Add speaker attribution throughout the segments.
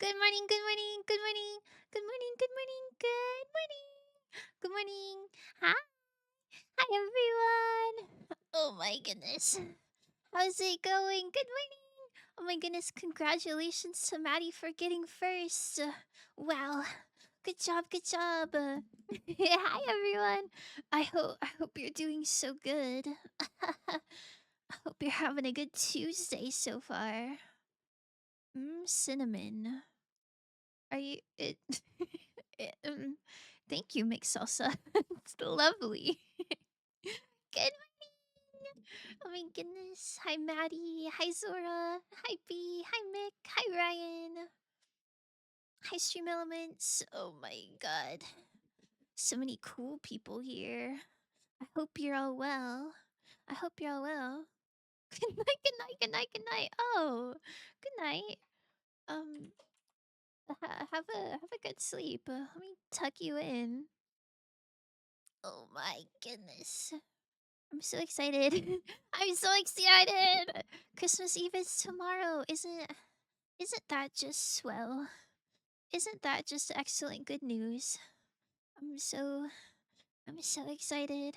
Speaker 1: Good morning, good morning, good morning, good morning, good morning, good morning, good morning. Hi, hi everyone. Oh my goodness. How's it going? Good morning. Oh my goodness, congratulations to Maddie for getting first. Wow. Good job, good job. Hi everyone. I hope you're doing so good. I hope you're having a good Tuesday so far. Cinnamon. Are you it? Thank you, Mix Salsa. It's lovely. Good morning. Oh my goodness. Hi, Maddie. Hi, Zora. Hi, B. Hi, Mick. Hi, Ryan. Hi, Stream Elements. Oh my god. So many cool people here. I hope you're all well. I hope you're all well. Good night, good night, good night, good night. Oh, good night. Um, have a good sleep. Let me tuck you in. Oh my goodness. I'm so excited. I'm so excited. Christmas Eve is tomorrow. Isn't that just swell? Isn't that just excellent good news? I'm so I'm so excited.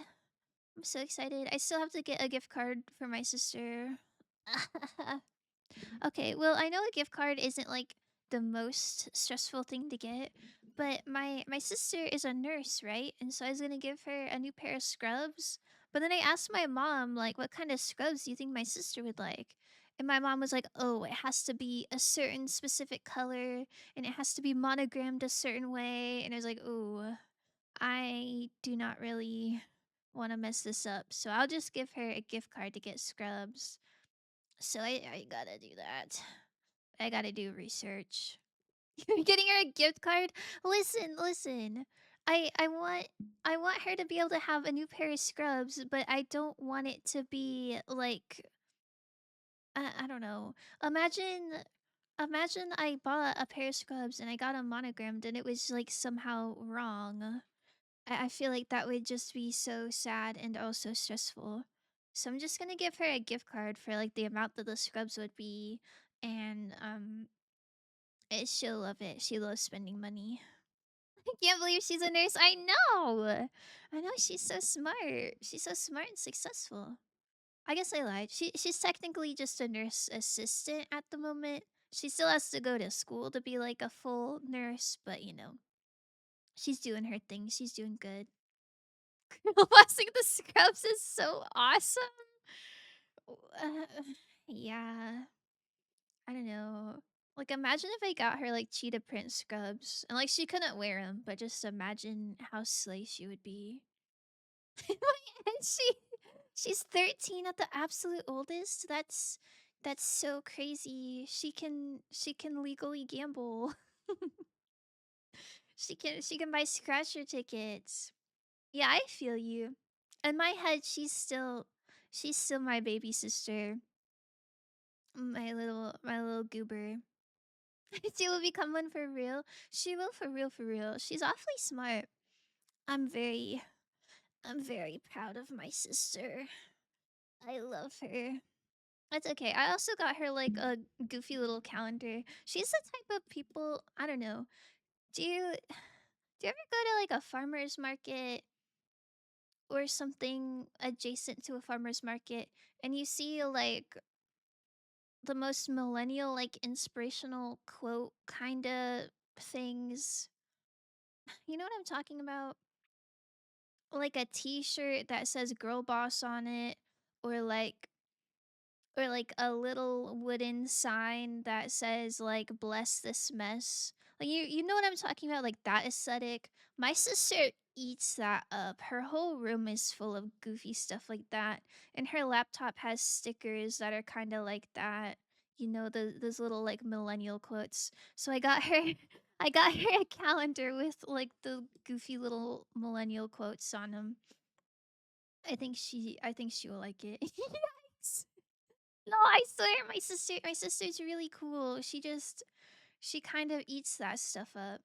Speaker 1: I'm so excited. I still have to get a gift card for my sister. Okay, well, I know a gift card isn't like the most stressful thing to get, but my sister is a nurse, right? And so I was gonna give her a new pair of scrubs. But then I asked my mom, like, what kind of scrubs do you think my sister would like? And my mom was like, "Oh, it has to be a certain specific color, and it has to be monogrammed a certain way." And I was like, "Ooh, I do not really want to mess this up, so I'll just give her a gift card to get scrubs." So I gotta do that. I gotta do research. You're getting her a gift card? Listen, listen. I want her to be able to have a new pair of scrubs, but I don't want it to be like I don't know. Imagine I bought a pair of scrubs and I got them monogrammed and it was like somehow wrong. I feel like that would just be so sad and also stressful. So I'm just gonna give her a gift card for like the amount that the scrubs would be, and she'll love it. She loves spending money. I can't believe she's a nurse. I know. I know she's so smart. She's so smart and successful. I guess I lied. She's technically just a nurse assistant at the moment. She still has to go to school to be like a full nurse, but she's doing her thing. She's doing good. Blessing the scrubs is so awesome. Uh, yeah, I don't know. Like, imagine if I got her like cheetah print scrubs, and like she couldn't wear them, but just imagine how slay she would be. And she's 13 at the absolute oldest. That's so crazy. She can legally gamble. She can buy scratcher tickets. Yeah, I feel you. In my head, she's still my baby sister, my little goober. She will become one for real. She will for real, for real. She's awfully smart. I'm very, I'm very proud of my sister. I love her. That's okay. I also got her like a goofy little calendar. She's the type of people, I don't know. Do you ever go to like a farmer's market or something adjacent to a farmer's market and you see like the most millennial like inspirational quote kind of things? You know what I'm talking about? Like a t-shirt that says girl boss on it, or like a little wooden sign that says like bless this mess. Like you know what I'm talking about, like that aesthetic. My sister eats that up. Her whole room is full of goofy stuff like that, and her laptop has stickers that are kind of like that. Those little like millennial quotes. So I got her I got her a calendar with like the goofy little millennial quotes on them. I think she will like it. Yikes. No, I swear my sister's really cool. She kind of eats that stuff up.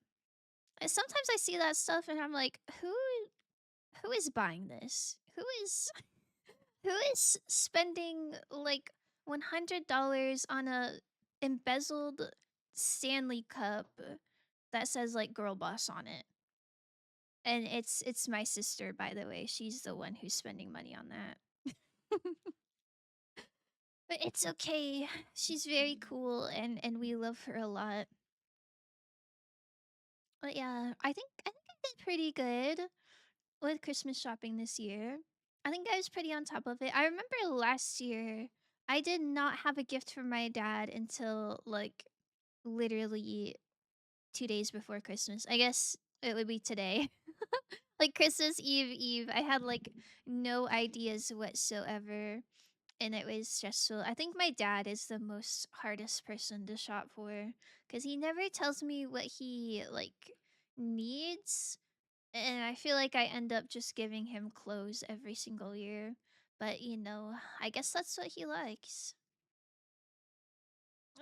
Speaker 1: And sometimes I see that stuff and I'm like, who is buying this? Who is spending like $100 on a embezzled Stanley Cup that says like girl boss on it. And it's my sister, by the way. She's the one who's spending money on that. But it's okay. She's very cool and we love her a lot. But yeah, I think I did pretty good with Christmas shopping this year. I think I was pretty on top of it. I remember last year I did not have a gift for my dad until like literally 2 days before Christmas. I guess it would be today. Like Christmas Eve, I had like no ideas whatsoever and it was stressful. I think my dad is the most hardest person to shop for cuz he never tells me what he like needs and I feel like I end up just giving him clothes every single year. But I guess that's what he likes.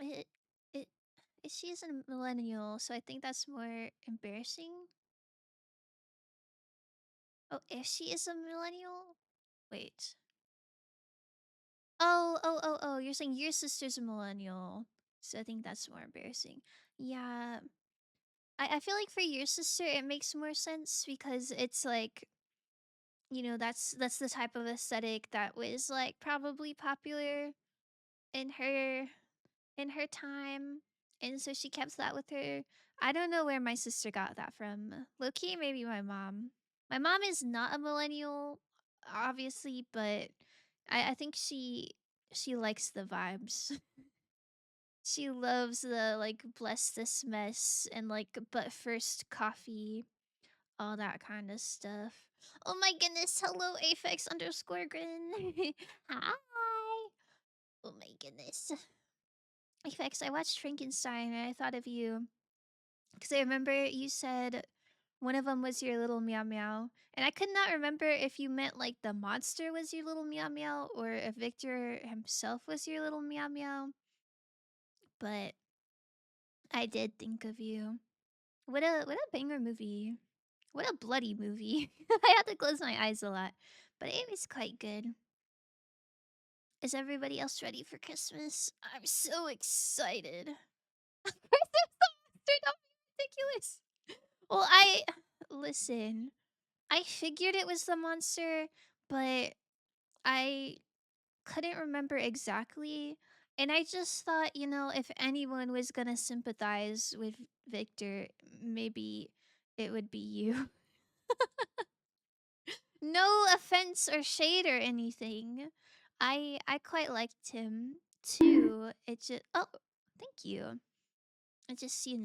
Speaker 1: It, it, she's a millennial, so I think that's more embarrassing. Oh, if she is a millennial? Wait. Oh, you're saying your sister's a millennial. So I think that's more embarrassing. Yeah. I feel like for your sister it makes more sense because it's like, that's the type of aesthetic that was like probably popular in her time. And so she kept that with her. I don't know where my sister got that from. Low-key, maybe my mom. My mom is not a millennial, obviously, but I think she likes the vibes. She loves the like bless this mess and like but first coffee, all that kind of stuff. Oh my goodness, hello Aphex underscore grin. Hi. Oh my goodness. Aphex, I watched Frankenstein and I thought of you. Because I remember you said one of them was your little meow meow. And I could not remember if you meant like the monster was your little meow meow or if Victor himself was your little meow meow. But I did think of you. What a banger movie. What a bloody movie. I had to close my eyes a lot. But it was quite good. Is everybody else ready for Christmas? I'm so excited. Of course there's the monster. Don't be ridiculous. Well, listen. I figured it was the monster, but I couldn't remember exactly. And I just thought, if anyone was gonna sympathize with Victor, maybe it would be you. No offense or shade or anything. I quite liked him too. It just thank you. It just you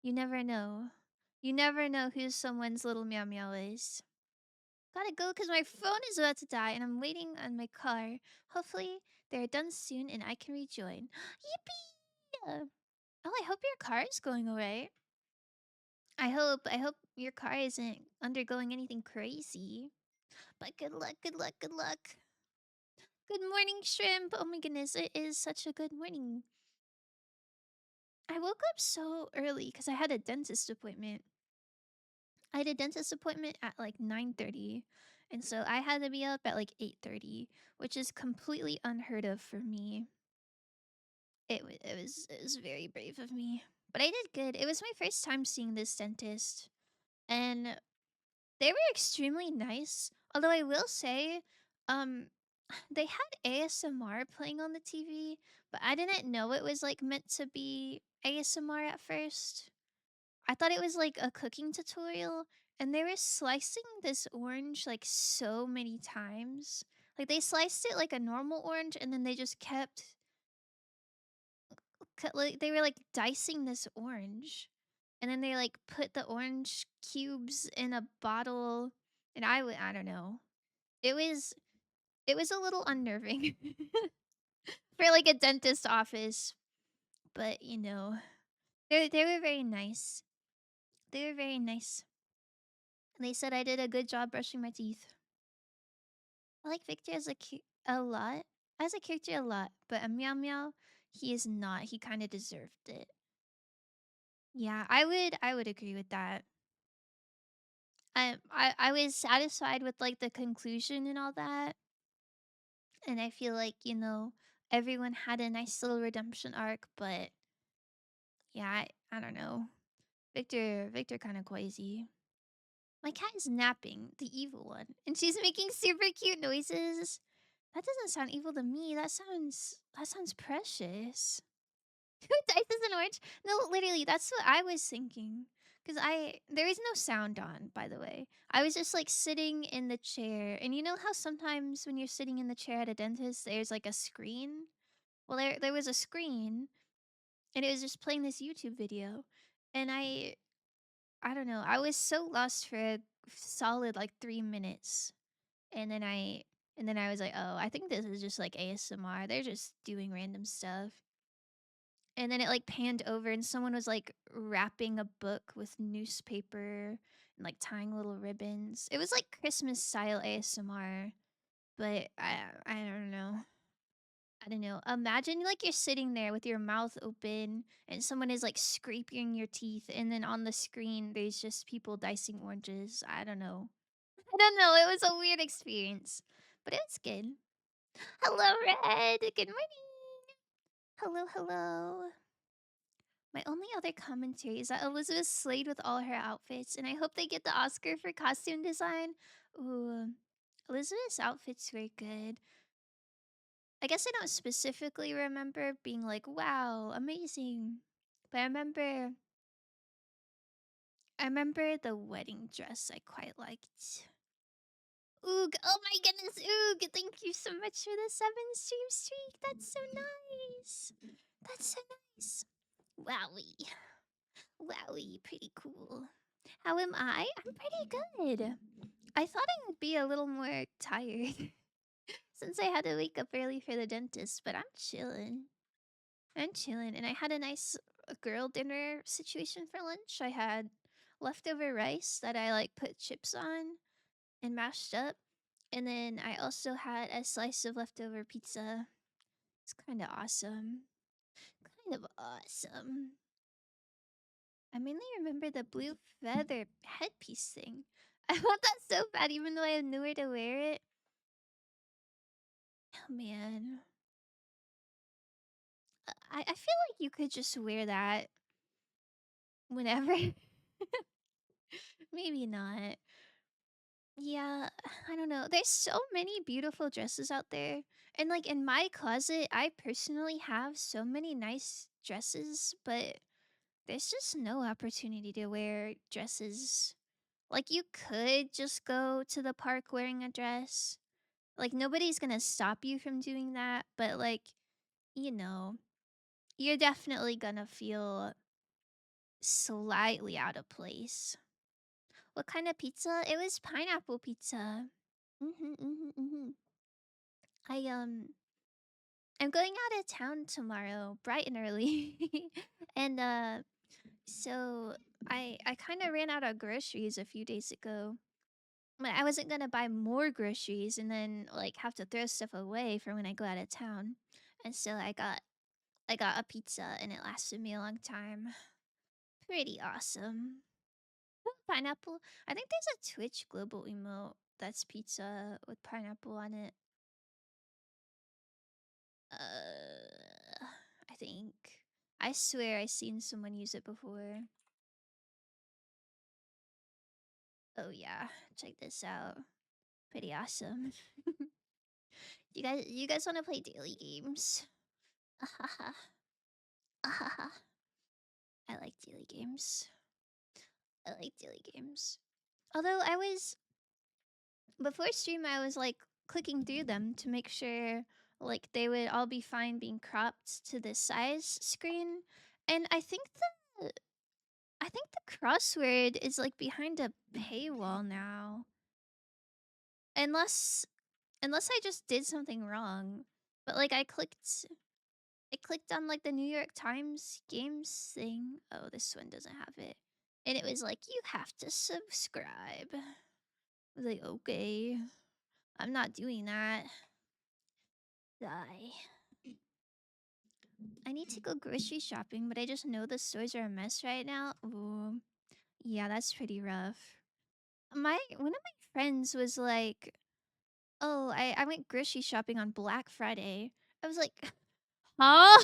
Speaker 1: never know. You never know who someone's little meow meow is. Gotta go because my phone is about to die and I'm waiting on my car. Hopefully they're done soon and I can rejoin. Yippee! Oh, I hope your car is going alright. I hope your car isn't undergoing anything crazy. But good luck, good luck, good luck. Good morning, shrimp. Oh my goodness, it is such a good morning. I woke up so early because I had a dentist appointment. I had a dentist appointment at like 9:30. And so I had to be up at like 8:30, which is completely unheard of for me. It was very brave of me. But I did good. It was my first time seeing this dentist and they were extremely nice. Although I will say, um they had ASMR playing on the TV, but I didn't know it was like meant to be ASMR at first. I thought it was like a cooking tutorial and they were slicing this orange like so many times. Like they sliced it like a normal orange and then they just kept like they were like dicing this orange. And then they like put the orange cubes in a bottle and I don't know. It was it was a little unnerving for like a dentist office, but they were very nice. They were very nice. They said I did a good job brushing my teeth. I like Victor as a lot, as a character a lot, but a Meow Meow, he is not. He kind of deserved it. Yeah, I would agree with that. I was satisfied with like the conclusion and all that, and I feel like everyone had a nice little redemption arc, but Yeah, I don't know. Victor kind of crazy. My cat is napping, the evil one, and she's making super cute noises. That doesn't sound evil to me. That sounds precious. Dice is an orange. No, literally, that's what I was thinking. Cause there is no sound on, by the way. I was just like sitting in the chair, and you know how sometimes when you're sitting in the chair at a dentist, there's like a screen. Well, there was a screen, and it was just playing this YouTube video, and I don't know. I was so lost for a solid like 3 minutes, and then I was like, oh, I think this is just like ASMR. They're just doing random stuff. And then it like panned over, and someone was like wrapping a book with newspaper and like tying little ribbons. It was like Christmas style ASMR, but I don't know. I don't know. Imagine like you're sitting there with your mouth open and someone is like scraping your teeth, and then on the screen there's just people dicing oranges. I don't know. I don't know. It was a weird experience, but it was good. Hello, Red. Good morning. Hello, hello. My only other commentary is that Elizabeth slayed with all her outfits, and I hope they get the Oscar for costume design. Ooh, Elizabeth's outfits were good. I guess I don't specifically remember being like, wow, amazing. But I remember the wedding dress I quite liked. Oog, oh my goodness, Oog, thank you so much for the 7 stream streak. That's so nice. That's so nice. Wowie. Wowie, pretty cool. How am I? I'm pretty good. I thought I would be a little more tired since I had to wake up early for the dentist, but I'm chilling. I'm chilling, and I had a nice girl dinner situation for lunch. I had leftover rice that I like put chips on and mashed up, and then I also had a slice of leftover pizza. It's kind of awesome. Kind of awesome. I mainly remember the blue feather headpiece thing. I want that so bad, even though I have nowhere to wear it. Oh man. I feel like you could just wear that whenever. Maybe not. Yeah, I don't know. There's so many beautiful dresses out there. And like in my closet, I personally have so many nice dresses, but there's just no opportunity to wear dresses. Like you could just go to the park wearing a dress. Like nobody's going to stop you from doing that, but like, you know, you're definitely going to feel slightly out of place. What kind of pizza? It was pineapple pizza. Mhm, mhm, mhm. I I'm going out of town tomorrow, bright and early. And so I kind of ran out of groceries a few days ago. But I wasn't going to buy more groceries and then like have to throw stuff away for when I go out of town. And so I got a pizza, and it lasted me a long time. Pretty awesome. Pineapple. I think there's a Twitch global emote that's pizza with pineapple on it. I think. I swear I seen someone use it before. Oh yeah, check this out. Pretty awesome. You guys want to play daily games? Ahaha. Ahaha. I like daily games. I like daily games. Although before stream I was like clicking through them to make sure like they would all be fine being cropped to the size screen. And I think the crossword is like behind a paywall now. Unless I just did something wrong. But like I clicked on like the New York Times games thing. Oh, this one doesn't have it. And it was like you have to subscribe. I was like, "Okay. I'm not doing that." Die. I need to go grocery shopping, but I just know the stores are a mess right now. Ooh. Yeah, that's pretty rough. My One of my friends was like, "Oh, I went grocery shopping on Black Friday." I was like, "Huh?"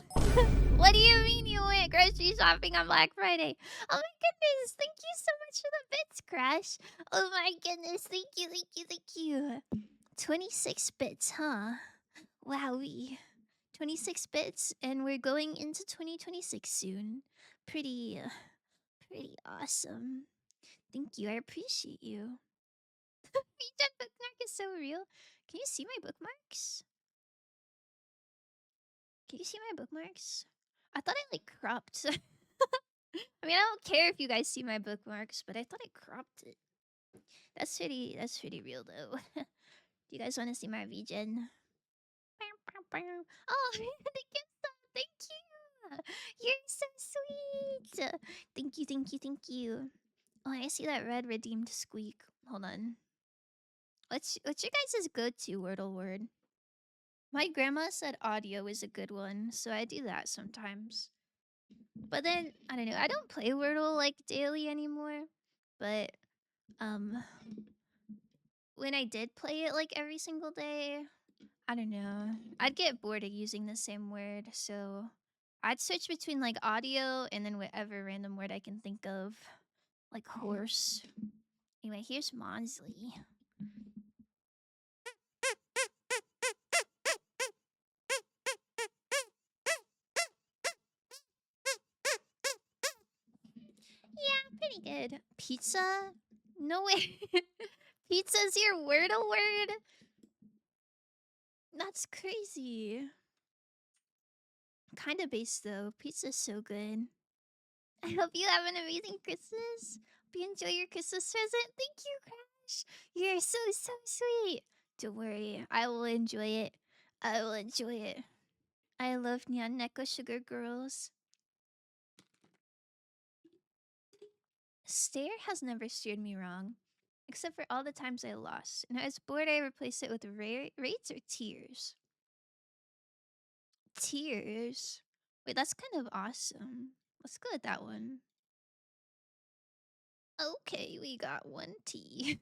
Speaker 1: What do you mean you went grocery shopping on Black Friday? Oh my goodness, thank you so much for the bits, Crash. Oh my goodness, thank you, thank you, thank you. 26 bits, huh? Wowie. 26 bits, and we're going into 2026 soon. Pretty awesome. Thank you, I appreciate you. That bookmark is so real. Can you see my bookmarks? Can you see my bookmarks? I thought I like cropped. I mean, I don't care if you guys see my bookmarks, but I thought I cropped it. That's pretty real though. Do you guys want to see my VGen? Oh, the gift stuff. Thank you. You're so sweet. Thank you, thank you, thank you. Oh, I see that red redeemed squeak. Hold on. What's your guys' go-to Wordle word? My grandma said audio is a good one, so I do that sometimes. But then I don't know. I don't play Wordle like daily anymore. But um, when I did play it like every single day, I don't know. I'd get bored of using the same word, so I'd switch between like audio and then whatever random word I can think of, like horse. Anyway, here's Monsley. Yeah, pretty good. Pizza? No way. Pizza's your Wordle word? That's crazy. Kind of based though. Pizza's so good. I hope you have an amazing Christmas. Hope you enjoy your Christmas present. Thank you, Crash. You're so sweet. Don't worry, I will enjoy it. I will enjoy it. I love Nyan Neko Sugar Girls. Stare has never steered me wrong, except for all the times I lost. And I was bored, I replaced it with rates or tears. Tears? Wait, that's kind of awesome. Let's go with that one. Okay, we got one T.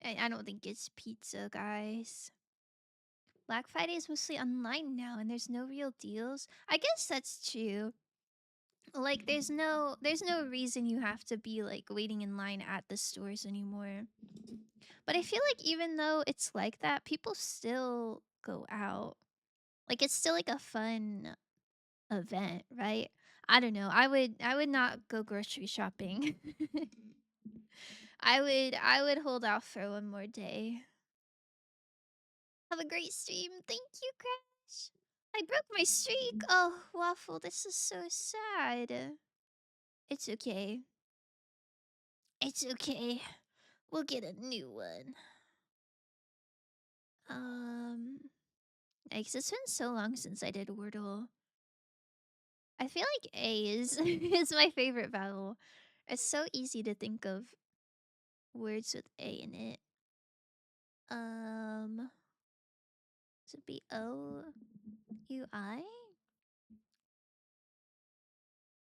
Speaker 1: I don't think it's pizza, guys. Black Friday is mostly online now and there's no real deals. I guess that's true. Like there's no reason you have to be like waiting in line at the stores anymore. But I feel like even though it's like that, people still go out. Like it's still like a fun event, right? I don't know. I would not go grocery shopping. I would hold off for one more day. Have a great stream. Thank you, Crash. I broke my streak. Oh, Waffle, this is so sad. It's okay. It's okay. We'll get a new one. Because it's been so long since I did Wordle. I feel like A is is my favorite vowel. It's so easy to think of words with A in it. Should it be O-U-I?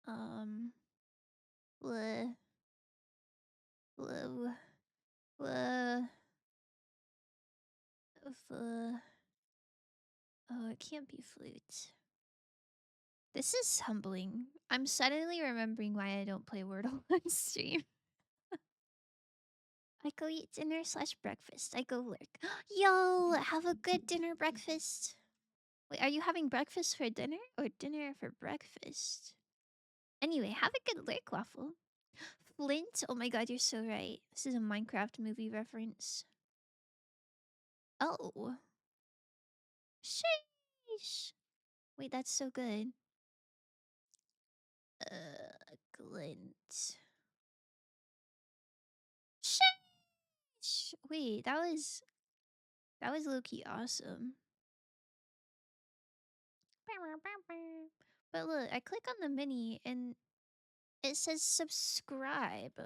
Speaker 1: L, l, l, oh, it can't be flute. This is humbling. I'm suddenly remembering why I don't play Wordle on stream. I go eat dinner slash breakfast. I go lurk. Yo, have a good dinner breakfast. Wait, are you having breakfast for dinner or dinner for breakfast? Anyway, have a good lurk, Waffle. Flint? Oh my god, you're so right. This is a Minecraft movie reference. Oh. Sheesh. Wait, that's so good. Glint. Sheesh. Wait, that was low-key awesome. But look, I click on the mini and it says subscribe.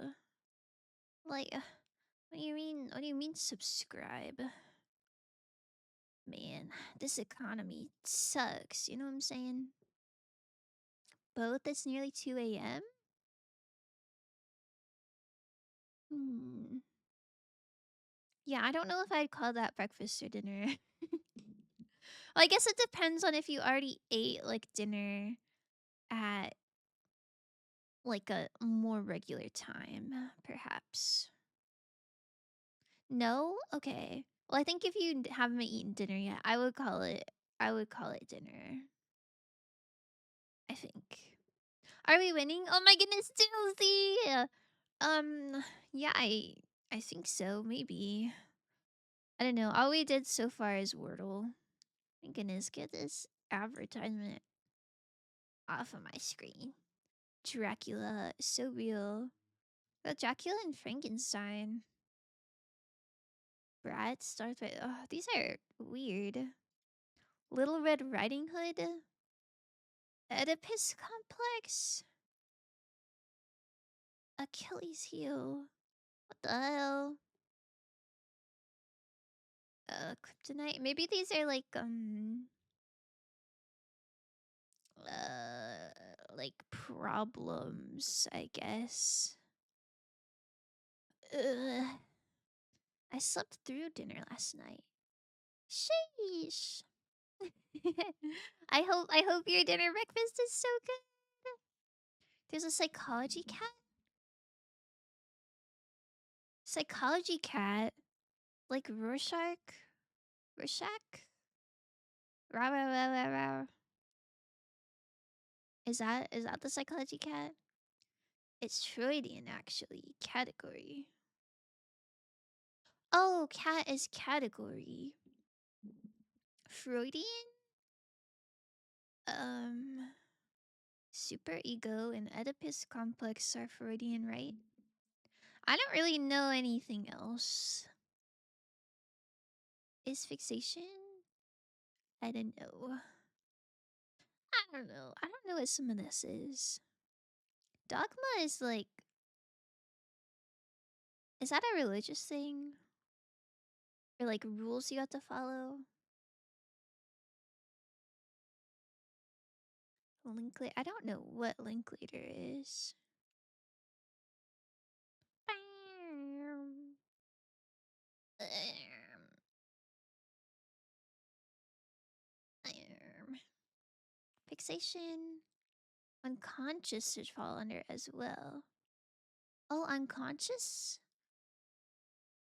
Speaker 1: Like, what do you mean? What do you mean subscribe? Man, this economy sucks. You know what I'm saying? Both. It's nearly 2 a.m. Yeah, I don't know if I'd call that breakfast or dinner. Well, I guess it depends on if you already ate like dinner at like a more regular time, perhaps. No? Okay. Well, I think if you haven't eaten dinner yet, I would call it dinner. I think. Are we winning? Oh my goodness, Chelsea! Yeah, I think so, maybe. I don't know. All we did so far is Wordle. My goodness, get this advertisement off of my screen. Dracula, so real. Oh, Dracula and Frankenstein. Brad starts with. Oh, these are weird. Little Red Riding Hood. Oedipus complex. Achilles heel. What the hell? Kryptonite. Maybe these are like problems, I guess. Ugh. I slept through dinner last night. Sheesh. I hope your dinner breakfast is so good. There's a psychology cat. Psychology cat, like Rorschach. Rorschach. Rah, rah, rah, rah, rah. Is that the psychology cat? It's Freudian actually. Category. Oh, cat is category. Freudian? Um Super ego and Oedipus complex are Freudian, right? I don't really know anything else. Is fixation? I don't know. I don't know. I don't know what some of this is. Dogma is like, is that a religious thing? Or like rules you have to follow? Linklater? I don't know what Linklater is. Fixation. Unconscious should fall under as well. Oh, unconscious?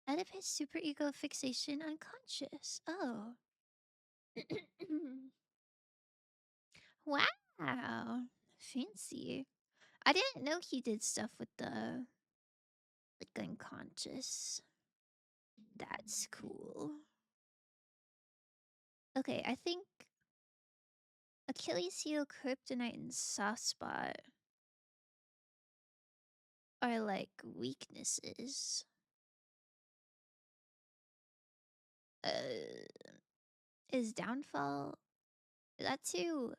Speaker 1: Oedipus, superego, fixation, unconscious. Oh. Wow. Fancy. I didn't know he did stuff with the like unconscious. That's cool. Okay, I think Achilles heel, kryptonite, and soft spot are like weaknesses. Uh, is downfall? Is that too?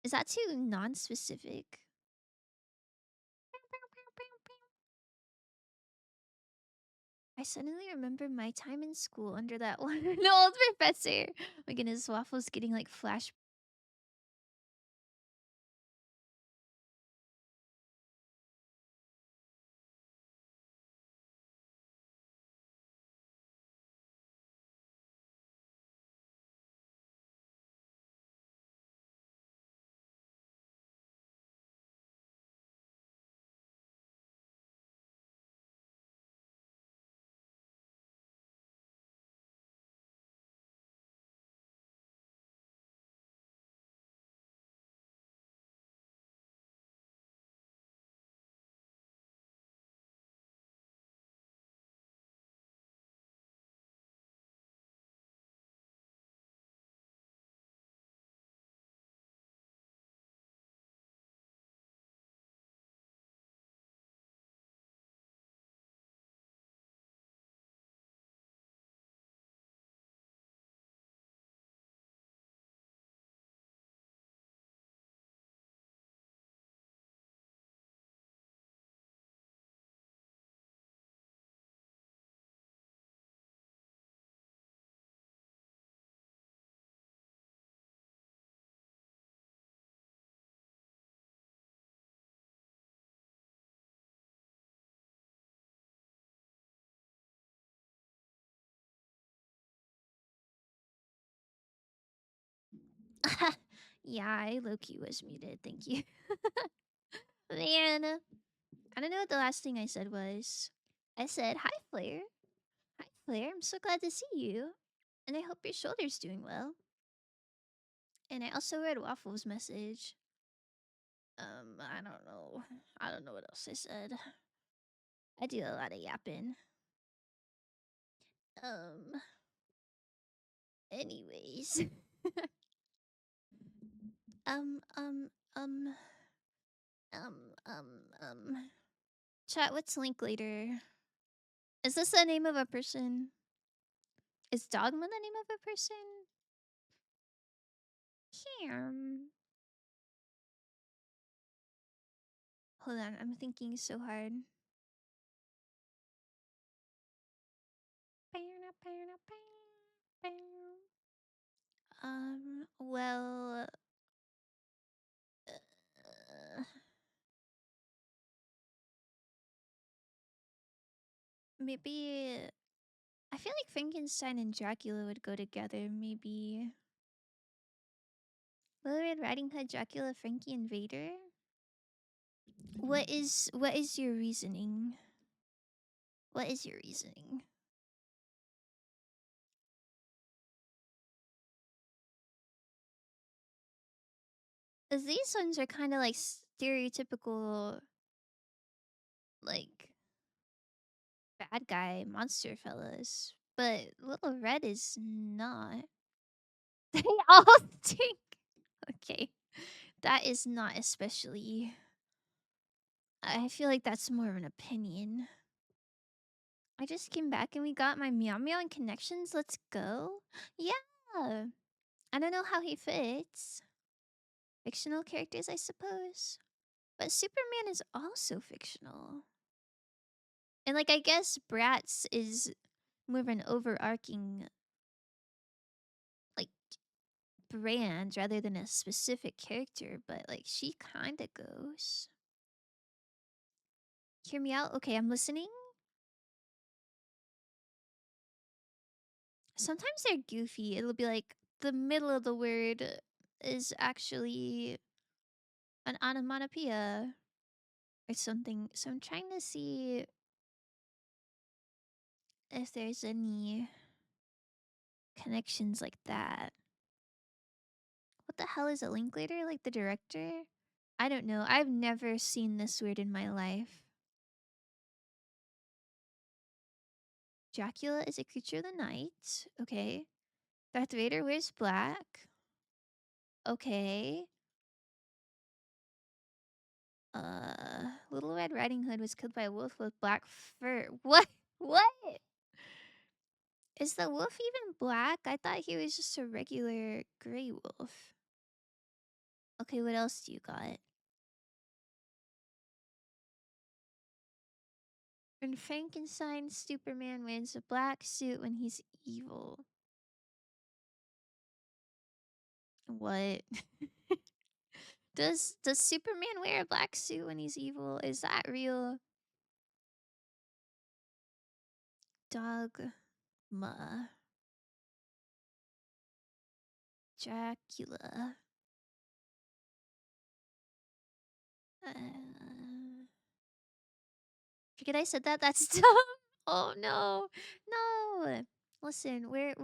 Speaker 1: Is that too non-specific? I suddenly remember my time in school under that one the old professor. My goodness, Waffle's getting like flash Yeah, I low-key was muted. Thank you. Man, I don't know what the last thing I said was. I said, "Hi, Flair. Hi, Flair. I'm so glad to see you. And I hope your shoulder's doing well." And I also read Waffle's message. I don't know. I don't know what else I said. I do a lot of yapping. Um, anyways. um, um, um, um, um, um. Chat, what's Linklater? Is this the name of a person? Is Dogma the name of a person? Hmm. Hold on, I'm thinking so hard. Well, maybe I feel like Frankenstein and Dracula would go together. Maybe Little Red Riding Hood, Dracula, Frankie, and Vader. What is your reasoning? What is your reasoning? 'Cause these ones are kind of like stereotypical, like bad guy monster fellas, but Little Red is not. They all stink. Okay, that is not especially. I feel like that's more of an opinion. I just came back and we got my Meow Meow and connections. Let's go. Yeah. I don't know how he fits. Fictional characters, I suppose. But Superman is also fictional. And like I guess Bratz is more of an overarching like brand rather than a specific character, but like she kind of goes. Hear me out? Okay, I'm listening. Sometimes they're goofy. It'll be like the middle of the word is actually an onomatopoeia or something. So I'm trying to see if there's any connections like that. What the hell is a Linklater? Like the director? I don't know. I've never seen this word in my life. Dracula is a creature of the night. Okay. Darth Vader wears black. Okay. Little Red Riding Hood was killed by a wolf with black fur. What? What? Is the wolf even black? I thought he was just a regular gray wolf. Okay, what else do you got? When Frankenstein Superman wears a black suit when he's evil. What? Does Superman wear a black suit when he's evil? Is that real? Dogma. Dracula. Forget I said that. That's dumb. Oh no, no. Listen, we're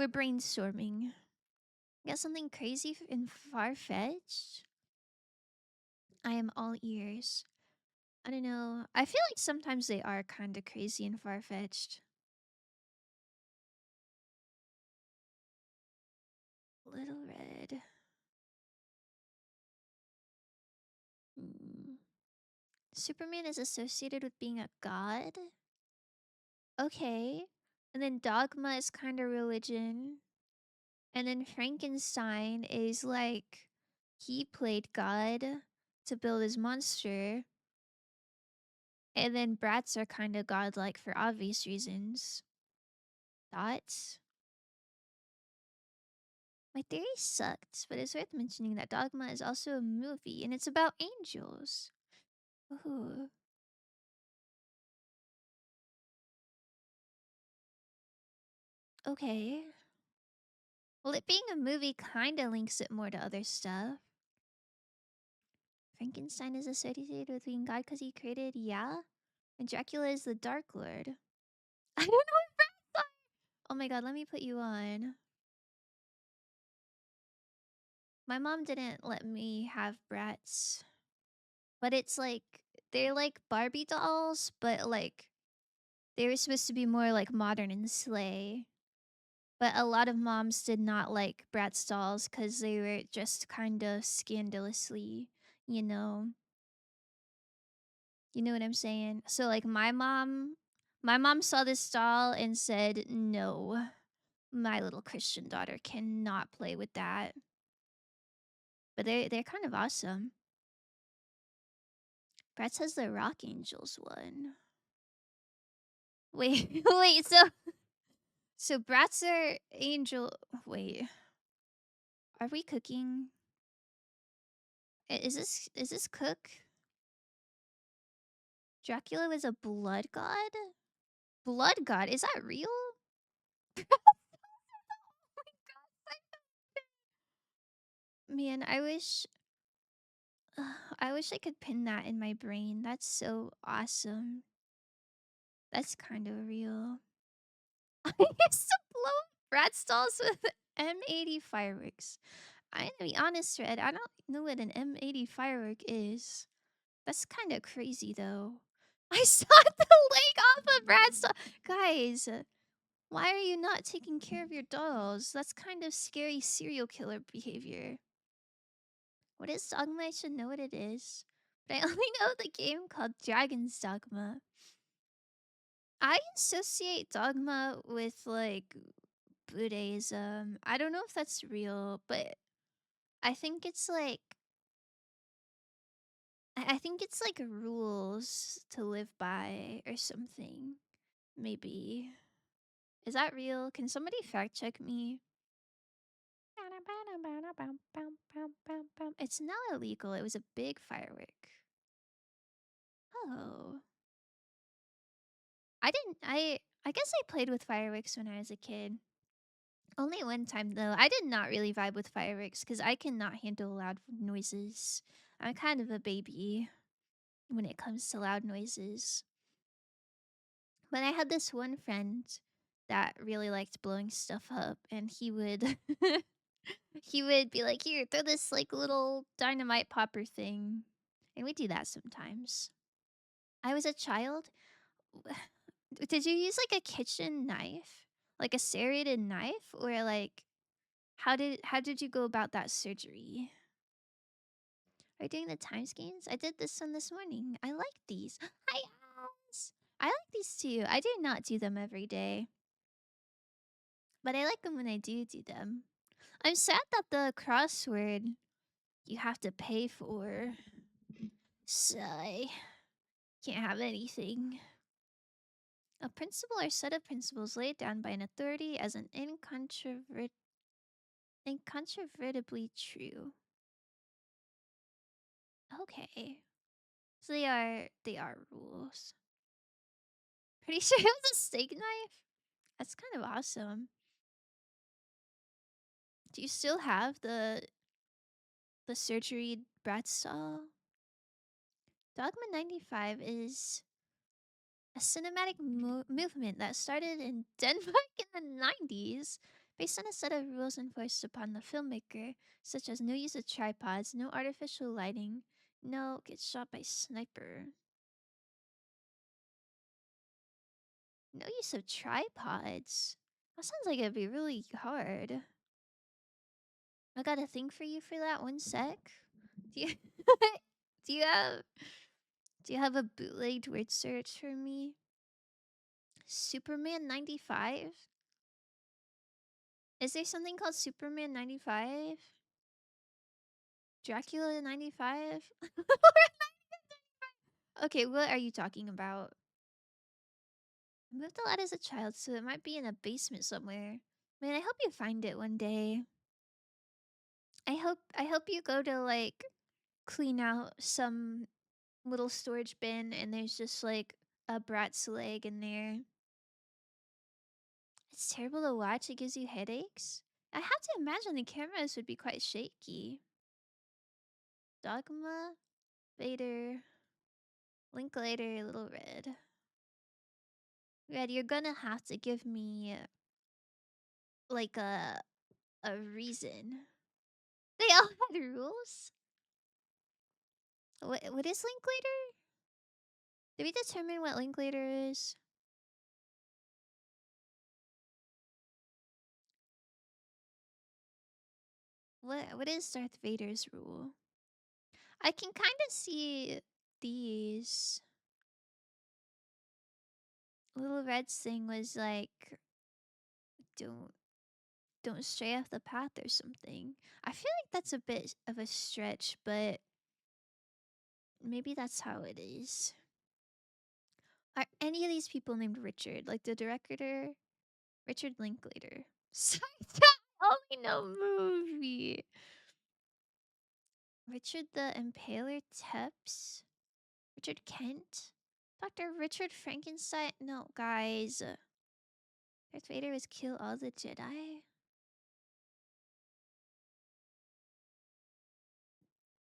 Speaker 1: brainstorming. Got something crazy and far fetched? I am all ears. I don't know. I feel like sometimes they are kind of crazy and far fetched. Little Red. Hmm. Superman is associated with being a god? Okay. And then Dogma is kind of religion. And then Frankenstein is like he played God to build his monster. And then brats are kind of godlike for obvious reasons. Thoughts? My theory sucked, but it's worth mentioning that Dogma is also a movie and it's about angels. Ooh. Okay. Well, it being a movie kind of links it more to other stuff. Frankenstein is associated with being God because he created, yeah? And Dracula is the Dark Lord. I don't know what Bratz are. Oh my god, let me put you on. My mom didn't let me have Bratz, but it's like they're like Barbie dolls, but like they were supposed to be more like modern and slay. But a lot of moms did not like Bratz dolls because they were just kind of scandalously, you know, you know what I'm saying? So like my mom saw this doll and said, "No, my little Christian daughter cannot play with that." But they're kind of awesome. Bratz has the Rock Angels one. Wait, wait, so Bratz are angel. Wait, are we cooking? Is this cook? Dracula was a blood god? Blood god? Is that real? Man, I wish I could pin that in my brain. That's so awesome. That's kind of real. I used to blow rat stalls with M80 fireworks. I'm gonna be honest, Red. I don't know what an M80 firework is. That's kind of crazy, though. I saw the leg off of rat stall. Guys, why are you not taking care of your dolls? That's kind of scary serial killer behavior. What is Dogma? I should know what it is. But I only know the game called Dragon's Dogma. I associate Dogma with like Buddhism. I don't know if that's real, but I think it's like I think it's like rules to live by or something. Maybe. Is that real? Can somebody fact check me? It's not illegal. It was a big firework. Oh. I guess I played with fireworks when I was a kid. Only one time though. I did not really vibe with fireworks cuz I cannot handle loud noises. I'm kind of a baby when it comes to loud noises. But I had this one friend that really liked blowing stuff up and he would he would be like, "Here, throw this like little dynamite popper thing." And we do that sometimes. I was a child. Did you use like a kitchen knife? Like a serrated knife or like how did you go about that surgery? Are you doing the time scans? I did this one this morning. I like these. Hi, Alice. I like these too. I do not do them every day, but I like them when I do them. I'm sad that the crossword you have to pay for. Sigh. Can't have anything. A principle or set of principles laid down by an authority as an incontrovertibly true. Okay. So they are rules. Pretty sure it was a steak knife. That's kind of awesome. Do you still have the surgery brat stall? Dogma 95 is a cinematic movement that started in Denmark in the 90s based on a set of rules enforced upon the filmmaker, such as no use of tripods, no artificial lighting, no get shot by sniper, no use of tripods. That sounds like it'd be really hard. I got a thing for you for that. One sec. Do you do you have do you have a bootlegged word search for me? Superman 95? Is there something called Superman 95? Dracula 95? Okay, what are you talking about? I moved a lot as a child, so it might be in a basement somewhere. Man, I hope you find it one day. I hope you go to like clean out some little storage bin and there's just like a brat's leg in there. It's terrible to watch. It gives you headaches. I have to imagine the cameras would be quite shaky. Dogma, Vader, Linklater, Little Red. Red, you're gonna have to give me like a reason. They all had rules. What is Linklater? Did we determine what Linklater is? What is Darth Vader's rule? I can kind of see these. Little Red's thing was like, don't don't stray off the path or something. I feel like that's a bit of a stretch, but maybe that's how it is. Are any of these people named Richard? Like the director, Richard Linklater. Only no movie. Richard the Impaler Tepes? Richard Kent? Dr. Richard Frankenstein? No, guys. Darth Vader was kill all the Jedi?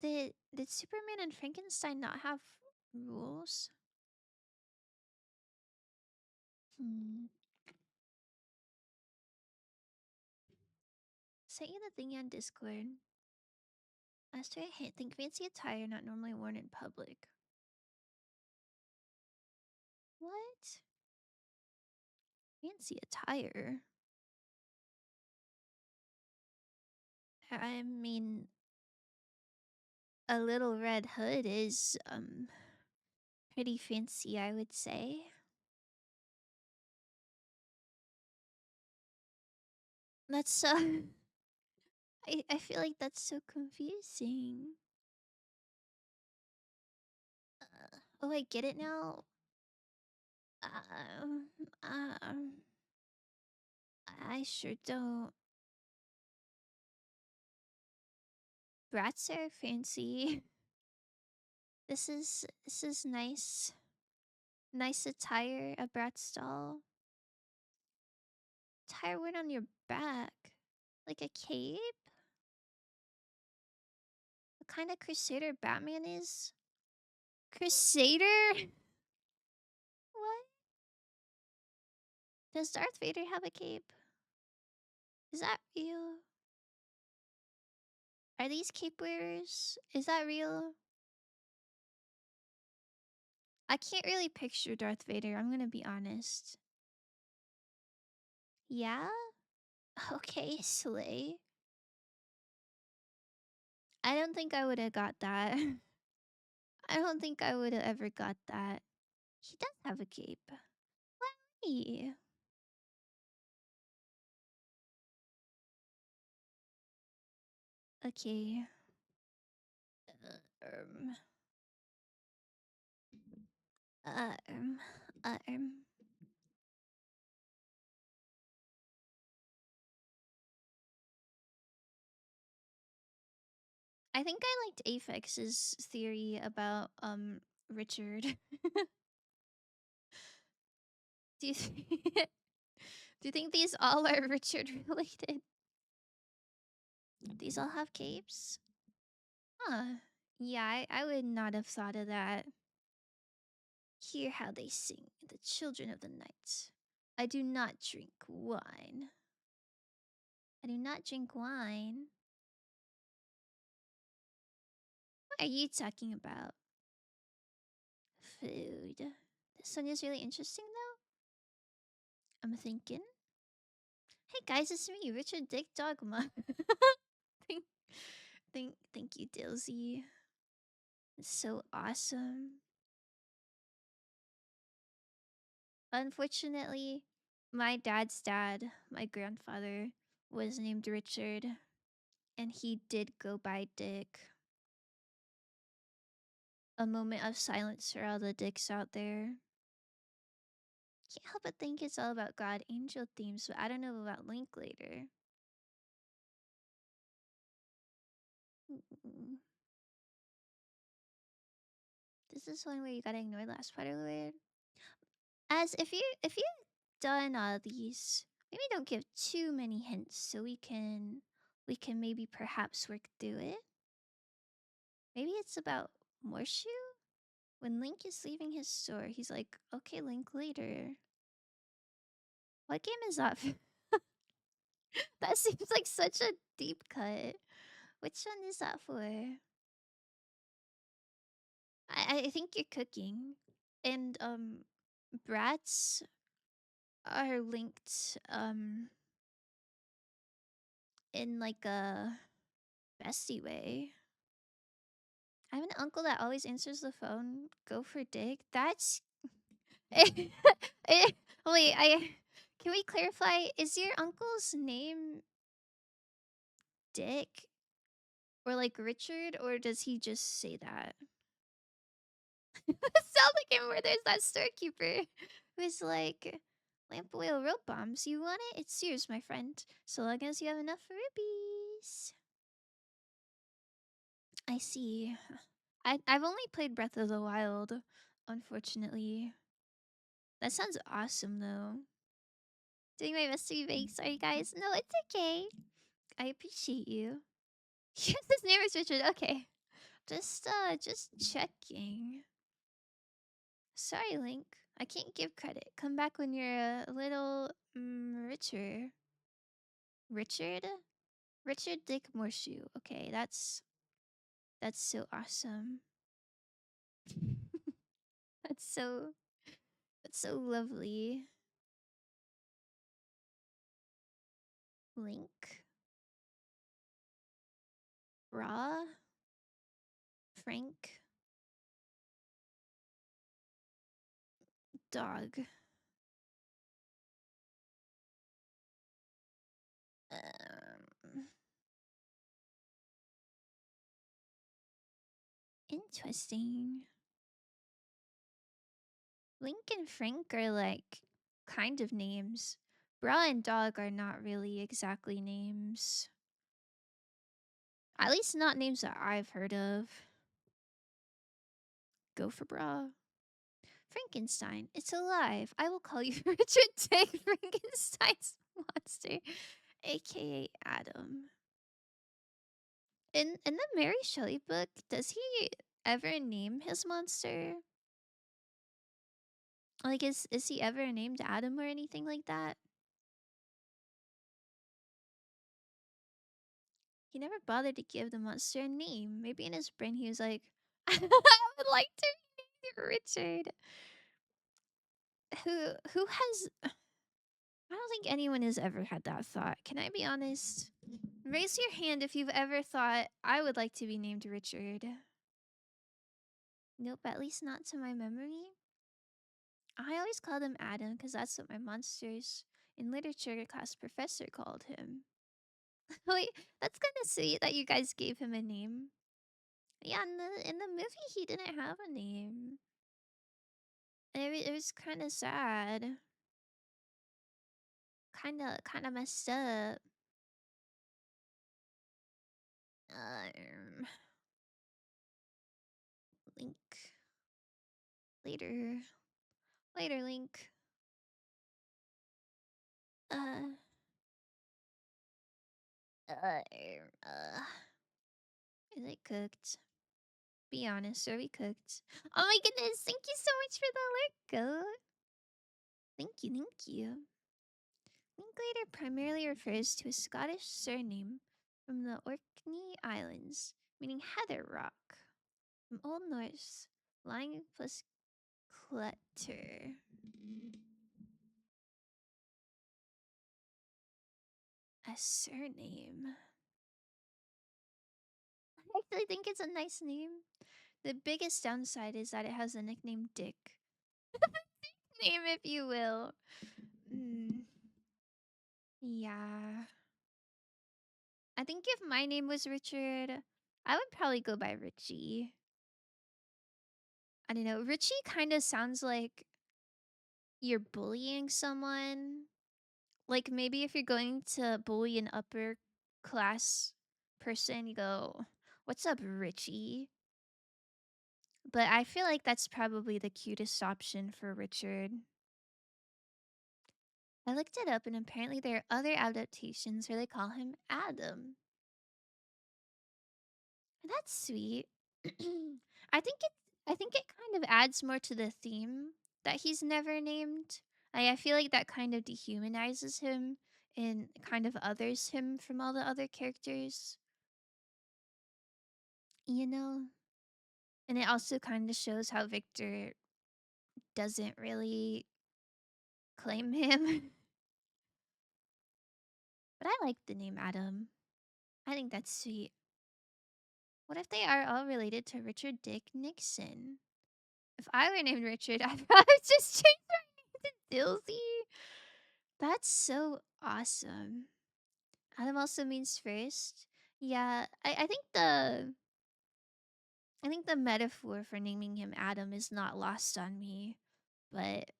Speaker 1: Did Superman and Frankenstein not have rules? Hmm. Sent you the thingy on Discord. Last year I think fancy attire not normally worn in public. What? Fancy attire? I mean, a little red hood is pretty fancy, I would say. That's so I feel like that's so confusing. Oh, I get it now. Um, um, I sure don't. Brats are fancy. This is nice. Nice attire, a brat stall. Attire worn on your back. Like a cape? What kind of crusader Batman is? Crusader? What? Does Darth Vader have a cape? Is that real? Are these cape wearers? Is that real? I can't really picture Darth Vader, I'm gonna be honest. Yeah? Okay, Slay. I don't think I would have got that. I don't think I would have ever got that. He does have a cape. Why? Okay. Um. Um. Um. I think I liked Aphex's theory about Richard. Do you do you think these all are Richard related? These all have capes? Huh. Yeah, I would not have thought of that. Hear how they sing, the children of the night. I do not drink wine. I do not drink wine. What are you talking about? Food. This song is really interesting though. I'm thinking. Hey guys, it's me, Richard Dick Dogma. thank, thank you, Dilsey. It's so awesome. Unfortunately, my dad's dad, my grandfather, was named Richard, and he did go by Dick. A moment of silence for all the dicks out there. Can't help but think it's all about God angel themes, but I don't know about Linklater. Mm. This is one where you gotta ignore the last part of the word. As if you done all these, Maybe don't give too many hints so we can maybe perhaps work through it. Maybe it's about Morshu? When Link is leaving his store, he's like, okay, Link, later. What game is that? That seems like such a deep cut. Which one is that for? I think you're cooking. And brats are linked in like a bestie way. I have an uncle that always answers the phone. Go for Dick. That's wait, I can we clarify? Is your uncle's name Dick or like Richard, or does he just say that? Sounds like him where there's that storekeeper who's like, lamp oil rope bombs. You want it? It's yours, my friend. So long as you have enough rupees. I see. I've only played Breath of the Wild, unfortunately. That sounds awesome though. Doing my best to be vague. Sorry guys. No, it's okay. I appreciate you. Yes, his name is Richard. Okay. Just checking. Sorry, Link. I can't give credit. Come back when you're a little richer. Richard? Richard Dick Morshu. Okay, that's so awesome. That's so lovely. Link. Raw. Frank. Dog. Um, interesting. Link and Frank are like kind of names. Bra and dog are not really exactly names. At least not names that I've heard of. Go for bra. Frankenstein. It's alive. I will call you Richard Dick Frankenstein's monster, aka Adam. In the Mary Shelley book, does he ever name his monster? Like is he ever named Adam or anything like that? He never bothered to give the monster a name. Maybe in his brain he was like, I would like to be named Richard. Who has I don't think anyone has ever had that thought. Can I be honest? Raise your hand if you've ever thought, I would like to be named Richard. Nope, at least not to my memory. I always called him Adam because that's what my monsters in literature class professor called him. Wait, that's kind of sweet that you guys gave him a name. Yeah, in the movie he didn't have a name. It was kind of sad. Kind of messed up. Um, Link. Later. Later, Link. Uh, is it cooked? Be honest, are we cooked? Oh my goodness, thank you so much for the alert, go. Thank you. Linklater primarily refers to a Scottish surname from the Orkney Islands, meaning heather rock. From Old Norse, lying plus clutter. A surname. I actually think it's a nice name. The biggest downside is that it has the nickname Dick. Name, if you will. Mm, yeah. I think if my name was Richard, I would probably go by Richie. I don't know. Richie kind of sounds like you're bullying someone. Like maybe if you're going to bully an upper class person, you go, "What's up, Richie?" But I feel like that's probably the cutest option for Richard. I looked it up, and apparently there are other adaptations where they call him Adam. That's sweet. I think it kind of adds more to the theme that he's never named. I feel like that kind of dehumanizes him and kind of others him from all the other characters, you know? And it also kind of shows how Victor doesn't really claim him. But I like the name Adam. I think that's sweet. What if they are all related to Richard Dick Nixon? If I were named Richard, I'd probably just change my name to Dilsey. That's so awesome. Adam also means first. Yeah, I think the metaphor for naming him Adam is not lost on me, but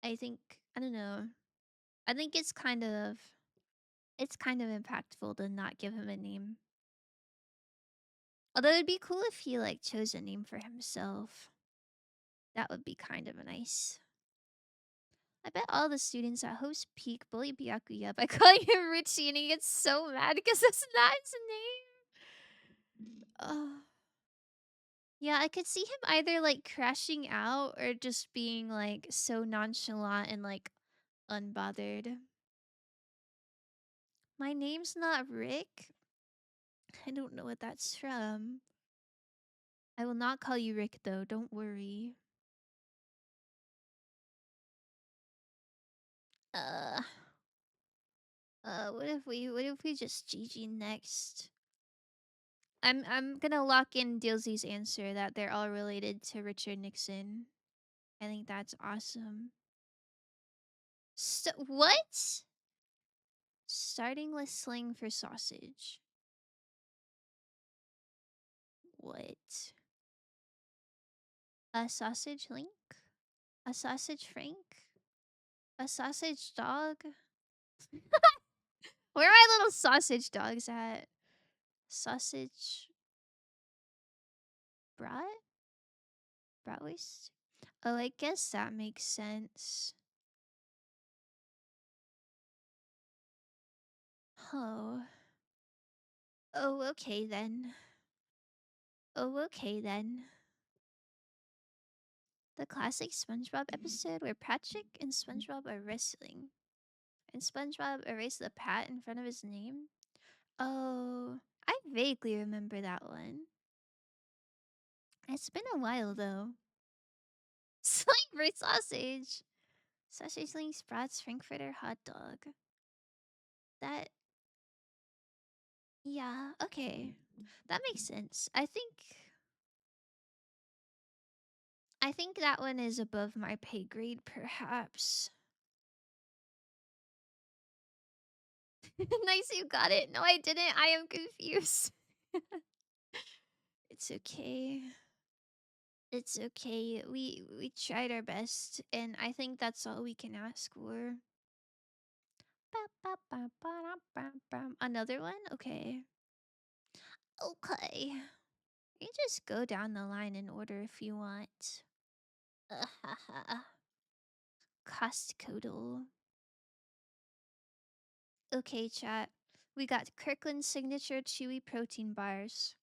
Speaker 1: I think I don't know. I think it's kind of impactful to not give him a name. Although it'd be cool if he like chose a name for himself. That would be kind of nice. I bet all the students at Host Peak bully Byakuya by calling him Richie, and he gets so mad because that's not his name. Yeah, I could see him either like crashing out or just being like so nonchalant and like unbothered. My name's not Rick. I don't know what that's from. I will not call you Rick though, don't worry. Uh what if we just GG next? I'm gonna lock in Dilsey's answer that they're all related to Richard Nixon. I think that's awesome. What? Starting with slang for sausage. What? A sausage link? A sausage Frank? A sausage dog? Where are my little sausage dogs at? Sausage brat? Bratwurst? Oh, I guess that makes sense. Oh. Oh, okay then. Oh, okay then. The classic SpongeBob episode where Patrick and SpongeBob are wrestling, and SpongeBob erased the pat in front of his name. Oh, I vaguely remember that one. It's been a while though. Slang for sausage. Sausage links, brats, frankfurter, hot dog. That, yeah, okay. That makes sense. I think that one is above my pay grade, perhaps. Nice, you got it. No, I didn't. I am confused. It's okay. It's okay. We tried our best, and I think that's all we can ask for. Another one? Okay. Okay. You just go down the line in order if you want. Costcodal. Okay, chat. We got Kirkland's signature chewy protein bars.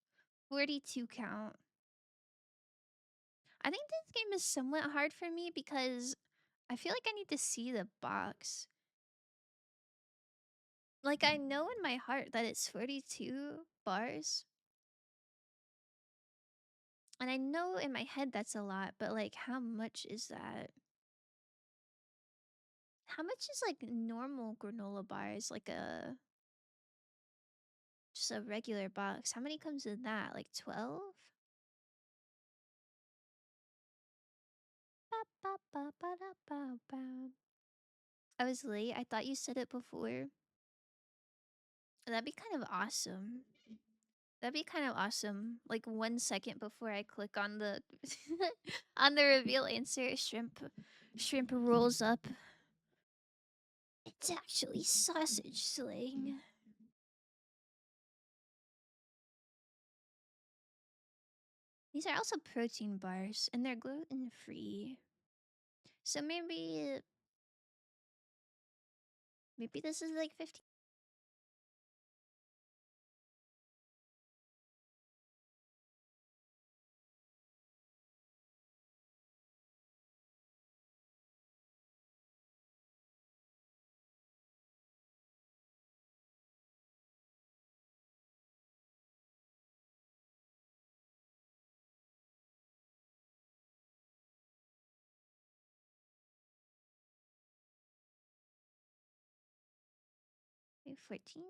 Speaker 1: 42 count. I think this game is somewhat hard for me because I feel like I need to see the box. Like, I know in my heart that it's 42 bars. And I know in my head that's a lot, but like, how much is that? How much is like normal granola bars? Like just a regular box. How many comes in that? Like 12? I was late. I thought you said it before. That'd be kind of awesome. That'd be kind of awesome. Like 1 second before I click on the on the reveal answer, shrimp rolls up. It's actually sausage sling. These are also protein bars, and they're gluten free. So maybe Maybe this is like 15. 14?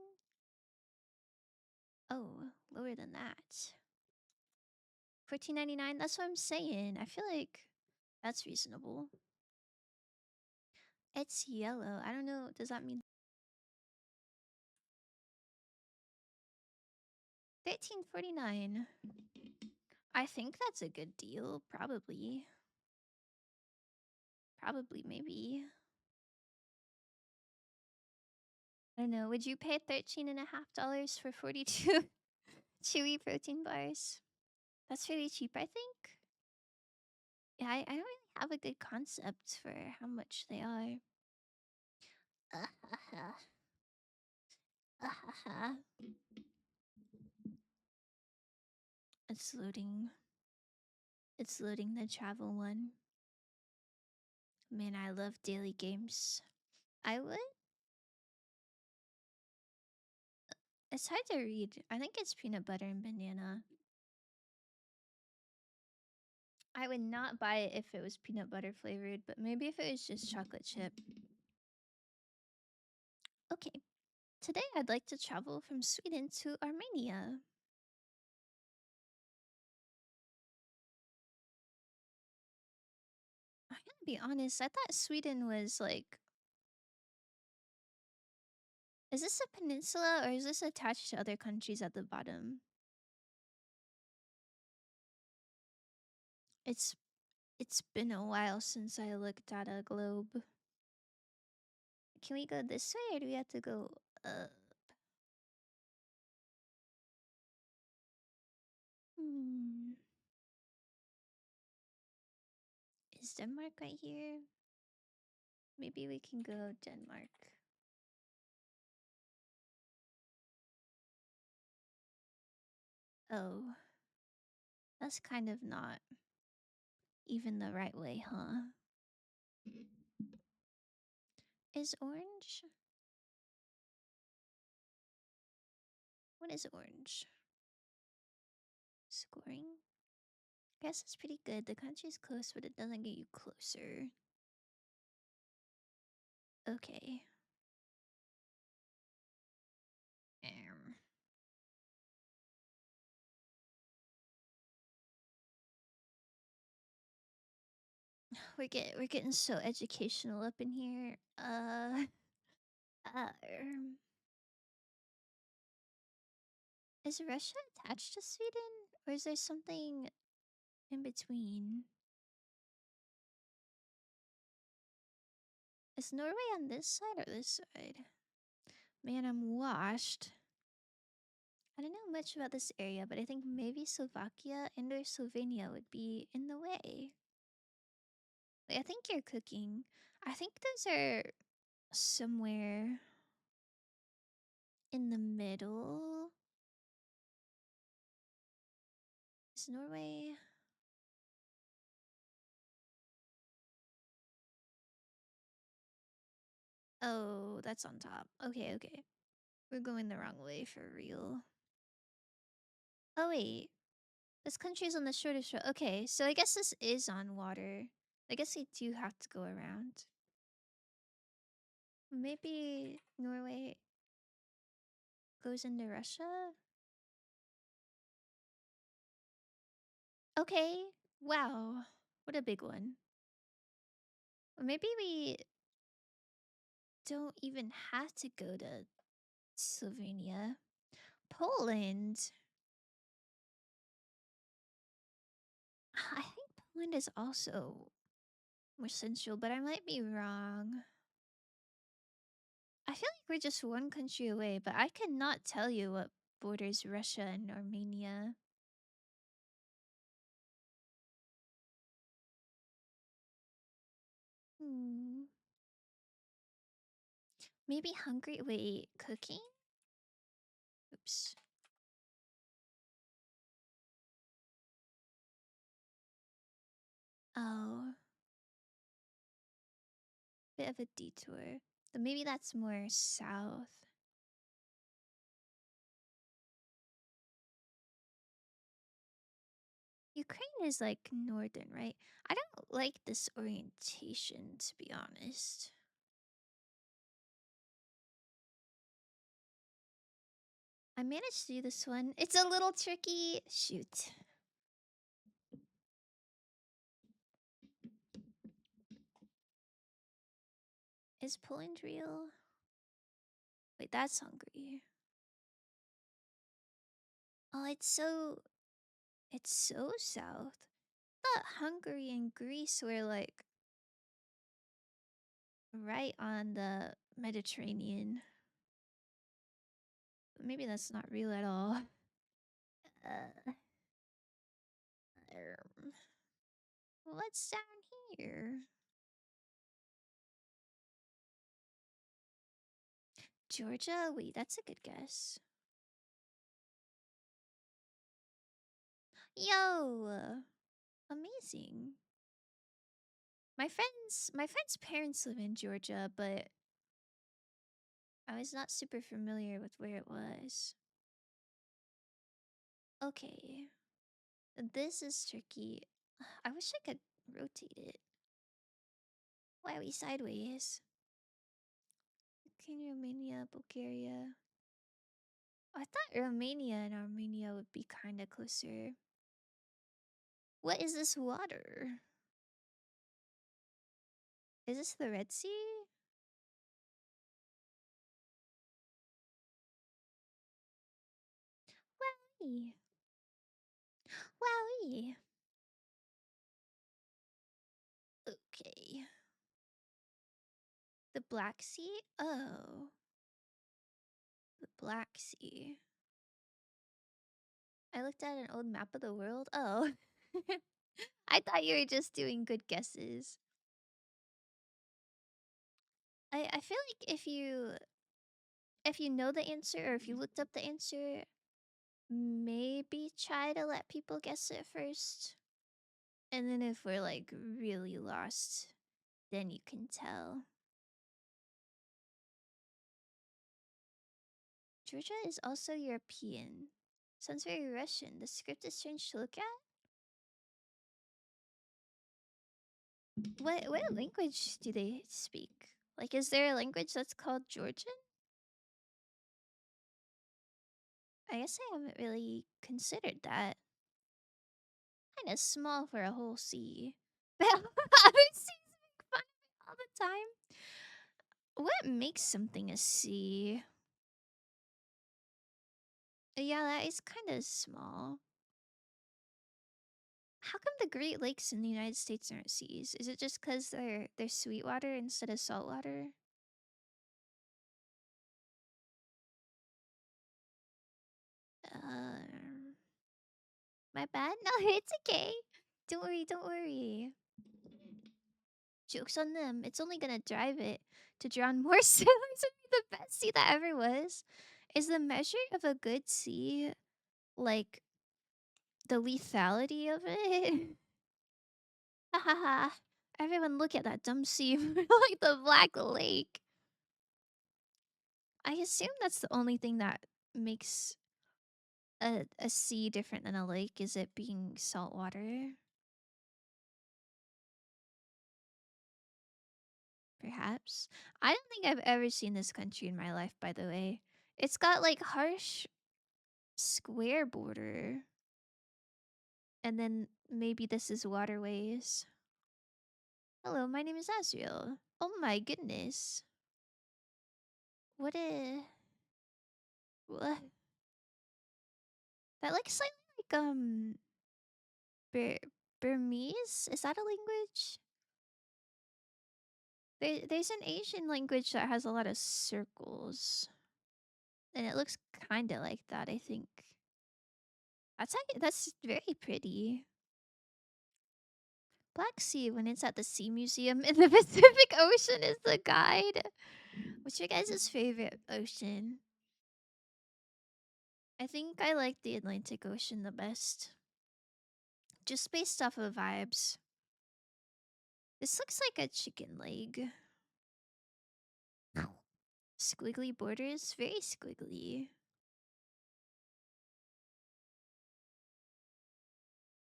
Speaker 1: Oh, lower than that. 14.99. That's what I'm saying. I feel like that's reasonable. It's yellow. I don't know. Does that mean 13.49? I think that's a good deal. Probably. Probably, maybe. I don't know. Would you pay $13.50 for 42 chewy protein bars? That's really cheap, I think. Yeah, I don't really have a good concept for how much they are. It's loading. It's loading the travel one. Man, I love daily games. I would. It's hard to read. I think it's peanut butter and banana. I would not buy it if it was peanut butter flavored, but maybe if it was just chocolate chip. Okay. Today I'd like to travel from Sweden to Armenia. I'm gonna be honest, I thought Sweden was like. Is this a peninsula or is this attached to other countries at the bottom? It's it's been a while since I looked at a globe. Can we go this way or do we have to go up? Hmm. Is Denmark right here? Maybe we can go Denmark. Oh. That's kind of not even the right way, huh? Is orange? What is orange? Scoring? Guess it's pretty good. The country's close, but it doesn't get you closer. Okay. Um, we're getting so educational up in here. Um, is Russia attached to Sweden, or is there something in between? Is Norway on this side or this side? Man, I'm washed. I don't know much about this area, but I think maybe Slovakia and or Slovenia would be in the way. Wait, I think you're cooking. I think those are somewhere in the middle. Is Norway? Oh, that's on top. Okay, okay. We're going the wrong way for real. Oh, wait. This country's on the shortest road. Okay, so I guess this is on water. I guess we do have to go around. Maybe Norway goes into Russia? Okay. Wow. What a big one. Or maybe we don't even have to go to Slovenia. Poland. I think Poland is also more central, but I might be wrong. I feel like we're just one country away, but I cannot tell you what borders Russia and Armenia. Hmm. Maybe hungry. Wait, cooking? Oops. Oh, bit of a detour. But maybe that's more south. Ukraine is like northern, right? I don't like this orientation, to be honest. I managed to do this one. It's a little tricky. Shoot. Is Poland real? Wait, that's Hungary. Oh, it's so south. I thought Hungary and Greece were like right on the Mediterranean. Maybe that's not real at all. Uh, what's down here? Georgia? Wait, that's a good guess. Yo, amazing. My friend's parents live in Georgia, but I was not super familiar with where it was. Okay, this is tricky. I wish I could rotate it. Why are we sideways? Ukraine, Romania, Bulgaria. I thought Romania and Armenia would be kind of closer. What is this water? Is this the Red Sea? Wowie. Wowie. Okay. The Black Sea? Oh. The Black Sea. I looked at an old map of the world. Oh. I thought you were just doing good guesses. I feel like if you know the answer or if you looked up the answer, maybe try to let people guess it first. And then if we're like really lost, then you can tell. Georgia is also European. Sounds very Russian. The script is strange to look at. What language do they speak? Like, is there a language that's called Georgian? I guess I haven't really considered that. Kind of small for a whole sea. But other seas make fun of it all the time. What makes something a sea? Yeah, that is kind of small. How come the Great Lakes in the United States aren't seas? Is it just because they're sweet water instead of salt water? Um, my bad. No, it's okay. Don't worry. Don't worry. Joke's on them. It's only gonna drive it to drown more sailors and be the best sea that ever was. Is the measure of a good sea like the lethality of it? Ha ha ha. Everyone look at that dumb sea like the Black Lake. I assume that's the only thing that makes a sea different than a lake is it being salt water. Perhaps. I don't think I've ever seen this country in my life, by the way. It's got like harsh square border. And then maybe this is waterways. Hello, my name is Azriel. Oh my goodness. What a what? That looks like Burmese? Is that a language? There's an Asian language that has a lot of circles. And it looks kind of like that, I think. That's very pretty. Black Sea when it's at the Sea Museum in the Pacific Ocean is the guide. What's your guys' favorite ocean? I think I like the Atlantic Ocean the best. Just based off of vibes. This looks like a chicken leg. Squiggly borders, very squiggly.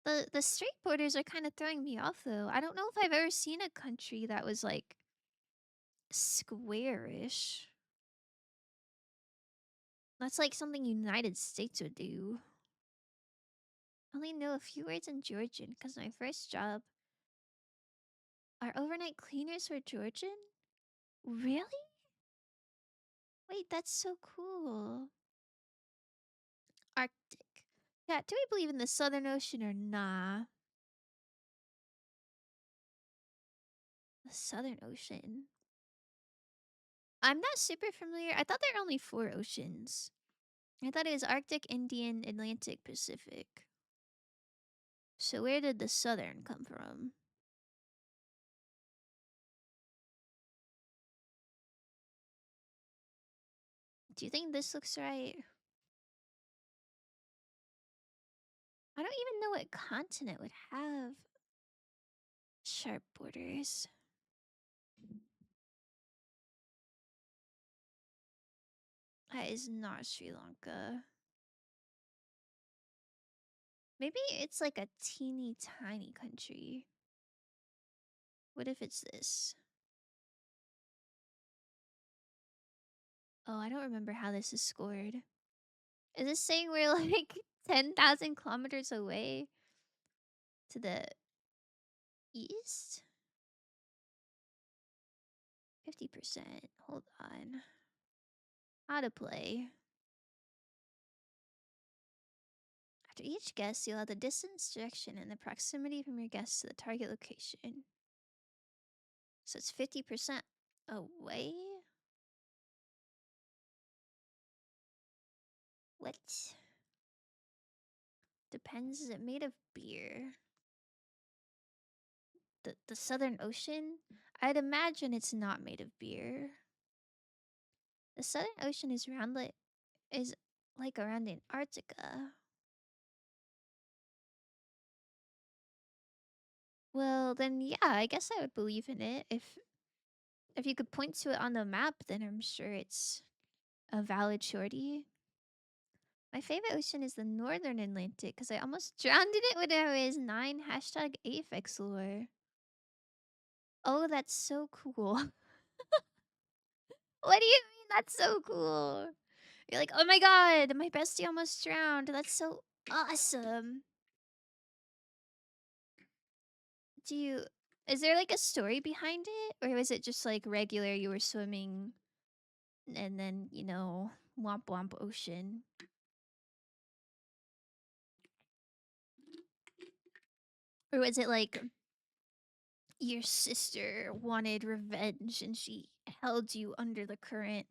Speaker 1: The straight borders are kind of throwing me off though. I don't know if I've ever seen a country that was like squarish. That's like something United States would do. I only know a few words in Georgian because my first job. Our overnight cleaners were Georgian? Really? Wait, that's so cool. Arctic. Yeah, do we believe in the Southern Ocean or nah? The Southern Ocean. I'm not super familiar. I thought there are only four oceans. I thought it was Arctic, Indian, Atlantic, Pacific. So where did the Southern come from? Do you think this looks right? I don't even know what continent would have sharp borders. That is not Sri Lanka. Maybe it's like a teeny tiny country. What if it's this? Oh, I don't remember how this is scored. Is this saying we're like 10,000 kilometers away to the east? 50%. Hold on. How to play. After each guess, you'll have the distance, direction, and the proximity from your guess to the target location. So it's 50% away? What? Depends. Is it made of beer? The Southern Ocean? I'd imagine it's not made of beer. The Southern Ocean is like around Antarctica. Well, then yeah, I guess I would believe in it. If you could point to it on the map, then I'm sure it's a valid shorty. My favorite ocean is the Northern Atlantic because I almost drowned in it when I was 9. Hashtag Aphex lore. Oh, that's so cool. What do you mean that's so cool? You're like, oh my god, my bestie almost drowned. That's so awesome. Do you is there like a story behind it? Or was it just like regular you were swimming and then, womp womp ocean? Or was it like your sister wanted revenge and she held you under the current?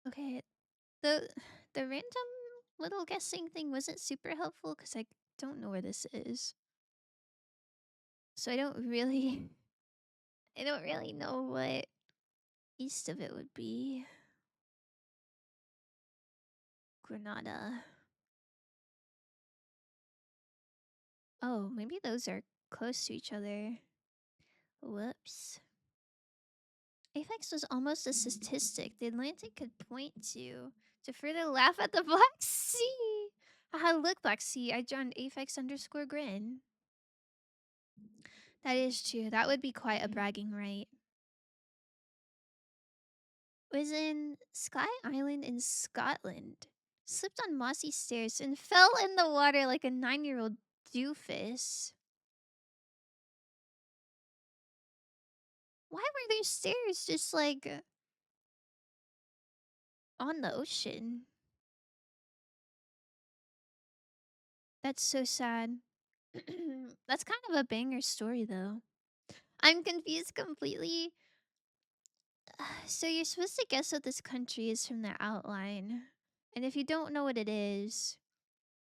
Speaker 1: Okay, the the random little guessing thing wasn't super helpful because I don't know where this is. So I don't really know what east of it would be. Granada. Oh, maybe those are close to each other. Whoops. Aphex was almost a statistic the Atlantic could point to further laugh at the Black Sea. Haha, look, Black Sea, I joined Aphex underscore grin. That is true. That would be quite a bragging right. Was in Sky Island in Scotland. Slipped on mossy stairs and fell in the water like a 9-year-old doofus. Why were there stairs just like on the ocean? That's so sad. That's kind of a banger story though. I'm confused completely. So you're supposed to guess what this country is from the outline. And if you don't know what it is,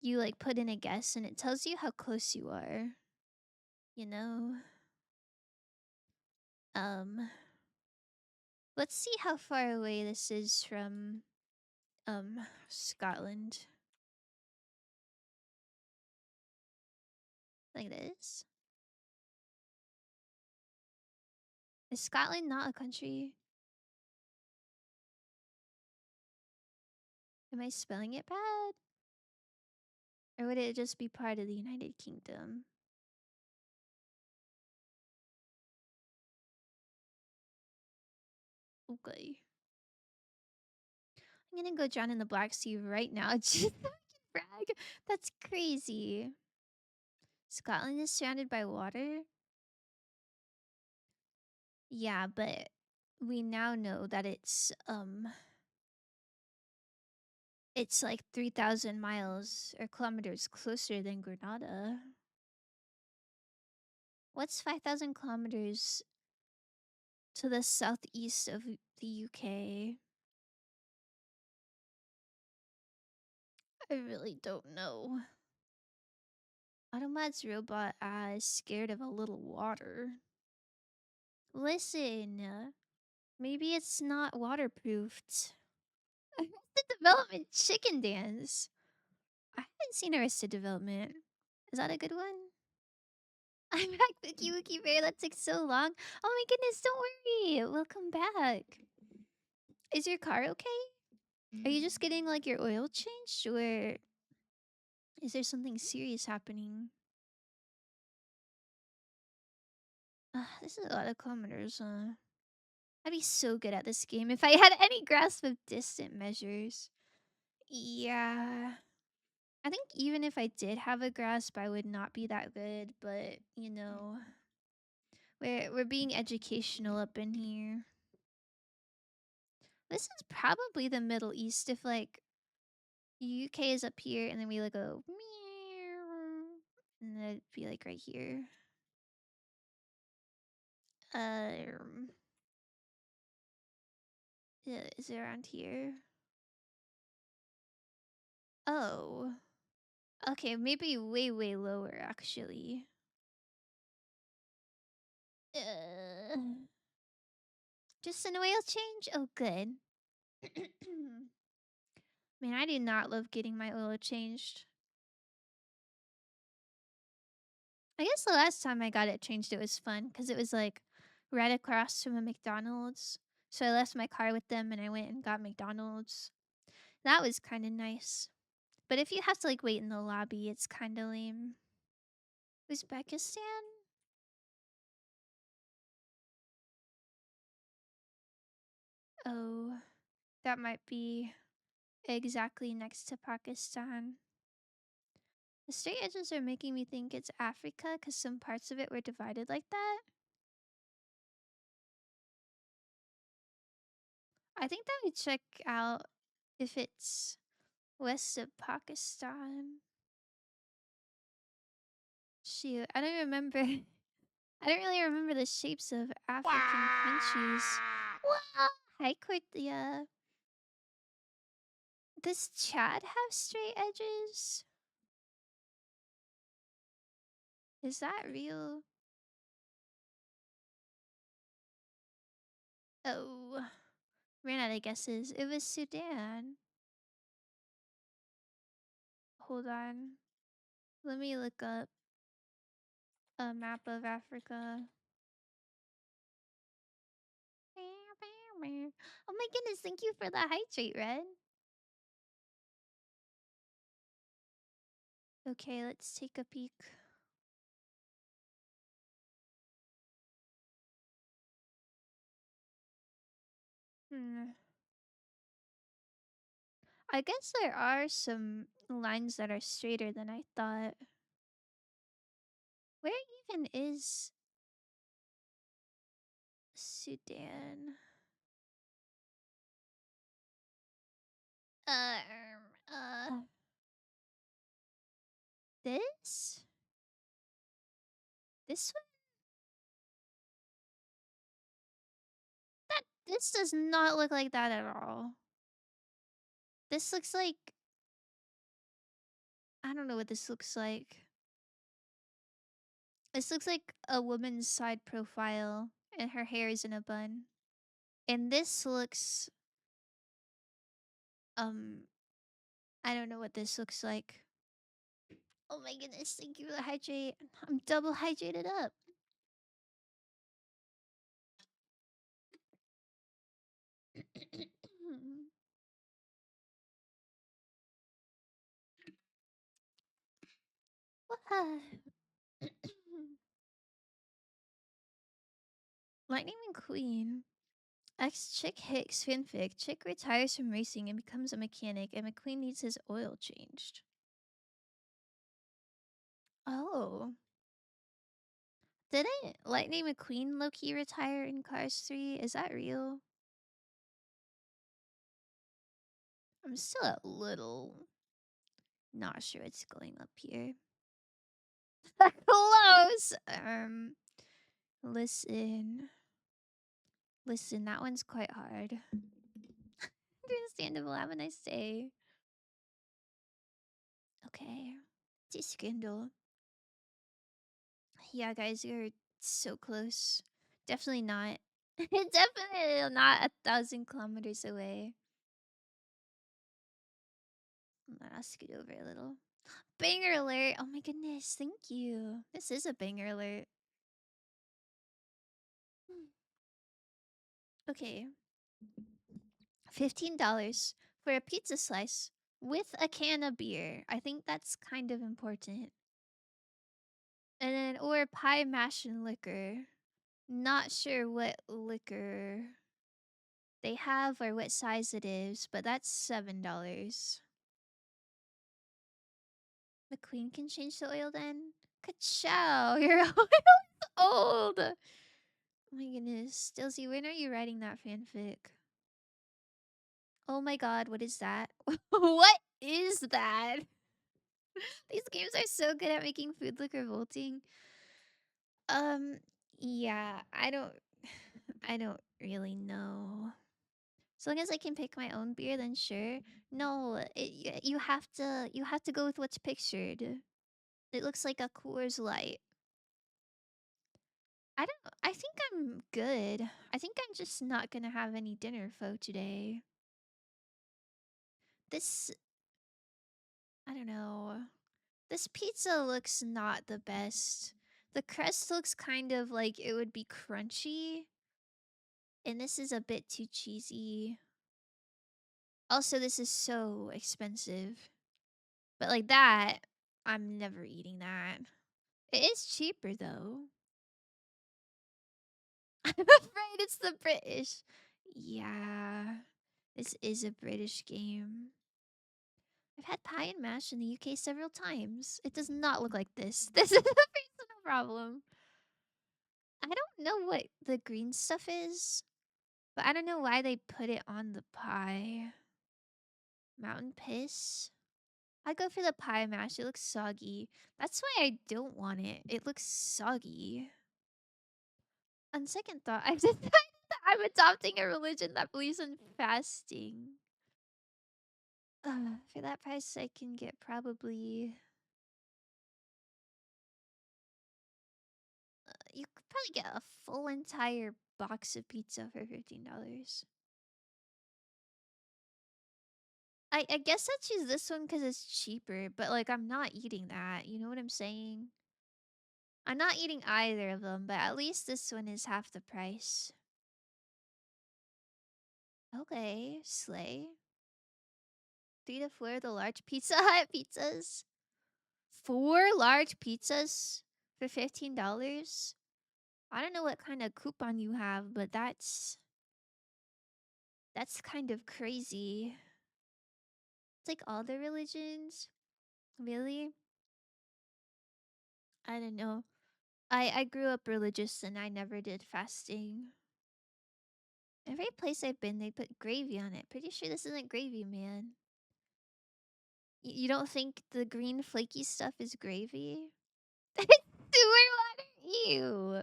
Speaker 1: you like put in a guess and it tells you how close you are. You know? Um, let's see how far away this is from Scotland. Like this. Is Scotland not a country? Am I spelling it bad? Or would it just be part of the United Kingdom? Okay. I'm gonna go drown in the Black Sea right now. Just so I can brag. That's crazy. Scotland is surrounded by water? Yeah, but we now know that it's like 3,000 miles or kilometers closer than Grenada. What's 5,000 kilometers to the southeast of the UK? I really don't know. Automat's robot is scared of a little water. Listen, maybe it's not waterproofed. Arrested Development Chicken Dance. I haven't seen Arrested Development. Is that a good one? I'm back, Wookie Wookie Bear. That took so long. Oh my goodness, don't worry. Welcome back. Is your car okay? Are you just getting like your oil changed, or is there something serious happening? This is a lot of kilometers, I'd be so good at this game if I had any grasp of distant measures. Yeah. I think even if I did have a grasp, I would not be that good, but you know, we're being educational up in here. This is probably the Middle East if like UK is up here and then we like go meow and then it'd be like right here. Um yeah, is it around here? Oh. Okay, maybe way lower actually. Uh, just an oil change? Oh good. Man, I do not love getting my oil changed. I guess the last time I got it changed, it was fun because it was like right across from a McDonald's. So I left my car with them and I went and got McDonald's. That was kind of nice. But if you have to like wait in the lobby, it's kind of lame. Uzbekistan? Oh, that might be exactly next to Pakistan. The straight edges are making me think it's Africa because some parts of it were divided like that. I think that we check out if it's west of Pakistan. Shoot, I don't remember. I don't really remember the shapes of African countries. Wow. Hi, Cordia. Does Chad have straight edges? Is that real? Oh, ran out of guesses. It was Sudan. Hold on. Let me look up a map of Africa. Oh my goodness, thank you for the hydrate, Red. Okay, let's take a peek. Hmm. I guess there are some lines that are straighter than I thought. Where even is Sudan? Um, uh, this? This one? This does not look like that at all. This looks like, I don't know what this looks like. This looks like a woman's side profile, and her hair is in a bun. And this looks um I don't know what this looks like. Oh my goodness, thank you for the hydrate. I'm double hydrated up. Lightning McQueen. Ex chick Hicks fanfic. Chick retires from racing and becomes a mechanic, and McQueen needs his oil changed. Oh. Didn't Lightning McQueen low-key retire in Cars 3? Is that real? I'm still a little not sure what's going up here. Close! Listen. Listen, that one's quite hard. Understandable. Have a nice day. Okay. Scandal. Yeah, guys, you're so close. Definitely not. Definitely not 1,000 kilometers away. I'll scoot over a little. Banger alert! Oh my goodness, thank you. This is a banger alert. Okay. $15 for a pizza slice with a can of beer. I think that's kind of important. And then, or pie mash and liquor. Not sure what liquor they have or what size it is, but that's $7. The queen can change the oil then? Ka-chow! Your oil is old! Oh my goodness. Stilzy, when are you writing that fanfic? Oh my god, what is that? What is that? These games are so good at making food look revolting. Um, yeah, I don't really know. As long as I can pick my own beer, then sure. No, you have to go with what's pictured. It looks like a Coors Light. I think I'm good. I think I'm just not gonna have any dinner pho today. This I don't know. This pizza looks not the best. The crust looks kind of like it would be crunchy, and this is a bit too cheesy. Also, this is so expensive. But like that, I'm never eating that. It is cheaper though. I'm afraid it's the British. Yeah. This is a British game. I've had pie and mash in the UK several times. It does not look like this. This is a personal problem. I don't know what the green stuff is, but I don't know why they put it on the pie. Mountain piss? I go for the pie mash. It looks soggy. That's why I don't want it. It looks soggy. On second thought, I've decided that I'm adopting a religion that believes in fasting. For that price, I can get probably. You could probably get a full entire box of pizza for $15. I guess I'd choose this one because it's cheaper, but like I'm not eating that. You know what I'm saying? I'm not eating either of them, but at least this one is half the price. Okay, slay. 3 to 4 of the large Pizza Hut pizzas. 4 large pizzas for $15? I don't know what kind of coupon you have, but that's kind of crazy. It's like all the religions. Really? I don't know. I grew up religious and I never did fasting. Every place I've been, they put gravy on it. Pretty sure this isn't gravy, man. You don't think the green flaky stuff is gravy? It's sewer water. Ew.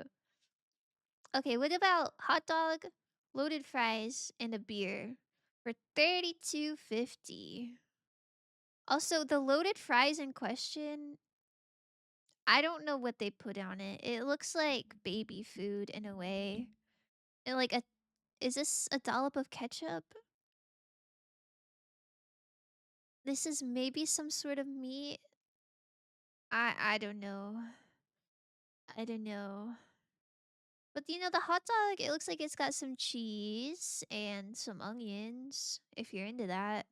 Speaker 1: Okay, what about hot dog, loaded fries, and a beer for $32.50? Also, the loaded fries in question, I don't know what they put on it. It looks like baby food in a way. And like a is this a dollop of ketchup? This is maybe some sort of meat. I don't know. I don't know. But the hot dog, it looks like it's got some cheese and some onions, if you're into that.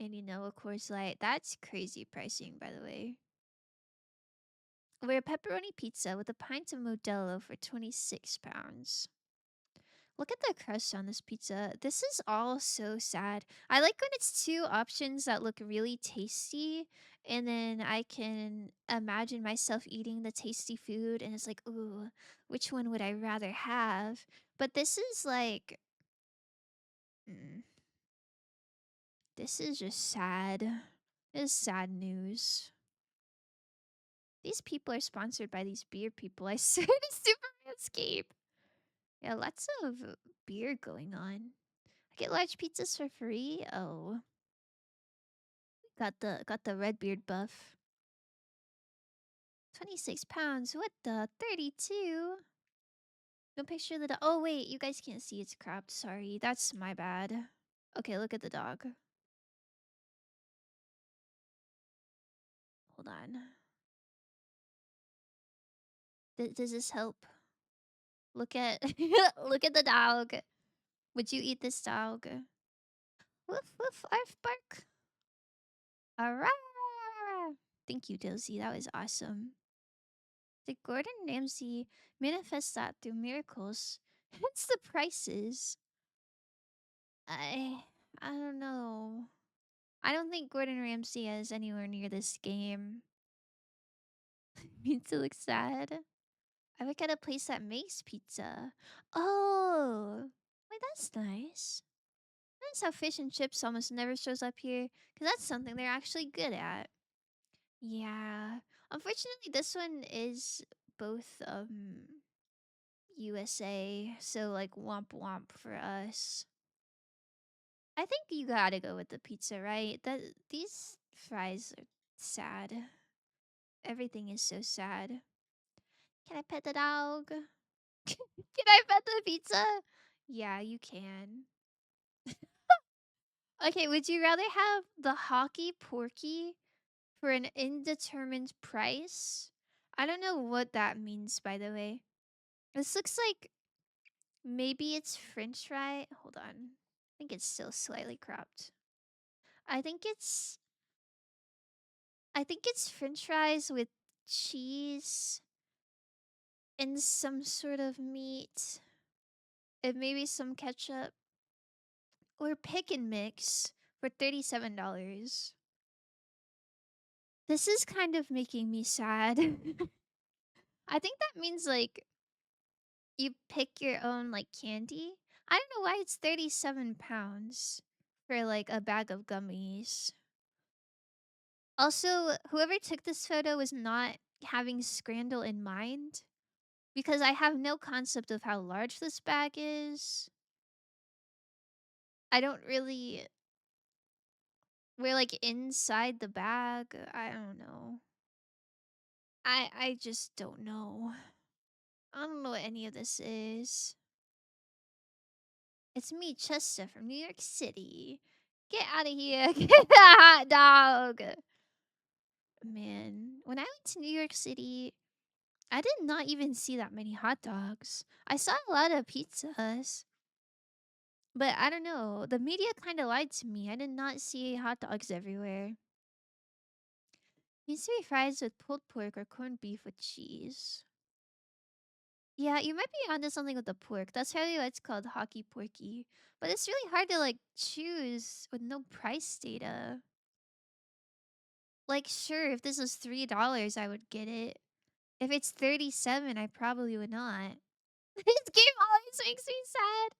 Speaker 1: And of course, like that's crazy pricing, by the way. We're a pepperoni pizza with a pint of Modelo for £26. Look at the crust on this pizza. This is all so sad. I like when it's two options that look really tasty, and then I can imagine myself eating the tasty food, and it's like, ooh, which one would I rather have? But this is like, mm, this is just sad. This is sad news. These people are sponsored by these beer people. I swear to Supermanscape. Yeah, lots of beer going on. I get large pizzas for free. Oh, got the red beard buff. 26 pounds. What the 32? No picture of the dog. Oh wait, you guys can't see. It's cropped. Sorry, that's my bad. Okay, look at the dog. Hold on. Does this help? Look at look at the dog. Would you eat this dog? Woof woof. Arf bark. Alright. Thank you, Dozy. That was awesome. Did Gordon Ramsay manifest that through miracles? Hence the prices. I I don't know. I don't think Gordon Ramsay is anywhere near this game. Me to look sad. I work at a place that makes pizza. Oh, wait, that's nice. That's how fish and chips almost never shows up here, because that's something they're actually good at. Yeah. Unfortunately, this one is both USA, so like womp womp for us. I think you gotta go with the pizza, right? That these fries are sad. Everything is so sad. Can I pet the dog? Can I pet the pizza? Yeah, you can. Okay, would you rather have the hockey porky for an indeterminate price? I don't know what that means, by the way. This looks like maybe it's French fry. Hold on. I think it's still slightly cropped. I think it's I think it's French fries with cheese and some sort of meat and maybe some ketchup or pick and mix for $37. This is kind of making me sad. I think that means like you pick your own like candy. I don't know why it's 37 pounds for like a bag of gummies. Also, whoever took this photo was not having Scrandal in mind because I have no concept of how large this bag is. I don't really. We're like inside the bag. I don't know. I just don't know. I don't know what any of this is. It's me, Chester from New York City. Get out of here. Get the hot dog. Man, when I went to New York City, I did not even see that many hot dogs. I saw a lot of pizzas. But I don't know. The media kind of lied to me. I did not see hot dogs everywhere. Needs to be fries with pulled pork or corned beef with cheese. Yeah, you might be onto something with the pork. That's probably why it's called hockey porky. But it's really hard to like choose with no price data. Like, sure, if this was $3, I would get it. If it's 37, I probably would not. This game always makes me sad.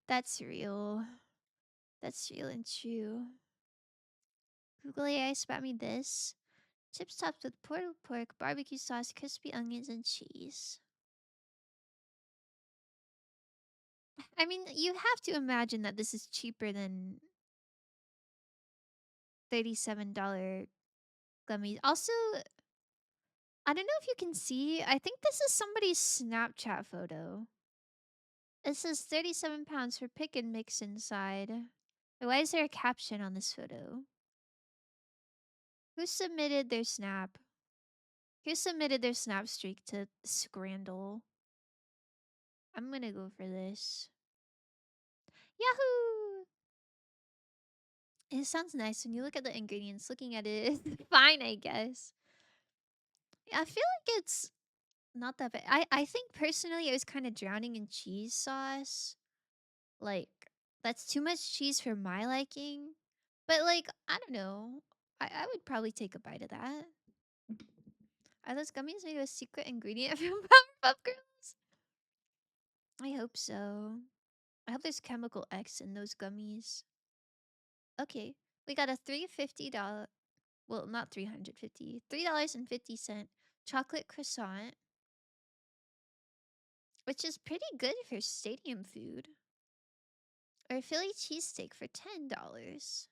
Speaker 1: That's real. That's real and true. Google AI spat me this. Chips topped with pulled pork, barbecue sauce, crispy onions, and cheese. I mean, you have to imagine that this is cheaper than $37 gummies. Also, I don't know if you can see. I think this is somebody's Snapchat photo. It says 37 pounds for pick and mix inside. Why is there a caption on this photo? Who submitted their snap? Who submitted their snap streak to Scrandle? I'm gonna go for this. Yahoo! It sounds nice when you look at the ingredients. Looking at it is fine, I guess. I feel like it's not that bad. I think personally, I was kind of drowning in cheese sauce. Like, that's too much cheese for my liking. But, like, I don't know. I would probably take a bite of that. Are those gummies made with a secret ingredient from Powerpuff Girls? I hope so. I hope there's chemical X in those gummies. Okay, we got a $350. Well, not 350. $3.50 chocolate croissant, which is pretty good for stadium food. Or a Philly cheesesteak for $10.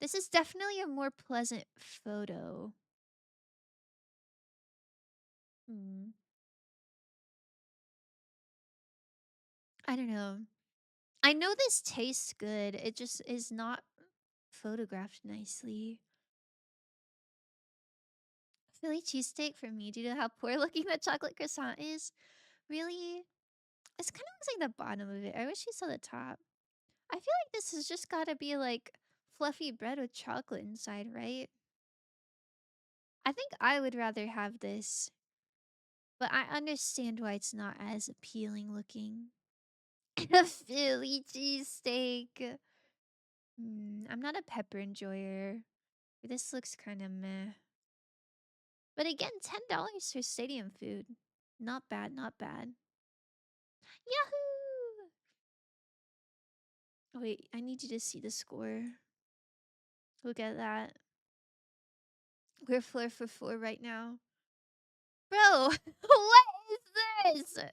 Speaker 1: This is definitely a more pleasant photo. Hmm. I don't know. I know this tastes good. It just is not photographed nicely. Philly cheesesteak for me due to how poor looking that chocolate croissant is. Really? It's kind of looks like the bottom of it. I wish you saw the top. I feel like this has just got to be like fluffy bread with chocolate inside, right? I think I would rather have this, but I understand why it's not as appealing looking. A Philly cheesesteak. I'm not a pepper enjoyer. This looks kind of meh. But again, $10 for stadium food. Not bad, not bad. Yahoo! Oh, wait, I need you to see the score. Look at that. We're 4 for 4 right now. Bro, what is this?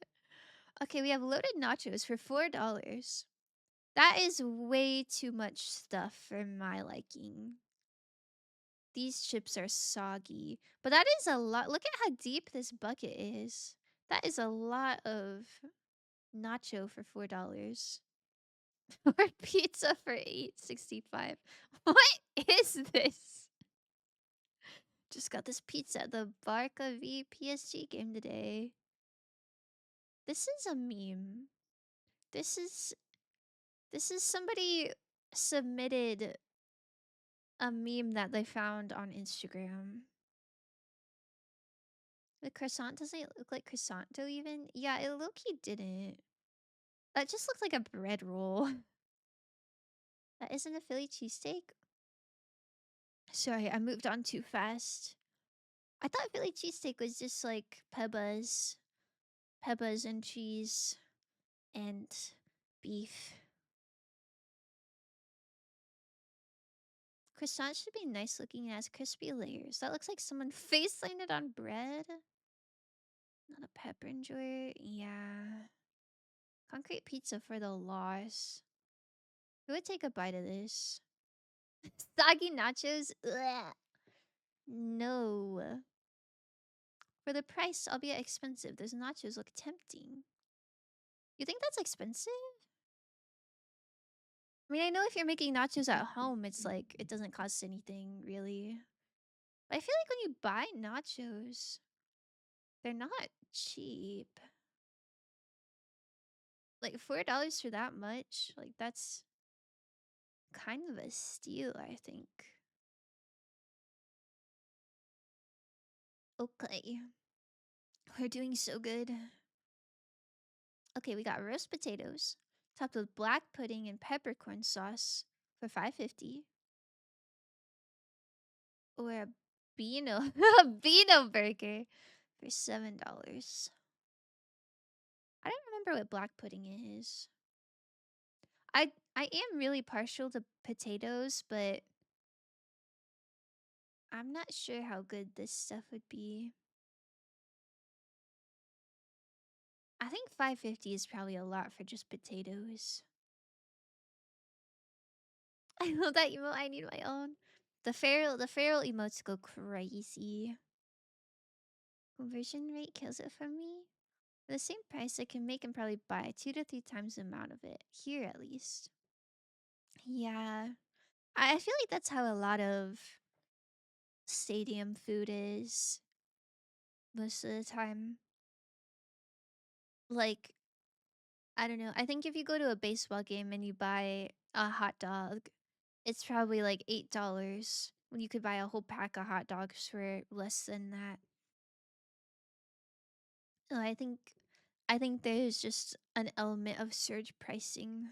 Speaker 1: Okay, we have loaded nachos for $4. That is way too much stuff for my liking. These chips are soggy. But that is a lot. Look at how deep this bucket is. That is a lot of nacho for $4. Or pizza for $8.65. What is this? Just got this pizza at the Barca v PSG game today. This is a meme. This is somebody submitted a meme that they found on Instagram. The croissant doesn't look like croissant dough even. Yeah, it low-key didn't. That just looks like a bread roll. That isn't a Philly cheesesteak? Sorry, I moved on too fast. I thought Philly cheesesteak was just like Pebas and cheese and beef. Croissant should be nice looking and has crispy layers. That looks like someone face landed on bread. Not a pepper enjoyer. Yeah. Concrete pizza for the loss. Who would take a bite of this? Soggy nachos? Ugh. No. For the price, albeit expensive, those nachos look tempting. You think that's expensive? I mean, I know if you're making nachos at home, it's like, it doesn't cost anything, really. But I feel like when you buy nachos, they're not cheap. Like, $4 for that much? Like, that's kind of a steal, I think. Okay. We're doing so good. Okay, we got roast potatoes, topped with black pudding and peppercorn sauce for $5.50. Or a Beano, a Beano burger for $7. I don't remember what black pudding is. I am really partial to potatoes, but I'm not sure how good this stuff would be. I think $5.50 is probably a lot for just potatoes. I love that emote. I need my own. The feral emotes go crazy. Conversion rate kills it for me. For the same price, I can make and probably buy 2 to 3 times the amount of it. Here, at least. Yeah. I feel like that's how a lot of stadium food is most of the time. Like, I don't know. I think if you go to a baseball game and you buy a hot dog, it's probably like $8 when you could buy a whole pack of hot dogs for less than that. So I think there's just an element of surge pricing.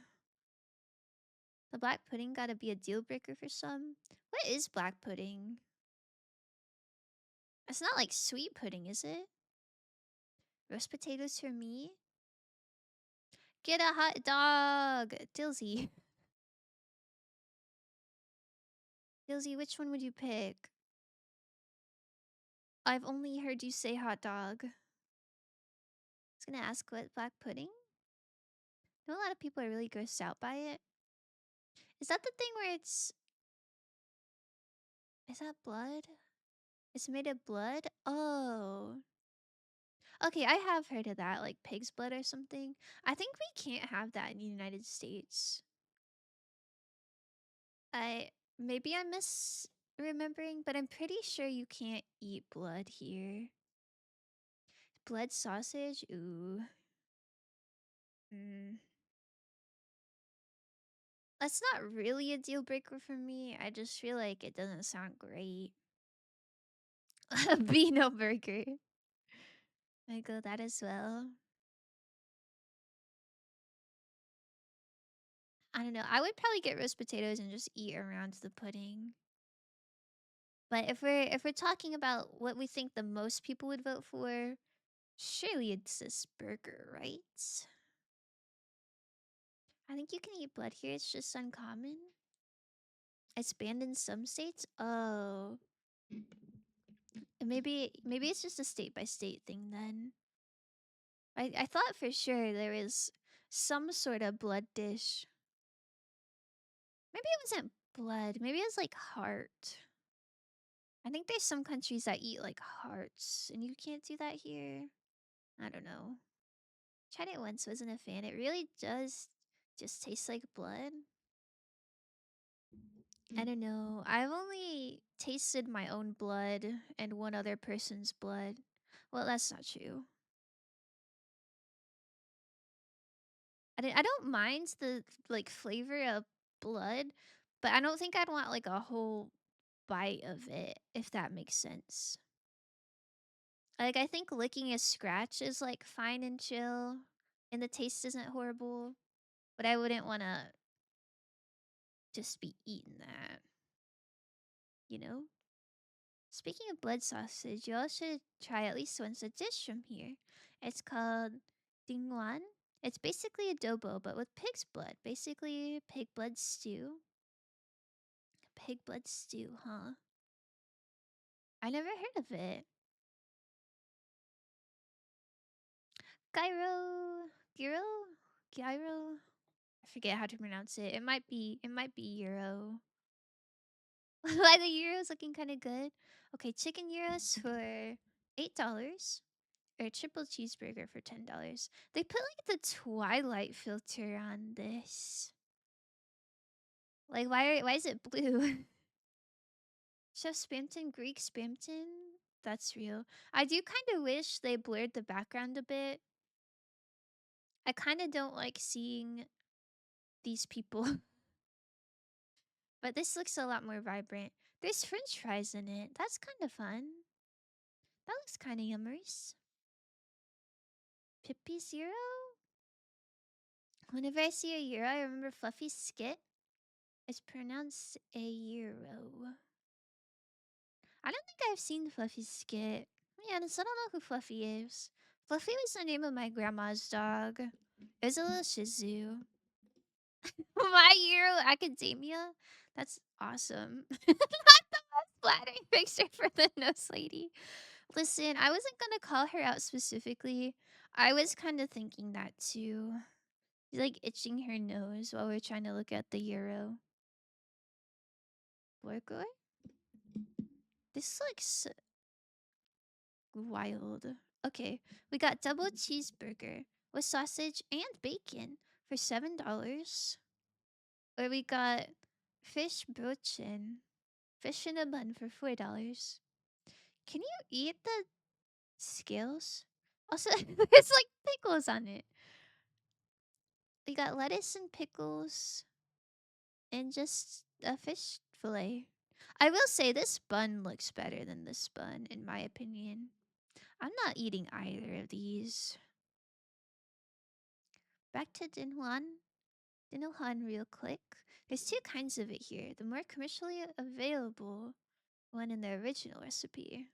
Speaker 1: The black pudding gotta be a deal breaker for some. What is black pudding? It's not like sweet pudding, is it? Roast potatoes for me? Get a hot dog! Dilsey. Dilsey, which one would you pick? I've only heard you say hot dog. I was gonna ask what black pudding? I know a lot of people are really grossed out by it. Is that the thing where it's... Is that blood? It's made of blood? Oh. Okay, I have heard of that, like pig's blood or something. I think we can't have that in the United States. I maybe I'm misremembering, but I'm pretty sure you can't eat blood here. Blood sausage? Ooh. Mm. That's not really a deal breaker for me. I just feel like it doesn't sound great. Beano burger. I go that as well. I don't know. I would probably get roast potatoes and just eat around the pudding. But if we're talking about what we think the most people would vote for, surely it's this burger, right? I think you can eat blood here. It's just uncommon. It's banned in some states. Oh, and maybe it's just a state by state thing then. I thought for sure there was some sort of blood dish. Maybe it wasn't blood. Maybe it was like heart. I think there's some countries that eat like hearts, and you can't do that here. I don't know. Tried it once, wasn't a fan. It really does just taste like blood. I don't know. I've only tasted my own blood and one other person's blood. Well, that's not true. I don't mind the like flavor of blood, but I don't think I'd want like a whole bite of it, if that makes sense. Like I think licking a scratch is like fine and chill and the taste isn't horrible, but I wouldn't want to just be eating that, you know? Speaking of blood sausage, you all should try at least once a dish from here. It's called dingwan. It's basically adobo, but with pig's blood. Basically, pig blood stew. Pig blood stew, huh? I never heard of it. Gyro, gyro, gyro. I forget how to pronounce it. It might be euro. Why the euro's looking kind of good. Okay, chicken euros for $8. Or a triple cheeseburger for $10. They put like the Twilight filter on this. Like why is it blue? Chef Spamton, Greek Spamton? That's real. I do kind of wish they blurred the background a bit. I kind of don't like seeing these people. But this looks a lot more vibrant. There's french fries in it. That's kind of fun. That looks kind of yummers. Pippi Zero? Whenever I see a euro, I remember Fluffy's skit. It's pronounced a euro. I don't think I've seen Fluffy's skit. Yeah, I don't know who Fluffy is. Fluffy was the name of my grandma's dog. It was a little Shih Tzu. My Hero Academia? That's awesome. Not the most flattering picture for the nose lady. Listen, I wasn't gonna call her out specifically. I was kind of thinking that too. She's like itching her nose while we're trying to look at the euro. Borgor? This looks wild. Okay, we got double cheeseburger with sausage and bacon for $7. Or we got fish brochin, fish in a bun for $4. Can you eat the scales? Also, it's like pickles on it. We got lettuce and pickles and just a fish fillet. I will say this bun looks better than this bun, in my opinion. I'm not eating either of these. Back to Dinhuan. Dinhuan real quick. There's two kinds of it here. The more commercially available one in the original recipe.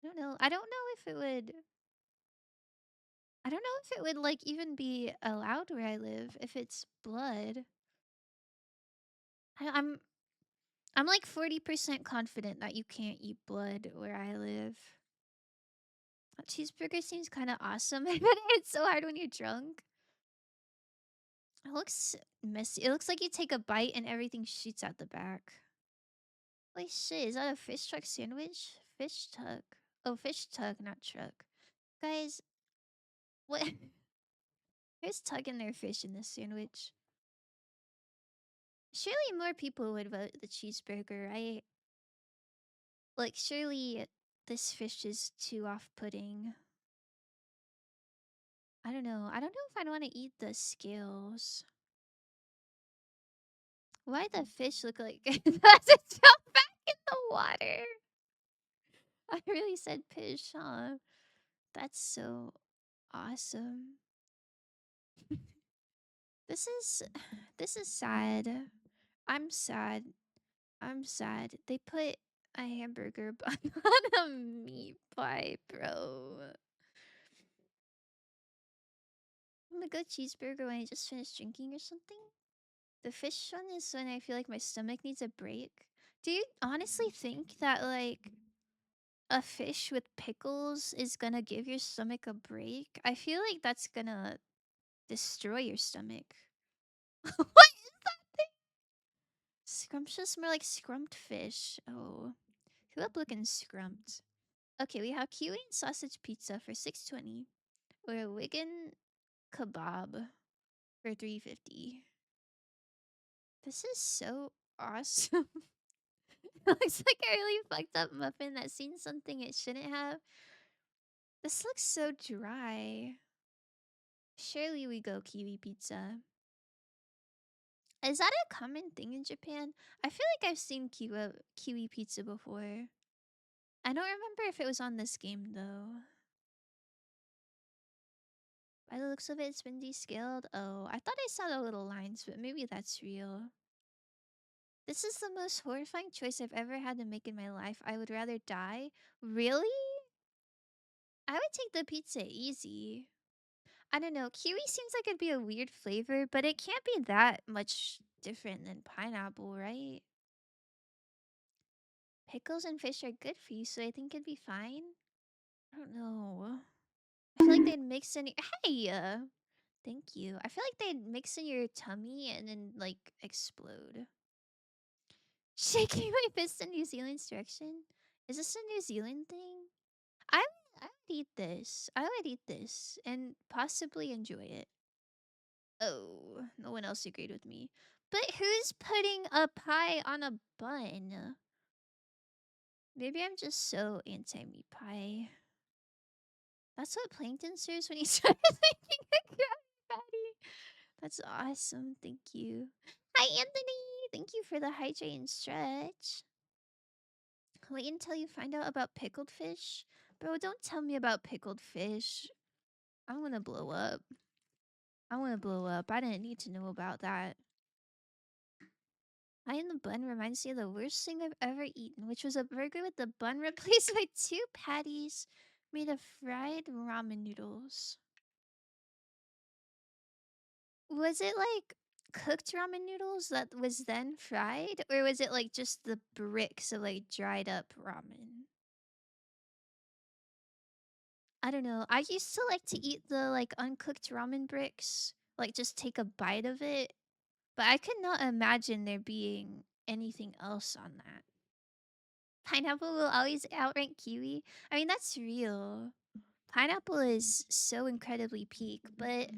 Speaker 1: I don't know. I don't know if it would like even be allowed where I live if it's blood. I, I'm I'm like 40% confident that you can't eat blood where I live. That cheeseburger seems kind of awesome. I bet it's so hard when you're drunk. It looks messy. It looks like you take a bite and everything shoots out the back. Holy shit, is that a fish truck sandwich? Fish tuck. Oh, fish tuck, not truck. Guys, what? Who's tucking their fish in this sandwich? Surely more people would vote the cheeseburger, right? Like, surely this fish is too off-putting. I don't know. I don't know if I'd want to eat the scales. Why the fish look like it doesn't jump back in the water? I really said fish, huh? That's so awesome. This is this is sad. I'm sad. I'm sad. They put a hamburger bun on a meat pie, bro. I'm gonna go cheeseburger when I just finished drinking or something. The fish one is when I feel like my stomach needs a break. Do you honestly think that like a fish with pickles is gonna give your stomach a break? I feel like that's gonna destroy your stomach. What is that thing? Scrumptious, more like scrumped fish. Oh, who up looking scrumped? Okay, we have kiwi and sausage pizza for 6.20, or a Wigan kebab for 3.50. This is so awesome. Looks like a really fucked up muffin that's seen something it shouldn't have. This looks so dry. Surely we go kiwi pizza. Is that a common thing in Japan? I feel like I've seen kiwi pizza before. I don't remember if it was on this game though. By the looks of it, it's been descaled. Oh, I thought I saw the little lines, but maybe that's real. This is the most horrifying choice I've ever had to make in my life. I would rather die. Really? I would take the pizza easy. I don't know. Kiwi seems like it'd be a weird flavor, but it can't be that much different than pineapple, right? Pickles and fish are good for you, so I think it'd be fine. I don't know. I feel like they'd mix in. Hey, thank you. I feel like they'd mix in your tummy and then like explode. Shaking my fist in New Zealand's direction. Is this a New Zealand thing? I would eat this. I would eat this and possibly enjoy it. Oh, no one else agreed with me. But who's putting a pie on a bun? Maybe I'm just so anti-meat pie. That's what Plankton serves when he started making a Krabby Patty. That's awesome. Thank you. Hi, Anthony. Thank you for the hydrate and stretch. Wait until you find out about pickled fish. Bro, don't tell me about pickled fish. I'm gonna blow up. I want to blow up. I didn't need to know about that. Pie in the bun reminds me of the worst thing I've ever eaten, which was a burger with the bun replaced by two patties made of fried ramen noodles. Was it like cooked ramen noodles that was then fried? Or was it like just the bricks of like dried up ramen? I don't know. I used to like to eat the like uncooked ramen bricks, like just take a bite of it. But I could not imagine there being anything else on that. Pineapple will always outrank kiwi. I mean, that's real. Pineapple is so incredibly peak, but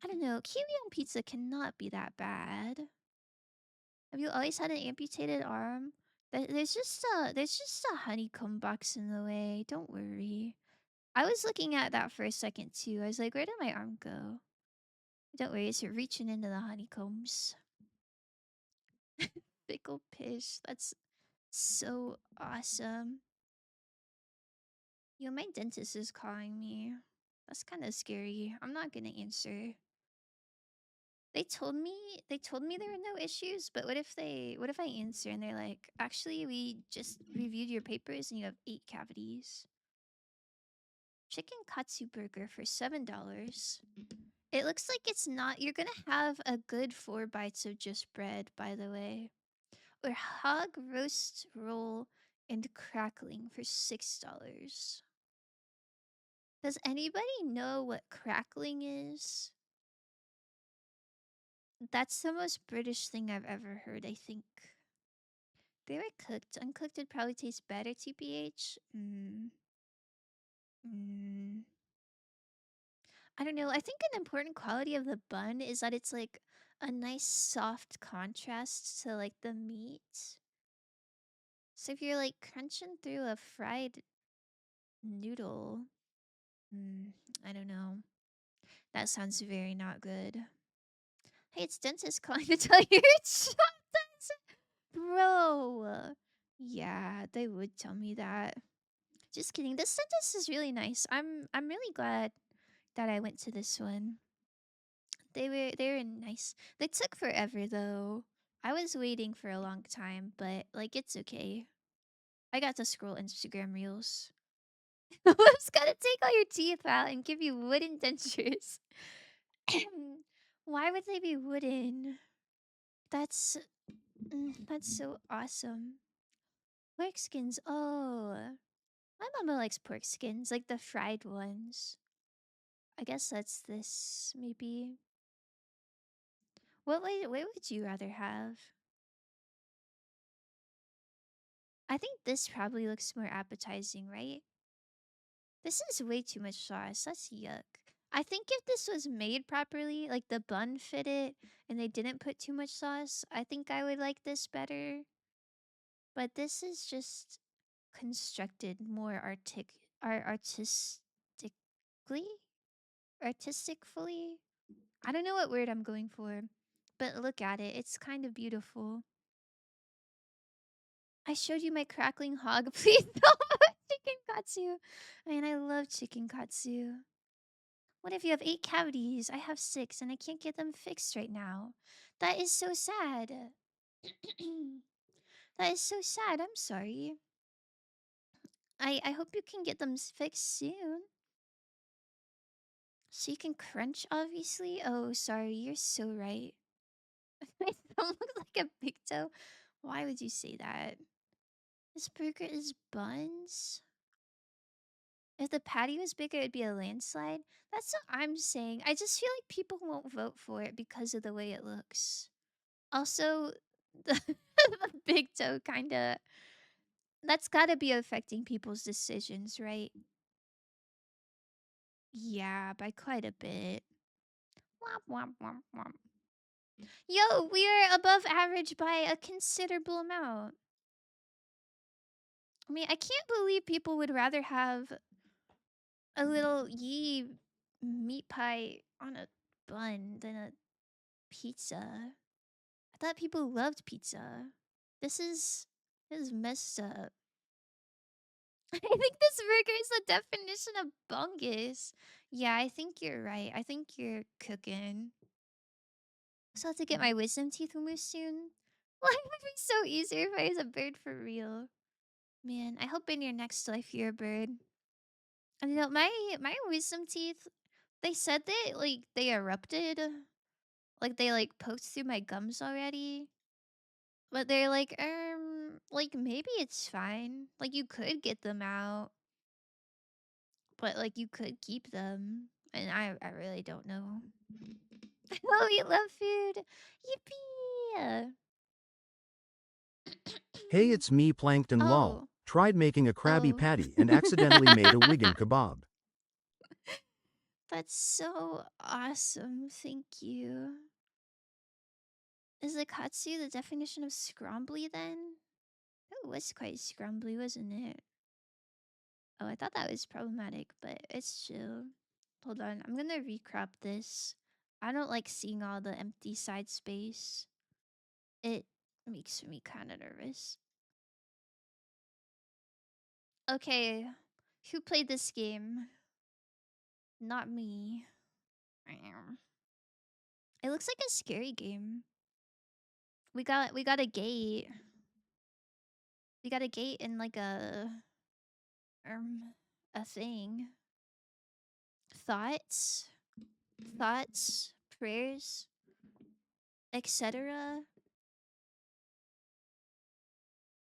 Speaker 1: I don't know. Kiwi on pizza cannot be that bad. Have you always had an amputated arm? There's just a honeycomb box in the way. Don't worry. I was looking at that for a second too. I was like, where did my arm go? Don't worry, it's reaching into the honeycombs. Pickle pish. That's so awesome. Yo, my dentist is calling me. That's kind of scary. I'm not gonna answer. They told me there were no issues, but what if I answer and they're like, actually we just reviewed your papers and you have 8 cavities. Chicken katsu burger for $7. It looks like it's not you're gonna have a good 4 bites of just bread, by the way. Or hog roast roll and crackling for $6. Does anybody know what crackling is? That's the most British thing I've ever heard, I think. They were cooked. Uncooked would probably taste better, TPH. Mm. I don't know. I think an important quality of the bun is that it's like a nice soft contrast to like the meat. So if you're like crunching through a fried noodle, I don't know. That sounds very not good. Hey, it's dentist calling to tell you it's shot. Bro. Yeah, they would tell me that. Just kidding. This dentist is really nice. I'm really glad that I went to this one. They were nice. They took forever though. I was waiting for a long time, but like it's okay. I got to scroll Instagram reels. Who's gonna take all your teeth out and give you wooden dentures? Why would they be wooden? That's that's so awesome. Pork skins. Oh, my mama likes pork skins, like the fried ones. I guess that's this maybe. What would you rather have? I think this probably looks more appetizing, right? This is way too much sauce. That's yuck. I think if this was made properly, like the bun fit it, and they didn't put too much sauce, I think I would like this better. But this is just constructed more artistically? Artistically? I don't know what word I'm going for, but look at it. It's kind of beautiful. I showed you my crackling hog. Please don't put chicken katsu. I mean, I love chicken katsu. What if you have 8 cavities? I have 6 and I can't get them fixed right now. That is so sad. That is so sad. I'm sorry. I hope you can get them fixed soon. So you can crunch, obviously. Oh, sorry. You're so right. My thumb looks like a big toe. Why would you say that? This burger is buns. If the patty was bigger, it'd be a landslide. That's what I'm saying. I just feel like people won't vote for it because of the way it looks. Also, the, the big toe kind of. That's gotta be affecting people's decisions, right? Yeah, by quite a bit. Womp, womp, womp, womp. Yo, we are above average by a considerable amount. I mean, I can't believe people would rather have a little yee meat pie on a bun than a pizza. I thought people loved pizza. This is messed up. I think this burger is the definition of bungus. Yeah, I think you're right. I think you're cooking. So I have to get my wisdom teeth removed soon. Life would be so easier if I was a bird for real. Man, I hope in your next life you're a bird. And you know, my wisdom teeth, they said they erupted. Like they like poked through my gums already. But they're like maybe it's fine. Like you could get them out, but like you could keep them. And I really don't know. Oh, we love food. Yippee!
Speaker 2: Hey, it's me, Plankton Lol.
Speaker 1: Oh,
Speaker 2: Tried making a Krabby
Speaker 1: oh.
Speaker 2: Patty and accidentally made a Wigan kebab.
Speaker 1: That's so awesome. Thank you. Is the katsu the definition of scrombly then? It was quite scrombly, wasn't it? Oh, I thought that was problematic, but it's chill. Hold on, I'm gonna recrop this. I don't like seeing all the empty side space. It makes me kind of nervous. Okay, who played this game? Not me. It looks like a scary game. We got a gate. We got a gate and like um a thing. Thoughts, thoughts, prayers, etc.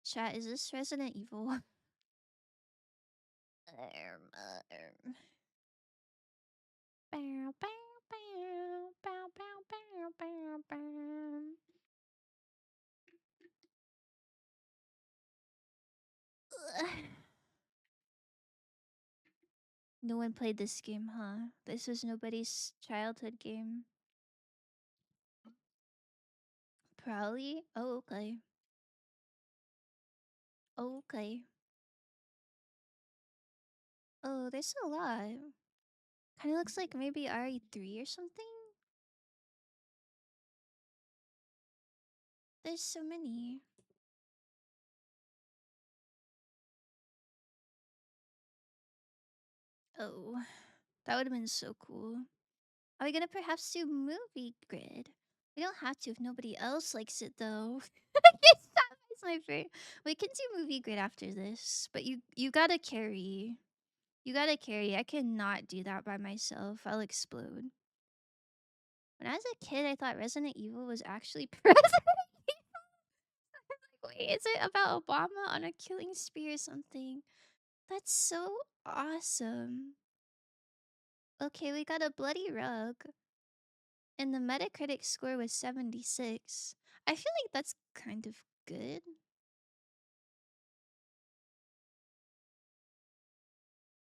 Speaker 1: Chat, is this Resident Evil? Bow, bow, bow, bow, bow, bow, bow, bow. Ugh. No one played this game, huh? This was nobody's childhood game. Probably. Oh, okay. Okay. Oh, there's a lot. Kind of looks like maybe RE3 or something. There's so many. Oh, that would have been so cool. Are we gonna perhaps do movie grid? We don't have to if nobody else likes it though. Yes, that's my favorite. We can do movie grid after this, but you gotta carry. You gotta carry. I cannot do that by myself. I'll explode. When I was a kid, I thought Resident Evil was actually President Evil. Wait, is it about Obama on a killing spree or something? That's so awesome. Okay, we got a bloody rug. And the Metacritic score was 76. I feel like that's kind of good.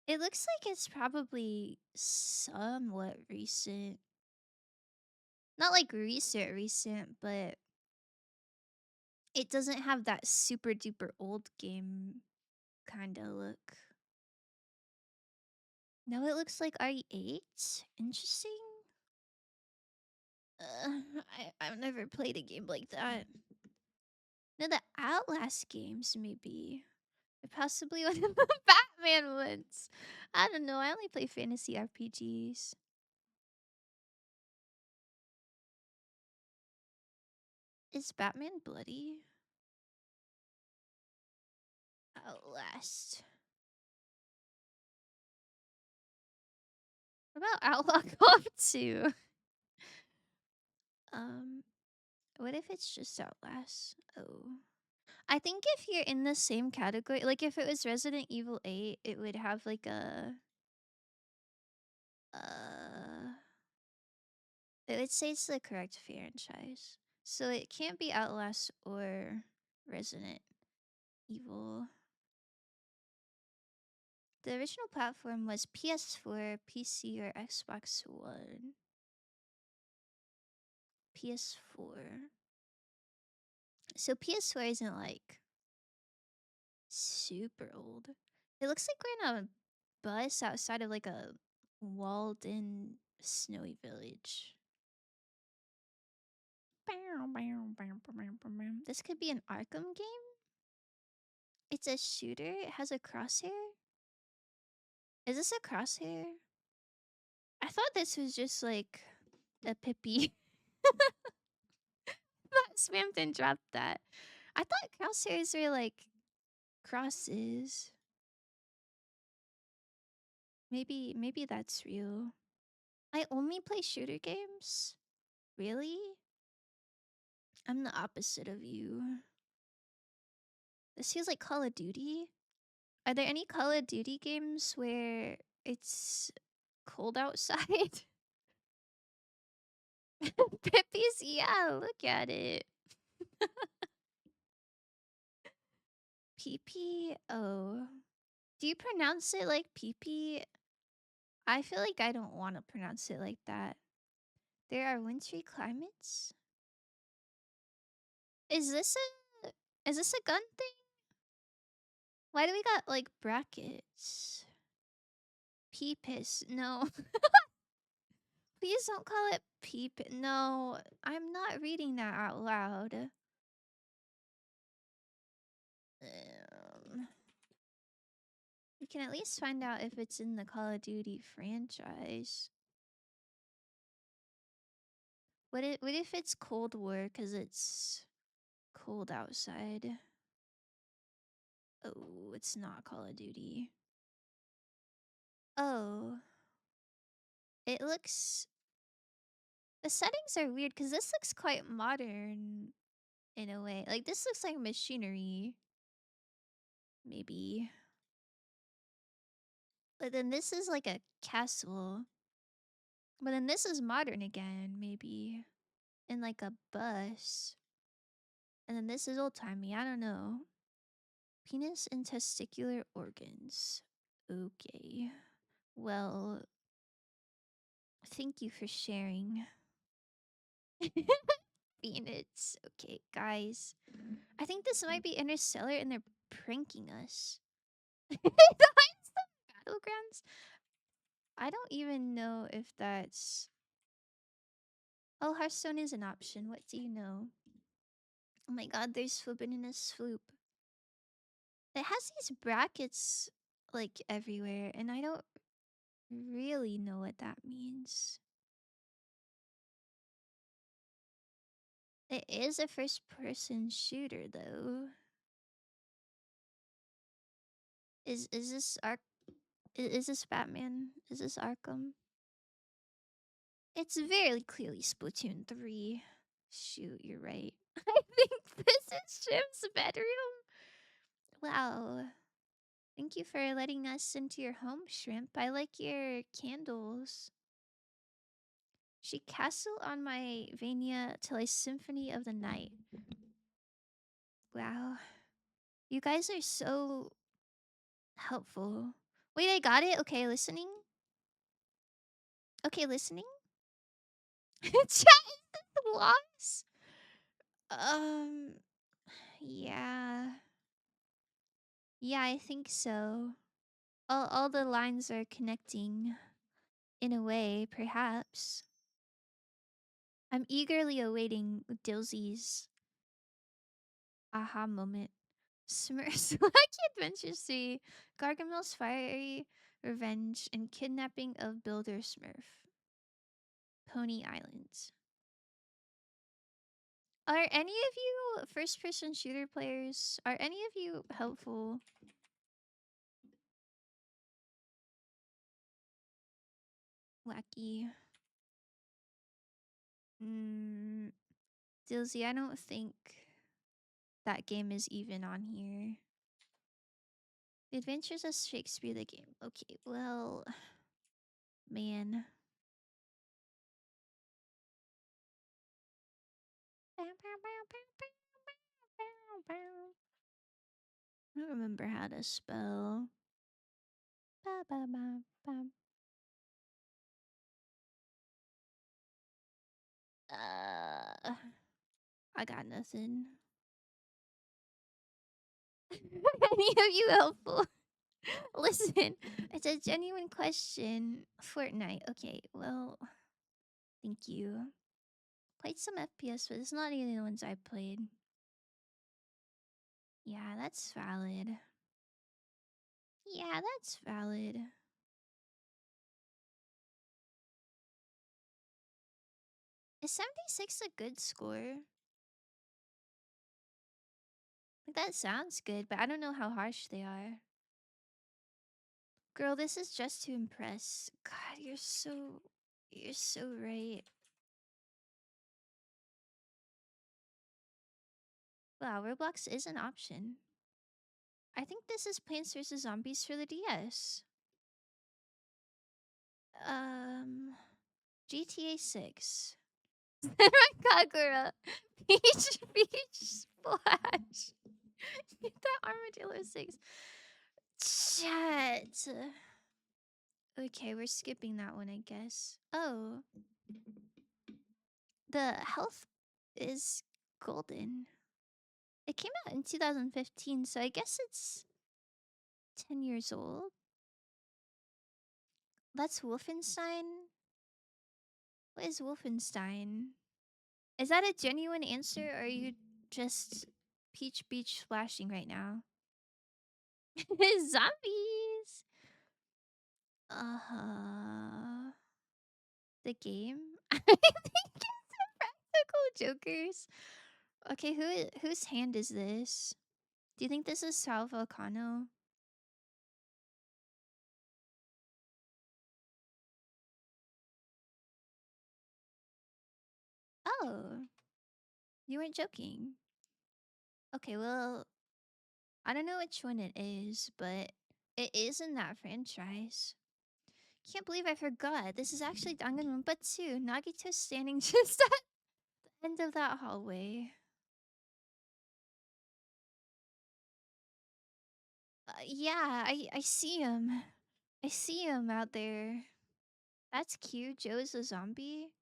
Speaker 1: It looks like it's probably somewhat recent. Not like recent, but it doesn't have that super duper old game kind of look. Now it looks like RE8. Interesting. I've never played a game like that. No, the Outlast games, maybe. Or possibly one of the Batman ones. I don't know. I only play fantasy RPGs. Is Batman bloody? Outlast. What about Outlaw Cop 2? Um, what if it's just Outlast? Oh. I think if you're in the same category, like if it was Resident Evil 8, it would have like a uh it would say it's the correct franchise. So it can't be Outlast or Resident Evil. The original platform was PS4, PC, or Xbox One. PS4. So PS4 isn't like super old. It looks like we're in a bus outside of like a walled in snowy village. This could be an Arkham game? It's a shooter? It has a crosshair? Is this a crosshair? I thought this was just like a Pippi. That spammed and dropped that. I thought crosshairs were like crosses. Maybe that's real. I only play shooter games? Really? I'm the opposite of you. This feels like Call of Duty. Are there any Call of Duty games where it's cold outside? Pippi's? Yeah, look at it. PP? Oh. Do you pronounce it like PP? I feel like I don't want to pronounce it like that. There are wintry climates? Is this a gun thing? Why do we got like brackets? Peepus. No. Please don't call it peep. No, I'm not reading that out loud. We can at least find out if it's in the Call of Duty franchise. What if it's Cold War because it's cold outside? Oh, it's not Call of Duty. Oh. It looks... The settings are weird because this looks quite modern in a way. Like, this looks like machinery. Maybe. But then this is like a castle. But then this is modern again, maybe. In like a bus. And then this is old-timey. I don't know. Penis and testicular organs. Okay. Well, thank you for sharing. Peanuts. Okay, guys. I think this might be Interstellar and they're pranking us. The battlegrounds? I don't even know if that's... Oh, Hearthstone is an option. What do you know? Oh my god, there's Forbidden Swoop. It has these brackets like everywhere, and I don't really know what that means. It is a first-person shooter, though. Is this is this Batman? Is this Arkham? It's very clearly Splatoon 3. Shoot, you're right. I think this is Jim's bedroom. Wow. Thank you for letting us into your home, Shrimp. I like your candles. She castle on my Vania till a symphony of the night. Wow. You guys are so helpful. Wait, I got it? Okay, listening? Okay, listening? Chat, is this loss? Yeah. Yeah, I think so. All the lines are connecting. In a way, perhaps. I'm eagerly awaiting Dilsy's aha moment. Smurfs Lucky Adventure 3, Gargamel's Fiery Revenge, and Kidnapping of Builder Smurf. Pony Island. Are any of you first-person shooter players? Are any of you helpful? Wacky. Dilsey, I don't think that game is even on here. The Adventures of Shakespeare the game. Okay, well, man. I don't remember how to spell. I got nothing. Any of you helpful? Listen, it's a genuine question. Fortnite. Okay, well, thank you. Played some FPS, but it's not any of the ones I played. Yeah, that's valid. Yeah, that's valid. Is 76 a good score? Like, that sounds good, but I don't know how harsh they are. Girl, this is just to impress. God, you're so right. Wow, Roblox is an option. I think this is Plants vs. Zombies for the DS. GTA 6. Kagura. Peach Splash. Get that Armadillo 6. Chat. Okay, we're skipping that one, I guess. Oh, the health is golden. It came out in 2015, so I guess it's 10 years old. That's Wolfenstein. What is Wolfenstein? Is that a genuine answer, or are you just Peach Beach splashing right now? Zombies! Uh-huh. The game? I think it's Practical Jokers. Okay, whose hand is this? Do you think this is Sal Volcano? Oh, you weren't joking. Okay, well, I don't know which one it is, but it is in that franchise. Can't believe I forgot. This is actually Danganronpa 2. Nagito's standing just at the end of that hallway. Yeah, I see him. I see him out there. That's cute. Joe's a zombie.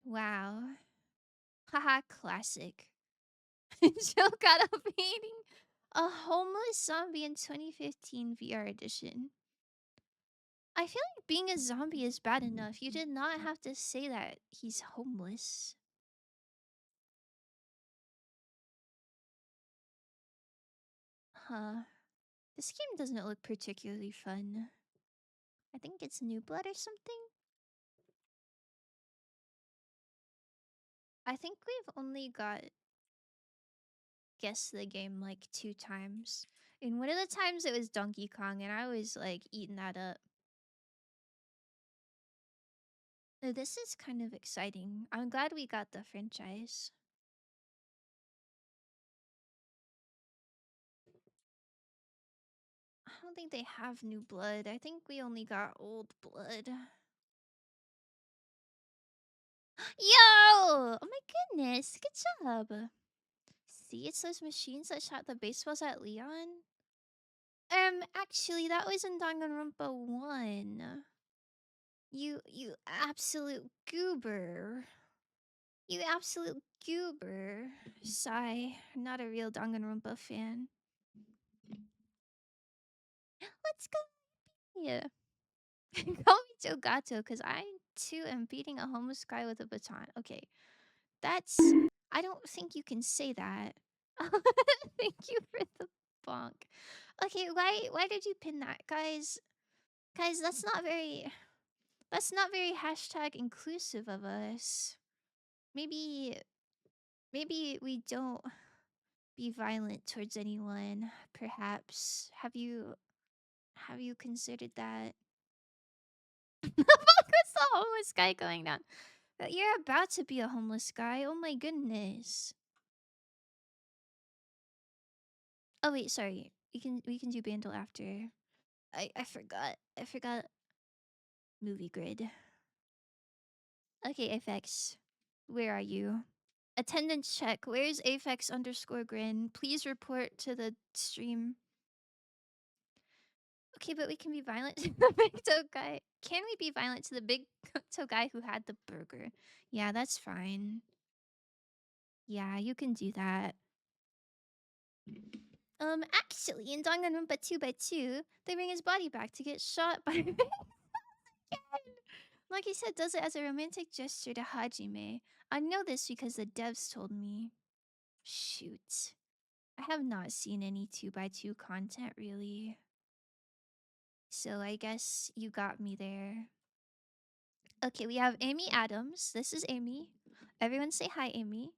Speaker 1: Wow. Haha, classic. Joe got a painting. A homeless zombie in 2015 VR edition. I feel like being a zombie is bad enough. You did not have to say that he's homeless. Huh. This game doesn't look particularly fun. I think it's New Blood or something. I think we've only got guessed the game like 2 times. And one of the times it was Donkey Kong, and I was like eating that up. Oh, this is kind of exciting. I'm glad we got the franchise. I don't think they have New Blood. I think we only got Old Blood. Yo! Oh my goodness. Good job. See, it's those machines that shot the baseballs at Leon. Actually, that was in Danganronpa 1. You absolute goober. You absolute goober. Sigh. I'm not a real Danganronpa fan. Let's go. Yeah. Call me Joe Gato, because I too am beating a homeless guy with a baton. Okay. That's. I don't think you can say that. Thank you for the bonk. Okay, why did you pin that? Guys, that's not very hashtag inclusive of us. Maybe we don't be violent towards anyone, perhaps. Have you considered that? The fuck was the homeless guy going down? You're about to be a homeless guy. Oh my goodness. Oh wait, sorry. We can do Bandle after. I forgot. I forgot movie grid. Okay, Apex. Where are you? Attendance check. Where's Aphex underscore grin? Please report to the stream. Okay, but we can be violent to the big toe guy. Can we be violent to the big toe guy who had the burger? Yeah, that's fine. Yeah, you can do that. Actually, in Danganronpa 2 by 2, they bring his body back to get shot by again. Like he said, does it as a romantic gesture to Hajime. I know this because the devs told me. Shoot. I have not seen any 2 by 2 content really. So I guess you got me there. Okay, we have Amy Adams. This is Amy. Everyone say hi, Amy.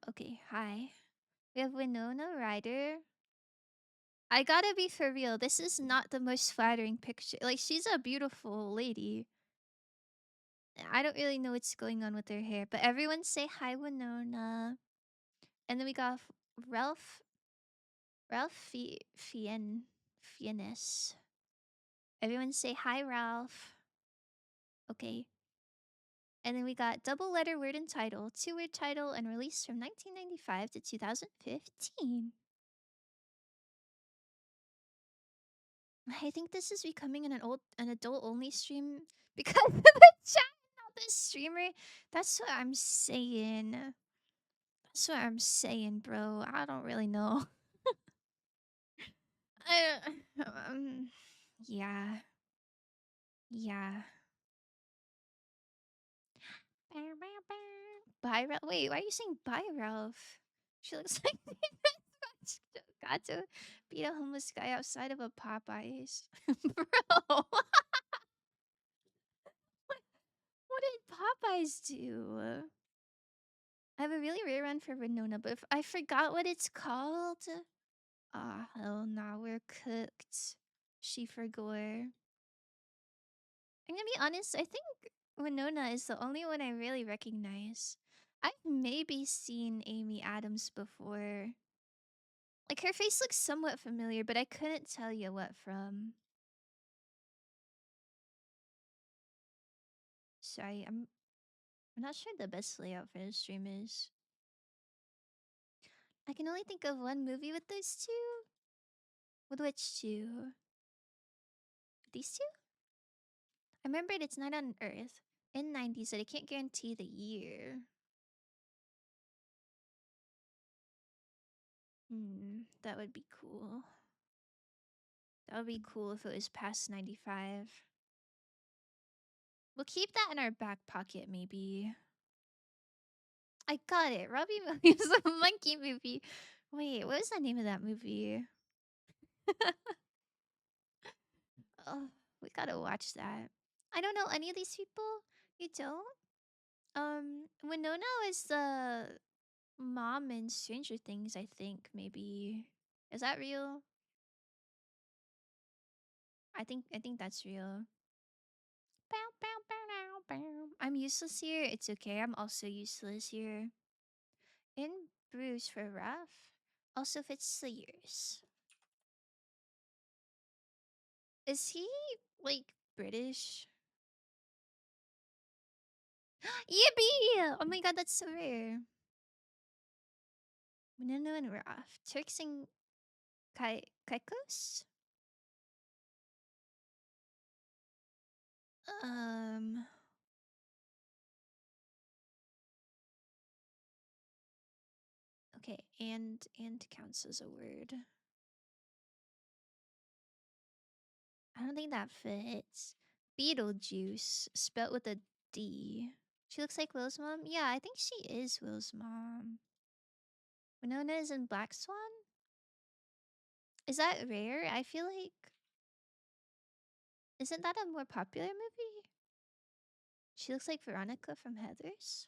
Speaker 1: Okay, hi. We have Winona Ryder. I gotta be for real. This is not the most flattering picture. Like, she's a beautiful lady. I don't really know what's going on with her hair, but everyone say hi, Winona. And then we got Ralph. Fiennes. Everyone say hi, Ralph. Okay. And then we got double letter word and title, 2-word title, and released from 1995 to 2015. I think this is becoming an adult only stream because of the chat, not the streamer. That's what I'm saying. That's what I'm saying, bro. I don't really know. I yeah. Yeah. Bye, Ralph. Wait, why are you saying bye, Ralph? She looks like got to beat a homeless guy outside of a Popeyes. Bro, what did Popeyes do? I have a really rare one for Winona, but if I forgot what it's called. Ah, hell nah, we're cooked. She forgot. I'm gonna be honest, I think Winona is the only one I really recognize. I've maybe seen Amy Adams before. Like her face looks somewhat familiar, but I couldn't tell you what from. Sorry, I'm not sure the best layout for the stream is. I can only think of one movie with those two. With which two? These two? I remembered it's Night on Earth in 90s, but I can't guarantee the year. That would be cool. That would be cool if it was past 95. We'll keep that in our back pocket, maybe. I got it. Robbie Williams, the monkey movie. Wait, what was the name of that movie? Oh, we gotta watch that. I don't know any of these people. You don't? Winona is the mom in Stranger Things, I think, maybe. Is that real? I think that's real. Bow, bow, bow, bow, bow. I'm useless here. It's okay. I'm also useless here. In Bruce for Raph. Also fits the years. Is he like British? Yippee! Oh my god, that's so rare. Winona and Raph. Turks and Caicos? Um okay, and counts as a word. I don't think that fits. Beetlejuice, spelt with a D. She looks like Will's mom? Yeah, I think she is Will's mom. Winona is in Black Swan? Is that rare? I feel like... Isn't that a more popular movie? She looks like Veronica from Heathers?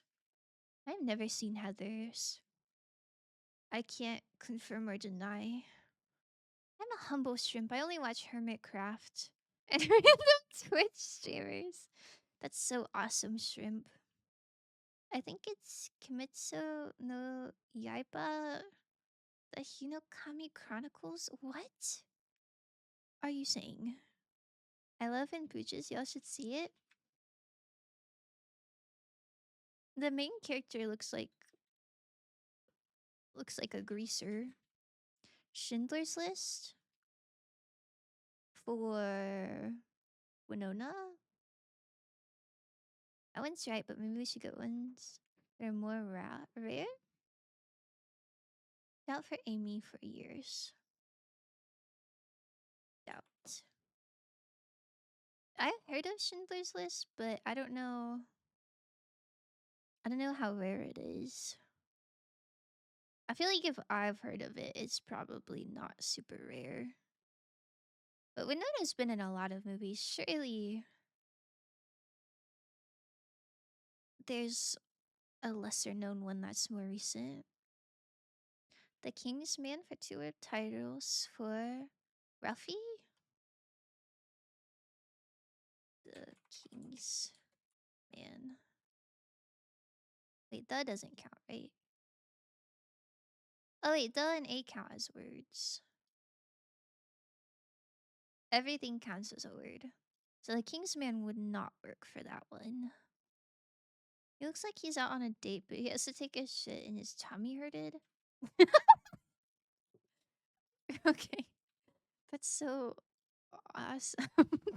Speaker 1: I've never seen Heathers. I can't confirm or deny. I'm a humble shrimp. I only watch Hermitcraft and random Twitch streamers. That's so awesome, shrimp. I think it's Kimetsu no Yaiba, the Hinokami Chronicles. What are you saying? I love in Bridges. Y'all should see it. The main character looks like a greaser. Schindler's List for Winona. That one's right, but maybe we should get ones that are more rare. Doubt for Amy for years. Doubt. I've heard of Schindler's List, but I don't know. I don't know how rare it is. I feel like if I've heard of it, it's probably not super rare. But Winona's been in a lot of movies. Surely there's a lesser known one that's more recent. The King's Man for 2 titles for Ralphie? The King's Man. Wait, the doesn't count, right? Oh wait, the and A count as words. Everything counts as a word. So the King's Man would not work for that one. He looks like he's out on a date, but he has to take a shit and his tummy hurted. Okay. That's so awesome.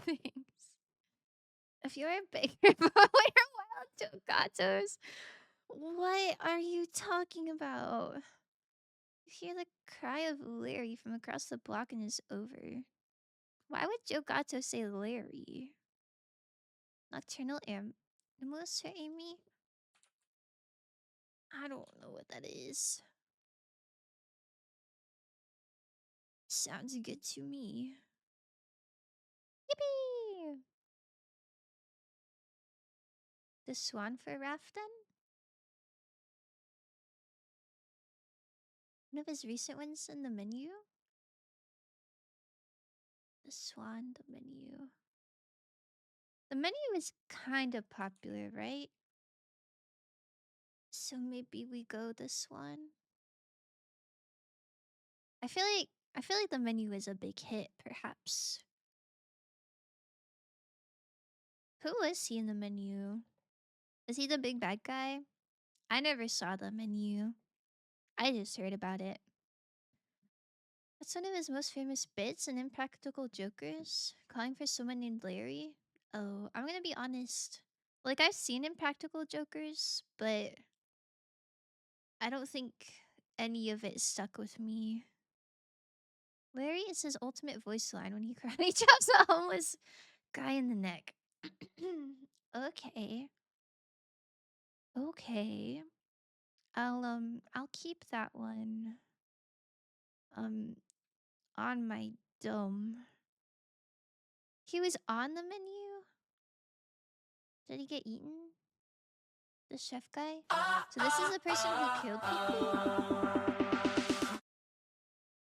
Speaker 1: Thanks. If you're a bigger boy or wild Jogatos, what are you talking about? You hear the cry of Larry from across the block and it's over. Why would Jogato say Larry? Nocturnal Animals, Sir Amy? I don't know what that is. Sounds good to me. Yippee! The Swan for Rafton? One of his recent ones in the menu? The Swan, the menu. The menu is kind of popular, right? So maybe we go the Swan. I feel like the menu is a big hit, perhaps. Who is he in the menu? Is he the big bad guy? I never saw the menu. I just heard about it. That's one of his most famous bits in Impractical Jokers, calling for someone named Larry. Oh, I'm gonna be honest. Like, I've seen Impractical Jokers, but I don't think any of it stuck with me. Larry is his ultimate voice line when he karate chops a homeless guy in the neck. Okay. Okay. I'll keep that one um on my dome. He was on the menu? Did he get eaten? The chef guy? So this is the person who killed people?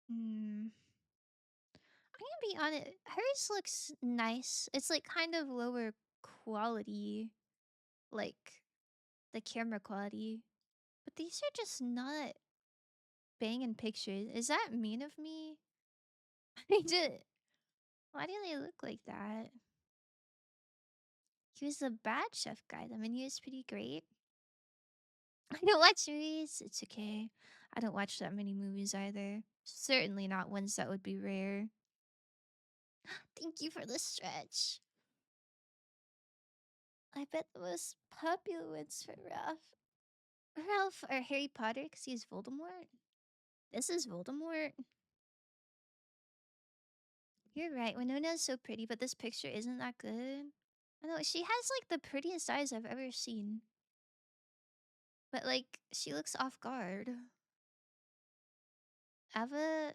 Speaker 1: Hmm. I'm gonna be honest. Hers looks nice. It's like kind of lower quality, like the camera quality. But these are just not banging pictures. Is that mean of me? I just, why do they look like that? He was the bad chef guy. The menu is pretty great. I don't watch movies. It's okay. I don't watch that many movies either. Certainly not ones that would be rare. Thank you for the stretch. I bet the most popular ones for Ralph. Ralph or Harry Potter because he's Voldemort. This is Voldemort. You're right. Winona's so pretty, but this picture isn't that good. I know she has like the prettiest eyes I've ever seen. But like she looks off guard. Ava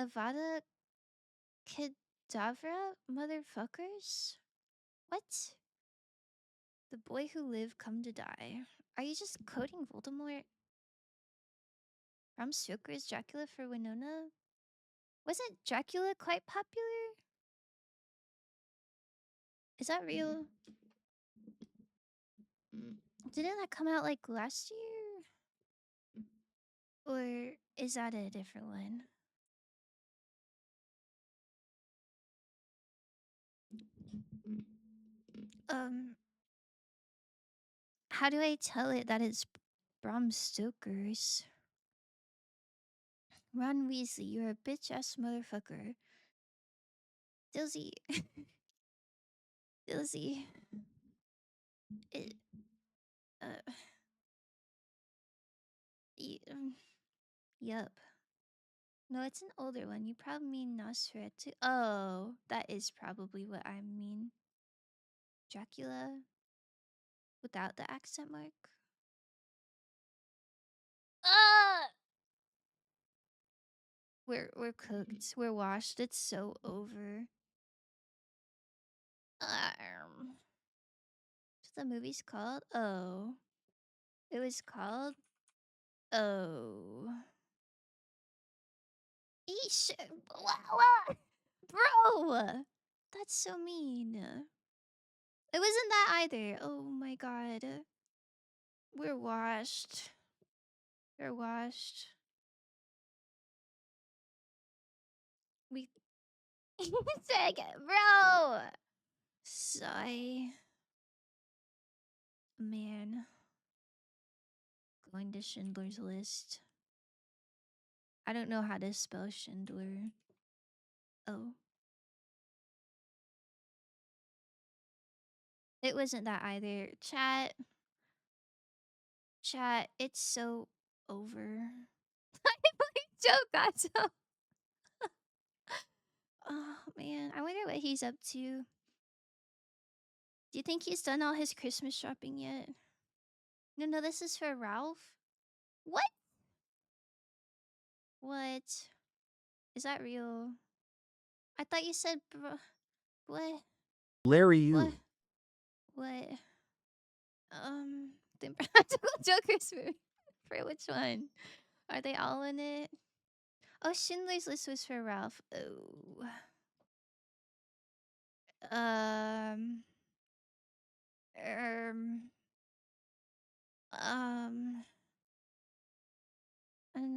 Speaker 1: Avada Kedavra motherfuckers? What? The boy who lived come to die. Are you just quoting Voldemort? Bram Stoker's Dracula for Winona? Wasn't Dracula quite popular? Is that real? Didn't that come out like last year? Or is that a different one? Um, how do I tell it that it's Bram Stoker's? Ron Weasley, you're a bitch ass motherfucker. Dilsey. Dilsey. It, uh, yup. No, it's an older one. You probably mean Nosferatu. Oh, that is probably what I mean. Dracula without the accent mark. Ah! We're cooked. We're washed. It's so over. What's the movie's called? Oh. It was called Oh. Eesh. Bro! That's so mean. It wasn't that either. Oh my god. We're washed. We're washed. We Second, bro. Sigh. Man. Going to Schindler's List. I don't know how to spell Schindler. Oh. It wasn't that either. Chat, it's so over. I like Joe Gato. Oh man, I wonder what he's up to. Do you think he's done all his Christmas shopping yet? No, this is for Ralph. What? What? Is that real? I thought you said what?
Speaker 2: Larry
Speaker 1: What?
Speaker 2: you.
Speaker 1: What? The Impractical Jokers movie. For which one? Are they all in it? Oh, Schindler's List was for Ralph. Oh. Um. Um. Um.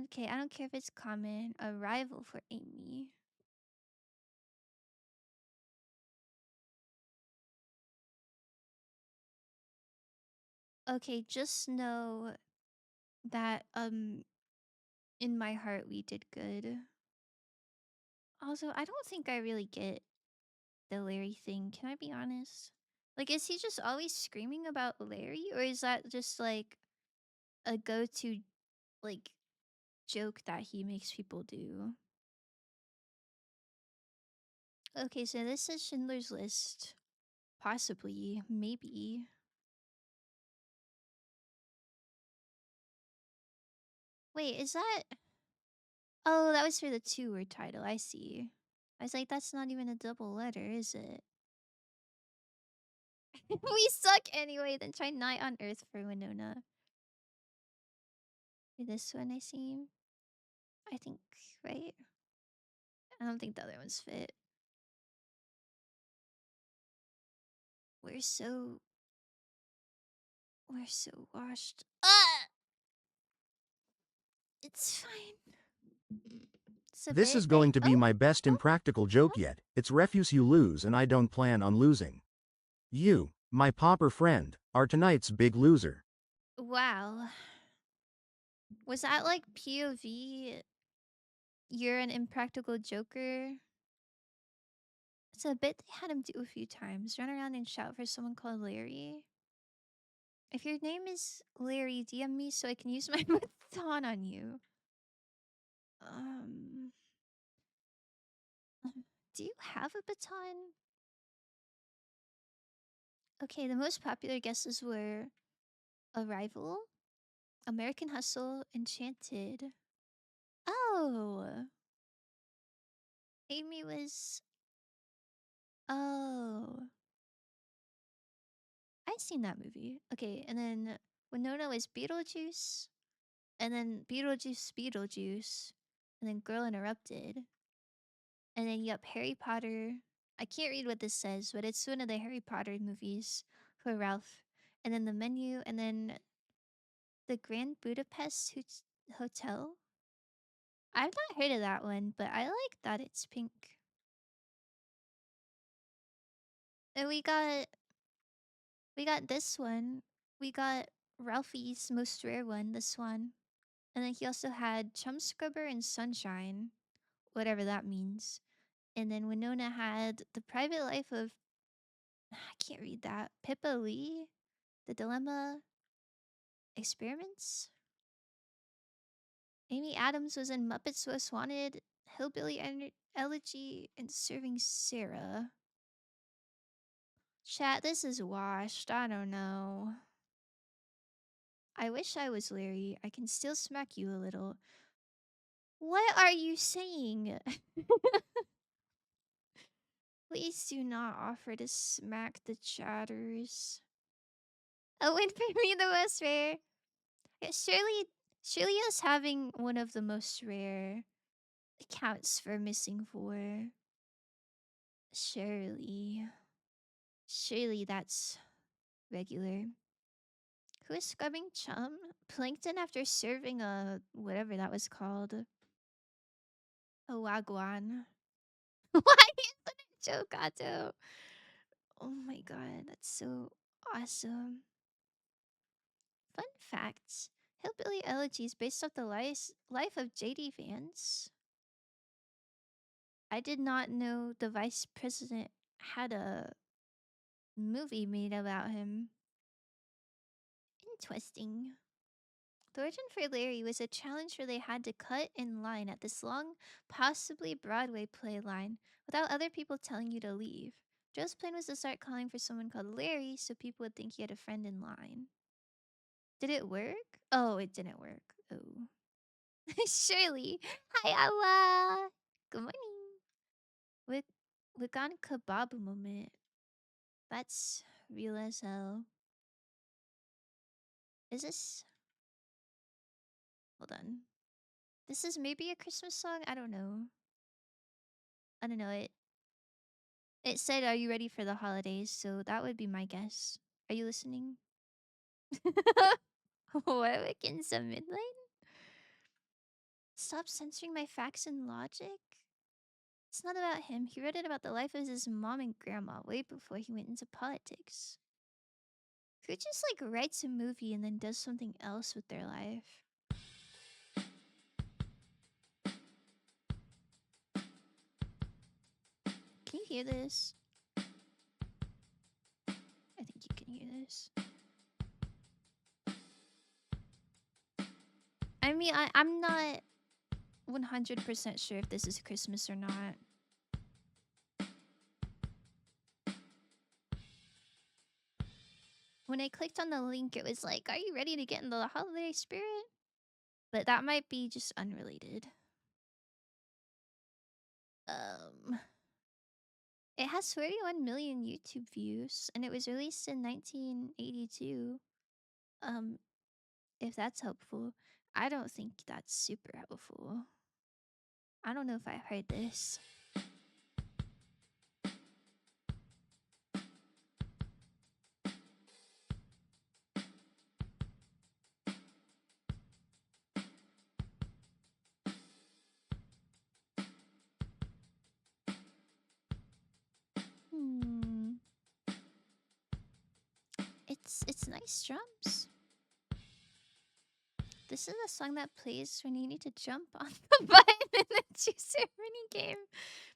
Speaker 1: Okay, I don't care if it's common. Arrival for Amy. Okay, just know that in my heart we did good. Also, I don't think I really get the Larry thing. Can I be honest? Like, is he just always screaming about Larry, or is that just like a go-to like joke that he makes people do? Okay, so this is Schindler's List. Possibly, maybe. Wait, is that? Oh, that was for the two-word title. I see. I was like, that's not even a double letter, is it? We suck anyway. Then try Night on Earth for Winona. For this one, I see. I think, right? I don't think the other ones fit. We're so washed. Ah, it's fine. It's a
Speaker 2: This
Speaker 1: bit
Speaker 2: is
Speaker 1: like
Speaker 2: going to be my best impractical joke yet. It's refuse you lose and I don't plan on losing. You, my pauper friend, are tonight's big loser.
Speaker 1: wow. Was that like POV? You're an impractical joker. It's a bit they had him do a few times. Run around and shout for someone called Larry. If your name is Larry, DM me so I can use my baton on you. Um, do you have a baton? Okay, the most popular guesses were Arrival, American Hustle, Enchanted. Oh, Amy was. Oh, I've seen that movie. Okay, and then Winona was Beetlejuice, and then Beetlejuice, and then Girl Interrupted, and then yep, Harry Potter. I can't read what this says, but it's one of the Harry Potter movies for Ralph. And then the menu, and then the Grand Budapest Hotel. I've not heard of that one, but I like that it's pink. And we got this one. We got Ralphie's most rare one, this one. And then he also had Chum Scrubber and Sunshine, whatever that means. And then Winona had The Private Life of I can't read that. Pippa Lee, The Dilemma Experiments. Amy Adams was in Muppets Most Wanted, Hillbilly Elegy, and Serving Sarah. Chat, this is washed. I don't know. I wish I was Larry. I can still smack you a little. What are you saying? Please do not offer to smack the chatters. A win for me, the most rare. Yeah, surely us having one of the most rare counts for missing four. Surely. Surely that's regular. Who is scrubbing chum? Plankton after serving a whatever that was called. A wagwan. Why isn't it Chocato? Oh my god, that's so awesome. Fun facts. Hillbilly Elegies based off the life of J.D. Vance. I did not know the vice president had a movie made about him. Interesting. The origin for Larry was a challenge where they had to cut in line at this long, possibly Broadway play line without other people telling you to leave. Joe's plan was to start calling for someone called Larry so people would think he had a friend in line. Did it work? Oh, it didn't work. Oh. Shirley. Hi, Allah. Good morning. With Wigan kebab moment. That's real as hell. Is this? Hold on. This is maybe a Christmas song? I don't know. I don't know. It said, "Are you ready for the holidays?" So that would be my guess. Are you listening? What weekends at midnight? Stop censoring my facts and logic. It's not about him. He wrote it about the life of his mom and grandma way before he went into politics. Who just like writes a movie and then does something else with their life? Can you hear this? I think you can hear this. I mean, I'm not 100% sure if this is Christmas or not. When I clicked on the link, it was like, "Are you ready to get into the holiday spirit?" But that might be just unrelated. It has 41 million YouTube views, and it was released in 1982. If that's helpful. I don't think that's super helpful. I don't know if I've heard this. Hmm. It's nice drums. This is a song that plays when you need to jump on the button in the juicer mini game,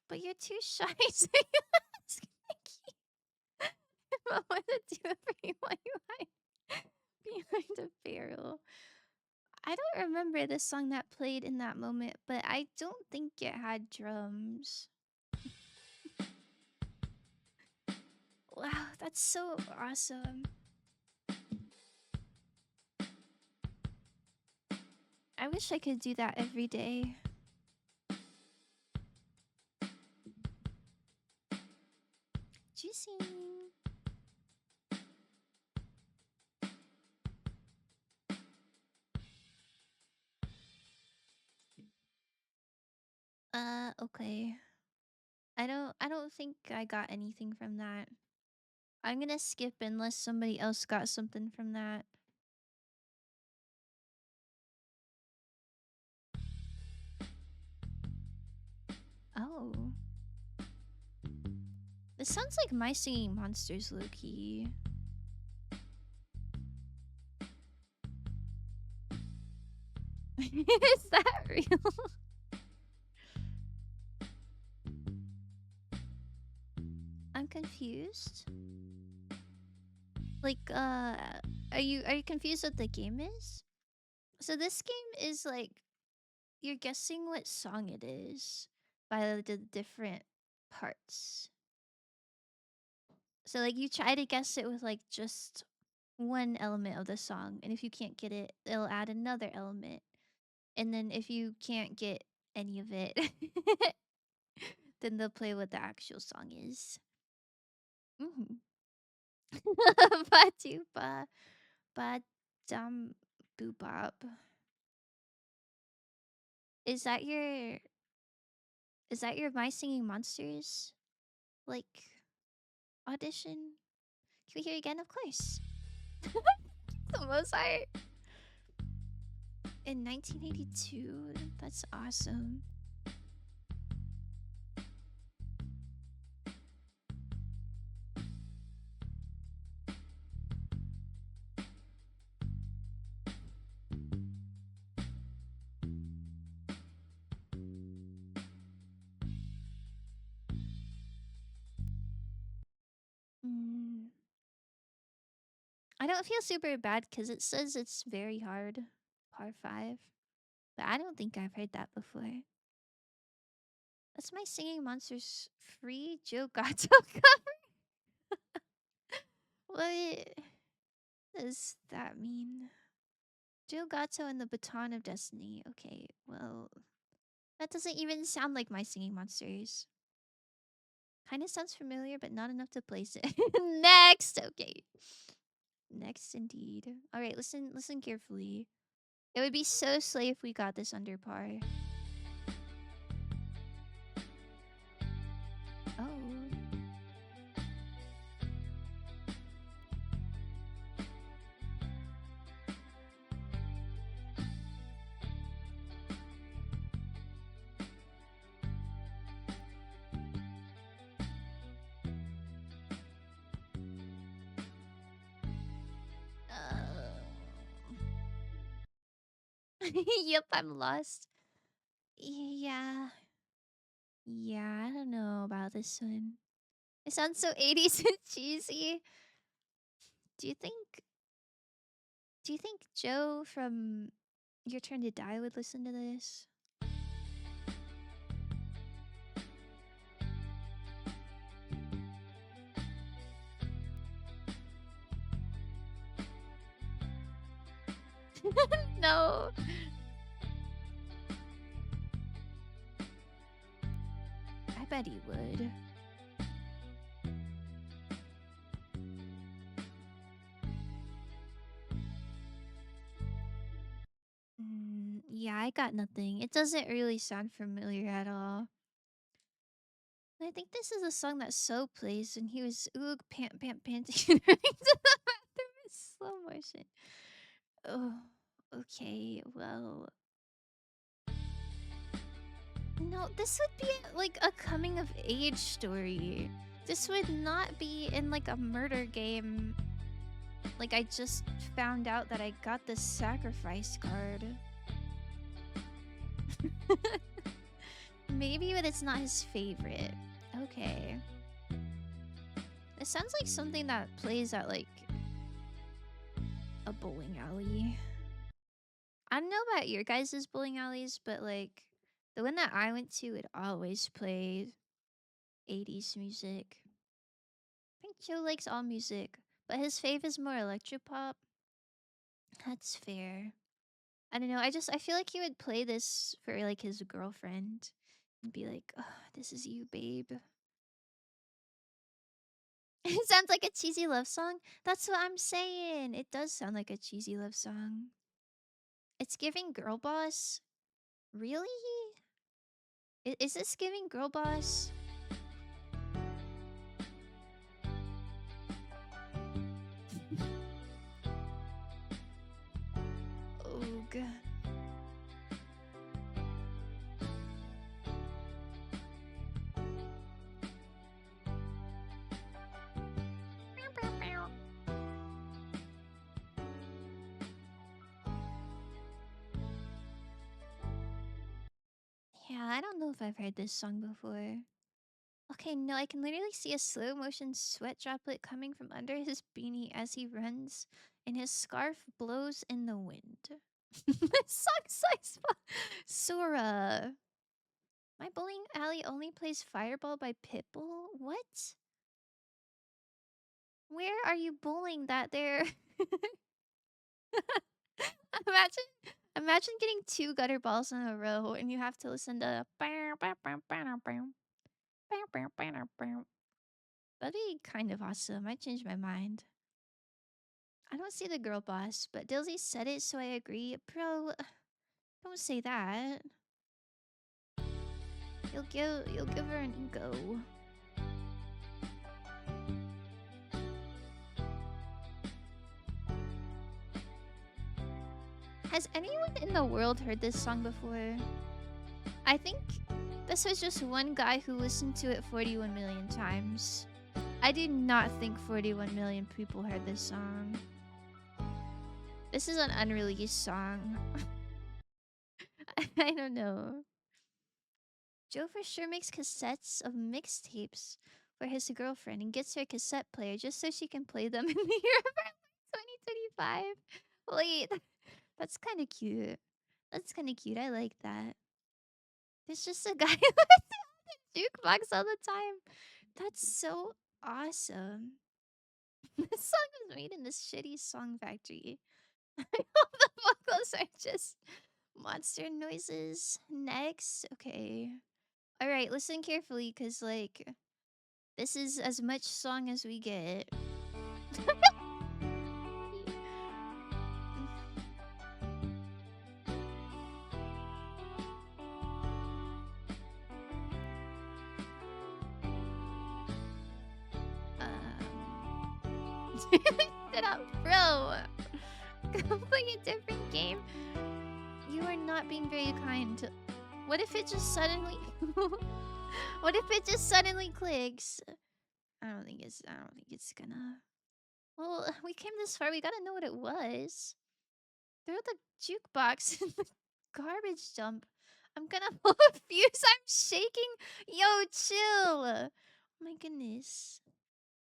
Speaker 1: but you're too shy, so you ask Nikki Mama to do it for you while you hide behind a barrel. I don't remember the song that played in that moment, but I don't think it had drums. Wow, that's so awesome. I wish I could do that every day. Juicing. Okay. I don't think I got anything from that. I'm gonna skip unless somebody else got something from that. Oh. This sounds like My Singing Monsters low-key. Is that real? I'm confused. Like, are you confused what the game is? So this game is like you're guessing what song it is by the different parts. So like you try to guess it with like just one element of the song, and if you can't get it, they'll add another element. And then if you can't get any of it, then they'll play what the actual song is. Mhm. Ba-doo-ba, ba-dum-boo-bop. Is that your My Singing Monsters like audition? Can we hear it again? Of course. The Mozart in 1982. That's awesome. Mm. I don't feel super bad because it says it's very hard. Par 5. But I don't think I've heard that before. That's my Singing Monsters free Joe Gatto cover. What does that mean? Joe Gatto and the Baton of Destiny. Okay, well, that doesn't even sound like my Singing Monsters. Kinda sounds familiar, but not enough to place it. Next! Okay. Next, indeed. Alright, listen carefully. It would be so slay if we got this under par. Oh. Yep, I'm lost. Yeah. Yeah, I don't know about this one. It sounds so 80s and cheesy. Do you think Joe from Your Turn to Die would listen to this? No. I bet he would. Yeah, I got nothing. It doesn't really sound familiar at all. I think this is a song that So plays when he was panting running to the bathroom in slow motion. Oh, okay, well. No, this would be like a coming of age story. This would not be in like a murder game. Like I just found out that I got the sacrifice card. Maybe, but it's not his favorite. Okay. It sounds like something that plays at like a bowling alley. I don't know about your guys' bowling alleys, but like the one that I went to would always play 80s music. I think Joe likes all music, but his fave is more electropop. That's fair. I don't know. I feel like he would play this for like his girlfriend and be like, "Oh, this is you, babe." It sounds like a cheesy love song. That's what I'm saying. It does sound like a cheesy love song. It's giving girl boss. Really? Is this giving girl boss? Oog. Yeah, I don't know if I've heard this song before. Okay, no, I can literally see a slow motion sweat droplet coming from under his beanie as he runs, and his scarf blows in the wind. This song's like Sora. My bowling alley only plays Fireball by Pitbull? What? Where are you bowling that there? Imagine getting two gutter balls in a row and you have to listen to that'd be kind of awesome. I changed my mind. I don't see the girl boss, but Dilsey said it, so I agree. Bro, don't say that. You'll give her an ego. Has anyone in the world heard this song before? I think this was just one guy who listened to it 41 million times. I do not think 41 million people heard this song. This is an unreleased song. I don't know. Joe for sure makes cassettes of mixtapes for his girlfriend and gets her a cassette player just so she can play them in the 2025. Wait, that's kind of cute. That's kind of cute. I like that. There's just a guy with a jukebox all the time. That's so awesome. This song was made in this shitty song factory. All the vocals are just monster noises. Next, okay. All right, listen carefully, cause like this is as much song as we get. Sit up, bro. Go play a different game. You are not being very kind. What if it just suddenly? What if it just suddenly clicks? I don't think it's gonna. Well, we came this far. We gotta know what it was. Throw the jukebox in the garbage dump. I'm gonna pull a fuse. I'm shaking. Yo, chill. Oh my goodness.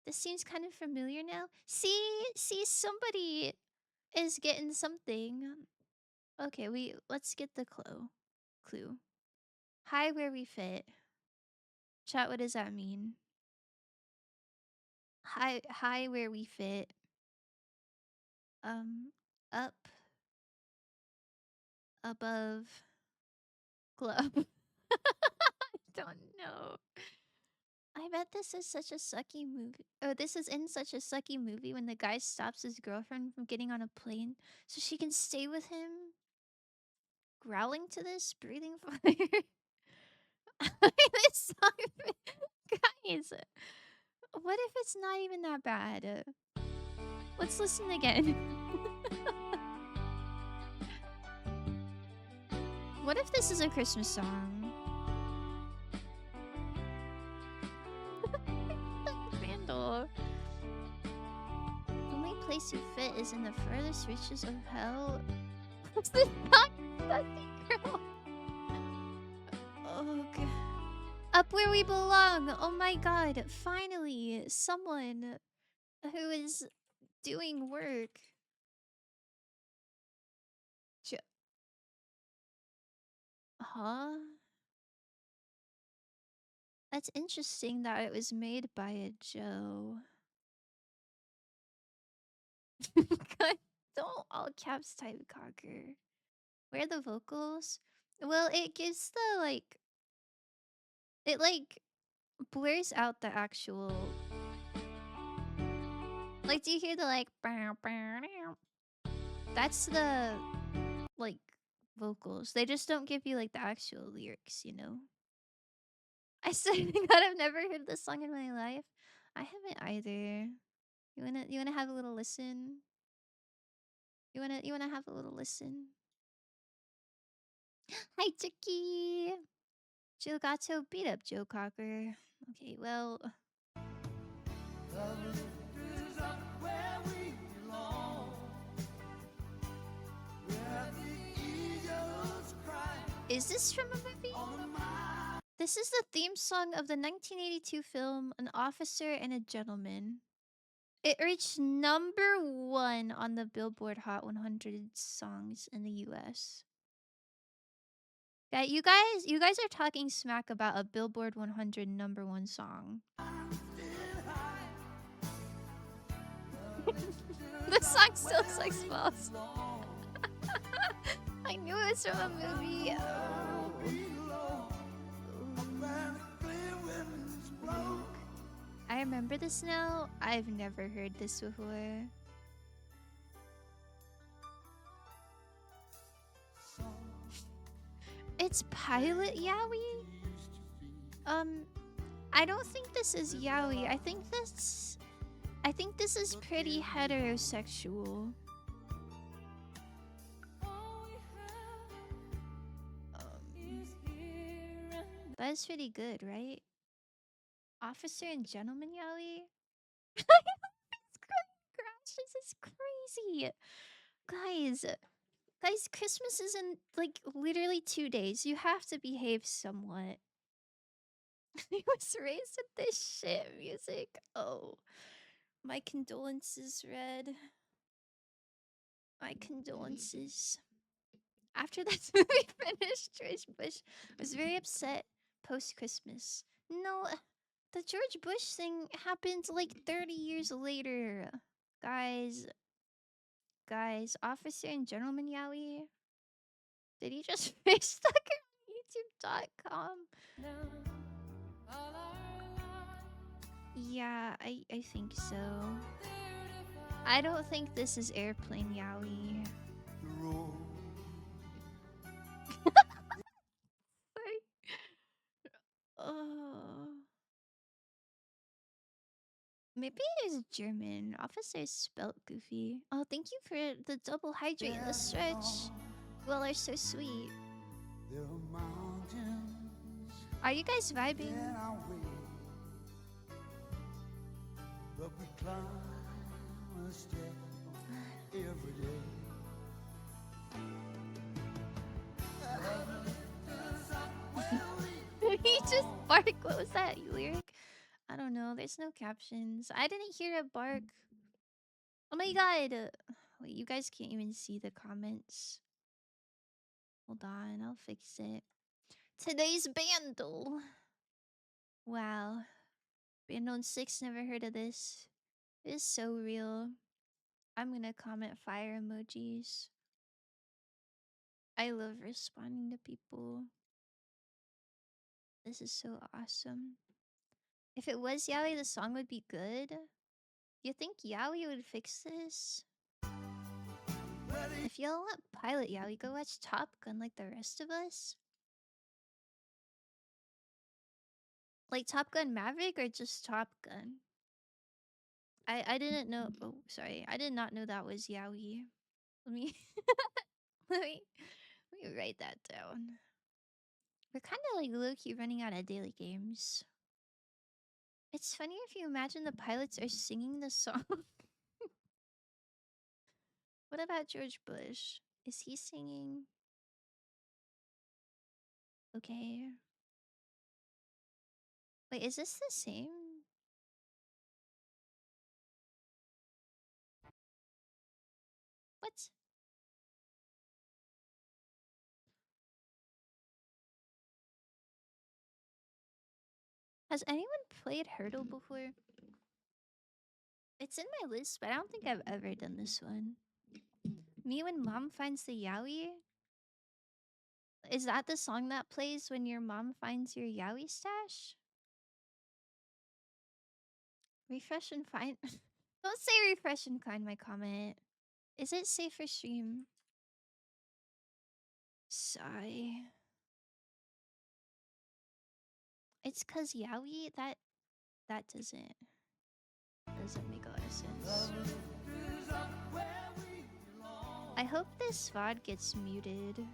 Speaker 1: This seems kind of familiar now. See, somebody is getting something. Okay, let's get the clue. Hi, where we fit. Chat, what does that mean? Hi, where we fit. Up, above, club. Don't know. I bet this is such a sucky movie. Oh, this is in such a sucky movie when the guy stops his girlfriend from getting on a plane so she can stay with him. Growling to this, breathing fire. This song, guys. What if it's not even that bad? Let's listen again. What if this is a Christmas song? Randall. The only place you fit is in the furthest reaches of hell. What's this not Sussy Girl? Oh, God. Up where we belong. Oh my god. Finally, someone who is doing work. Huh? That's interesting that it was made by a Joe. God, don't all caps type cocker. Where are the vocals? Well, it gives the like it like blurs out the actual like do you hear the like bow, bow, bow? That's the like vocals. They just don't give you like the actual lyrics, you know? I swear to God, I've never heard this song in my life. I haven't either. You wanna have a little listen? You wanna have a little listen? Hi, Chicky. Joe Gato beat up Joe Cocker. Okay, well. Is this from a movie? This is the theme song of the 1982 film An Officer and a Gentleman. It reached #1 on the Billboard Hot 100 songs in the US. Yeah, you guys are talking smack about a Billboard 100 #1 song. The song still sucks balls. I knew it was from a movie. I remember this now. I've never heard this before. It's Pilot Yowie? I don't think this is Yowie. I think this is pretty heterosexual. That is pretty good, right? Officer and Gentleman Yowie? Crash, this is crazy. Guys, Christmas is in like literally 2 days. You have to behave somewhat. He was raised with this shit music. Oh, my condolences, Red. My condolences. After that movie finished, George Bush was very upset post Christmas. No, the George Bush thing happened like 30 years later. Guys, Officer and Gentleman Yowie, did he just face Tucker on YouTube.com? Yeah, I think so. I don't think this is Airplane Yowie. Oh. Maybe it is German. Officer is spelt goofy. Oh, thank you for the double hydrate and the stretch. You all are so sweet. Are you guys vibing? He just barked. What was that lyric? I don't know. There's no captions. I didn't hear a bark. Oh my god. Wait, you guys can't even see the comments. Hold on, I'll fix it. Today's Bandle. Wow. Bandle 6, never heard of this. It is so real. I'm gonna comment fire emojis. I love responding to people. This is so awesome. If it was Yowie, the song would be good. You think Yowie would fix this? If y'all want Pilot Yowie, go watch Top Gun like the rest of us. Like Top Gun Maverick or just Top Gun? I didn't know. Oh, sorry. I did not know that was Yowie. Let me let me let me write that down. We're kind of like low-key running out of daily games. It's funny if you imagine the pilots are singing the song. What about George Bush? Is he singing? Okay. Wait, is this the same? What? Has anyone played Hurdle before? It's in my list, but I don't think I've ever done this one. Me when mom finds the Yowie? Is that the song that plays when your mom finds your Yowie stash? Refresh and find. Don't say refresh and find my comment. Is it safe for stream? Sigh. It's cause Yowie that doesn't make a lot of sense. I hope this VOD gets muted.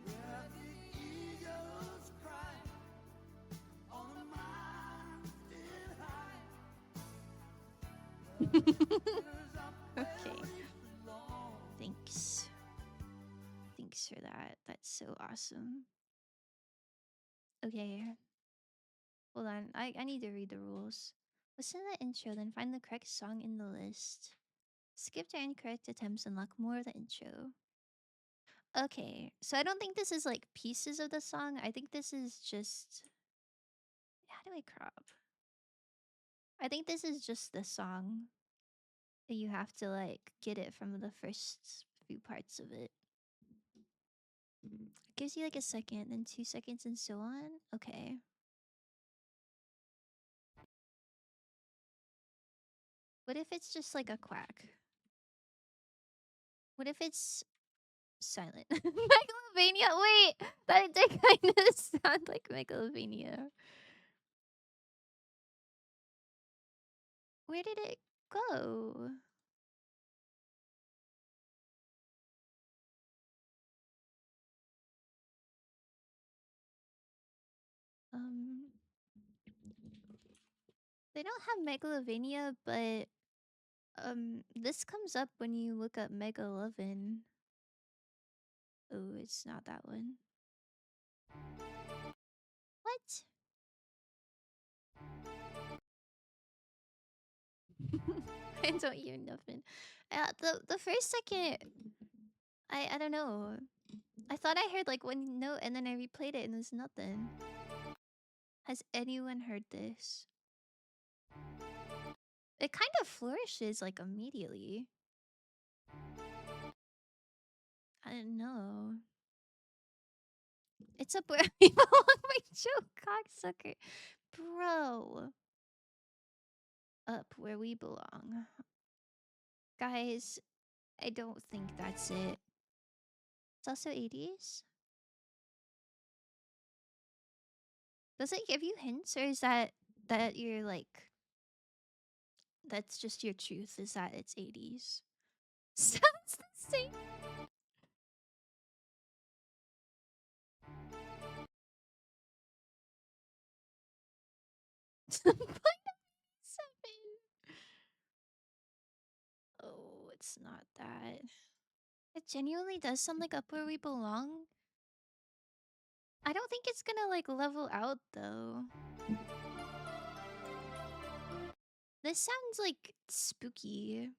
Speaker 1: Okay. Thanks. Thanks for that. That's so awesome. Okay. Hold on. I need to read the rules. Listen to the intro, then find the correct song in the list. Skip to incorrect attempts, unlock more of the intro. Okay, so I don't think this is like pieces of the song. I think this is just... How do I crop? I think this is just the song. And you have to like get it from the first few parts of it. It gives you like a second, then 2 seconds, and so on. Okay. What if it's just like a quack? What if it's silent? Megalovania? Wait! That did kind of sound like Megalovania. Where did it go? They don't have Megalovania, but this comes up when you look up Megaloven. Oh, it's not that one. What? I don't hear nothing. The first second I don't know. I thought I heard like one note and then I replayed it and there's nothing. Has anyone heard this? It kind of flourishes like immediately. I don't know. It's up where we belong, my joke, cocksucker. Bro. Up where we belong. Guys, I don't think that's it. It's also 80s? Does it give you hints or is that you're like that's just your truth is that it's 80s? Sounds the same. .7. Oh, it's not that. It genuinely does sound like Up Where We Belong. I don't think it's gonna like level out though. This sounds like spooky.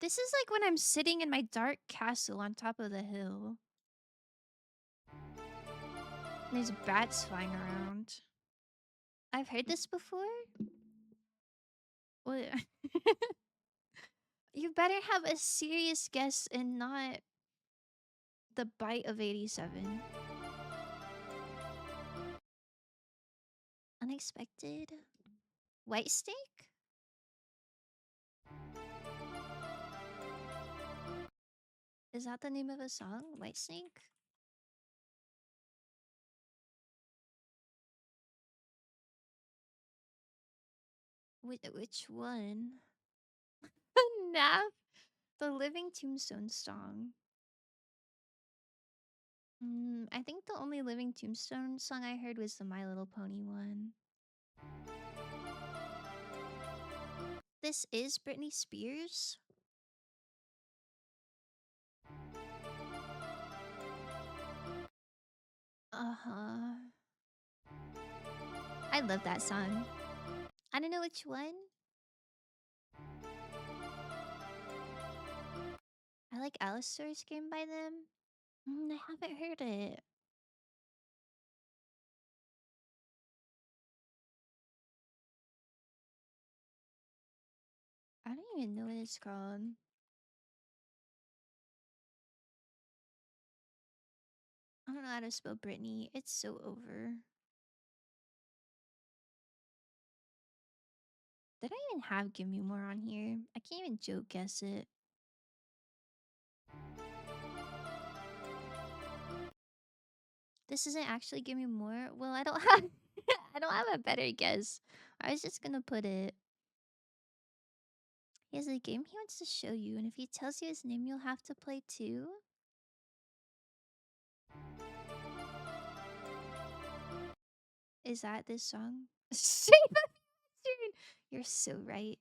Speaker 1: This is like when I'm sitting in my dark castle on top of the hill. There's bats flying around. I've heard this before? What? You better have a serious guess and not the bite of 87. Unexpected? White Snake? Is that the name of a song? White Snake? Which one? Nav? The Living Tombstone song. I think the only Living Tombstone song I heard was the My Little Pony one. This is Britney Spears? Uh-huh. I love that song. I don't know which one. I like Alistar's Game by them. I haven't heard it. I don't even know what it's called. I don't know how to spell Britney. It's so over. Did I even have Give Me More on here? I can't even joke guess it. This isn't actually Give Me More? Well, I don't have I don't have a better guess. I was just gonna put it. He has a game he wants to show you, and if he tells you his name, you'll have to play too. Is that this song? Shape of You. You're so right.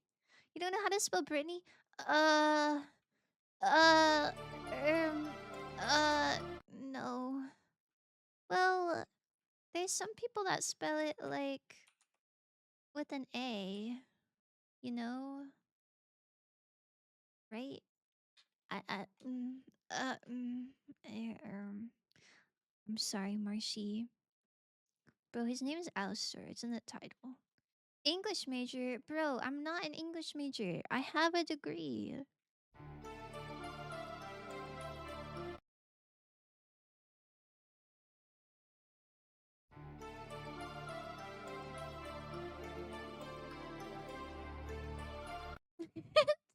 Speaker 1: You don't know how to spell Britney? Uh, uh, um, uh, no. Well, there's some people that spell it like with an A, you know? Right? I, uh, mm, eh, um, I'm sorry, Marshy. Bro, his name is Alistair. It's in the title. English major? Bro, I'm not an English major. I have a degree.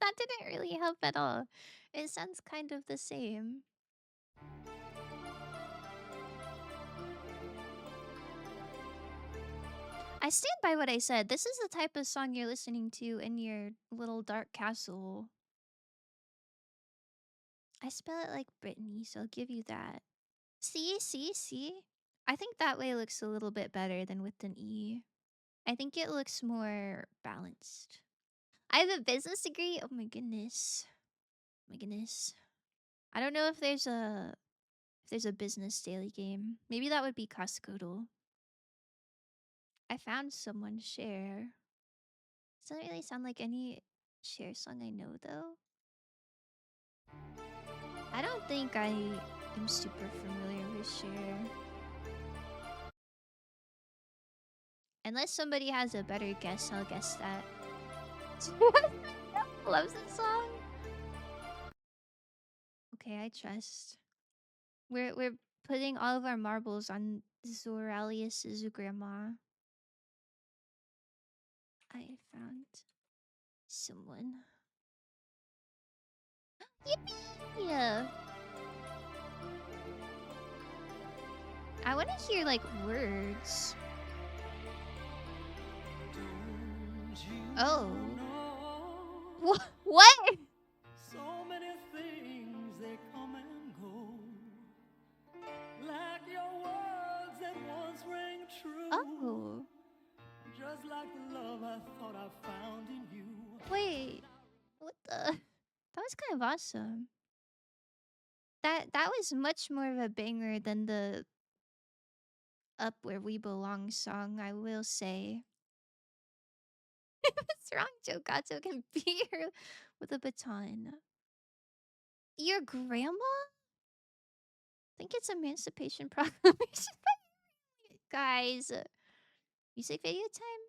Speaker 1: That didn't really help at all. It sounds kind of the same. I stand by what I said. This is the type of song you're listening to in your little dark castle. I spell it like Brittany, so I'll give you that. See? I think that way looks a little bit better than with an E. I think it looks more balanced. I have a business degree. Oh my goodness. My goodness. I don't know if there's a business daily game. Maybe that would be Costco. I found someone share. Doesn't really sound like any Cher song I know though. I don't think I am super familiar with Cher. Unless somebody has a better guess, I'll guess that. Loves this song. Okay, I trust. We're putting all of our marbles on Zoralius's grandma. I found someone. Yippee! Yeah. I want to hear like words. Oh. What? What?
Speaker 3: So many things they come and go. Like your words that once rang true.
Speaker 1: Oh.
Speaker 3: Just like the love I thought I found in you.
Speaker 1: Wait. What the? That was kind of awesome. That was much more of a banger than the Up Where We Belong song, I will say. What's wrong? Joe Gato can beat her with a baton. Your grandma? I think it's Emancipation Proclamation. Guys, music video time?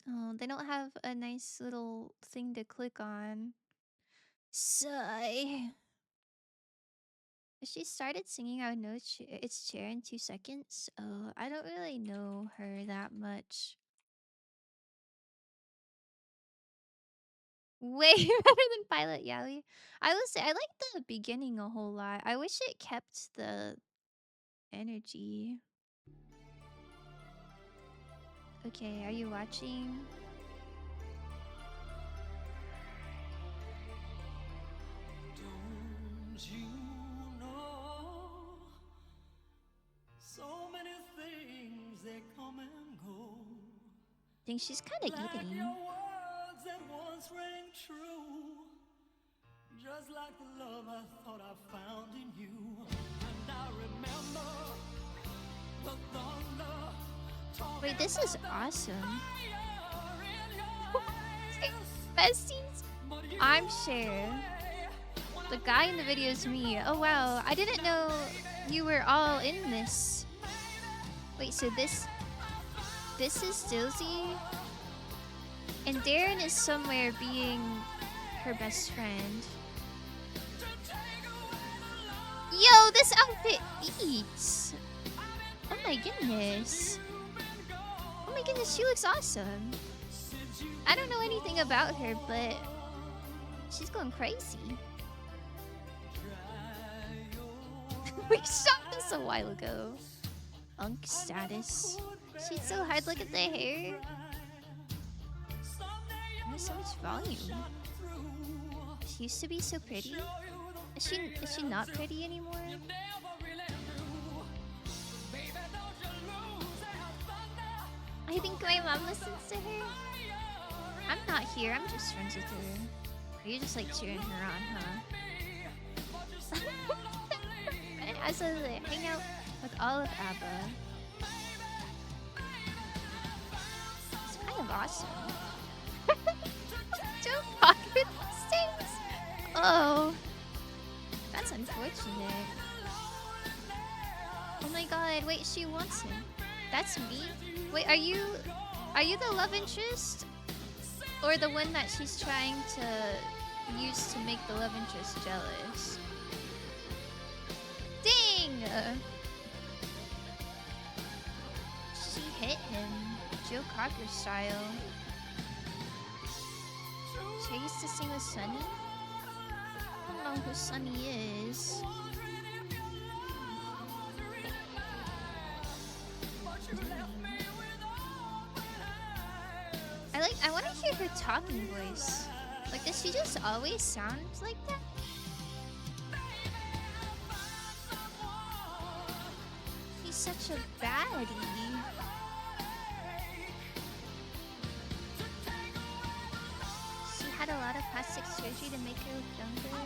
Speaker 1: Oh, they don't have a nice little thing to click on. Sigh. If she started singing, I would know it's Cher in 2 seconds. Oh, I don't really know her that much. Way better than Pilot Yaoi. I will say, I like the beginning a whole lot. I wish it kept the energy. Okay, are you watching?
Speaker 3: Don't you know? So many things they come and go.
Speaker 1: I think she's kind of
Speaker 3: Like
Speaker 1: eating.
Speaker 3: your words that once rang true. Just like the love I thought I found in you. And I remember the thunder.
Speaker 1: Wait, this is awesome. Besties, I'm Cher. The guy in the video is me. Oh wow, I didn't know you were all in this. Wait, so this is Dilsey? And Darren is somewhere being her best friend. Yo, this outfit eats. Oh my goodness. Oh my goodness, she looks awesome. I don't know anything about her, but she's going crazy. We shot this a while ago. Unk status. She's so hard. Look at the hair. There's so much volume. She used to be so pretty. Is she not pretty anymore? I think my mom listens to her. I'm not here. I'm just friends with her. You're just like cheering her on, huh? I saw hang out with all of ABBA. It's kind of awesome. Don't pocket these things. Oh, that's unfortunate. Oh my god! Wait, she wants him. That's me. Wait, are you the love interest, or the one that she's trying to use to make the love interest jealous? Ding! She hit him, Joe Cocker style. She used to sing with Sunny. I don't know who Sunny is. I want to hear her talking voice. Like, does she just always sound like that? She's such a baddie. She had a lot of plastic surgery to make her look younger.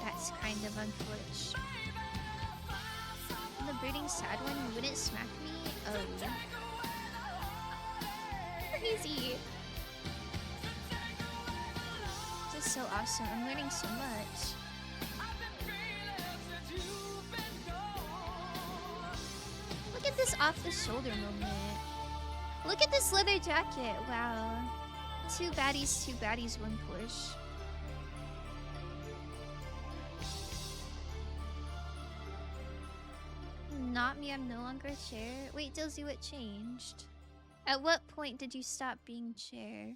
Speaker 1: That's kind of unfortunate. The brooding sad one, you wouldn't smack me? Oh. crazy. This is so awesome. I'm learning so much. Look at this off the shoulder moment. Look at this leather jacket. Wow. Two baddies, one push. Not me, I'm no longer chair. Wait, Dilsey, what changed? At what point did you stop being chair?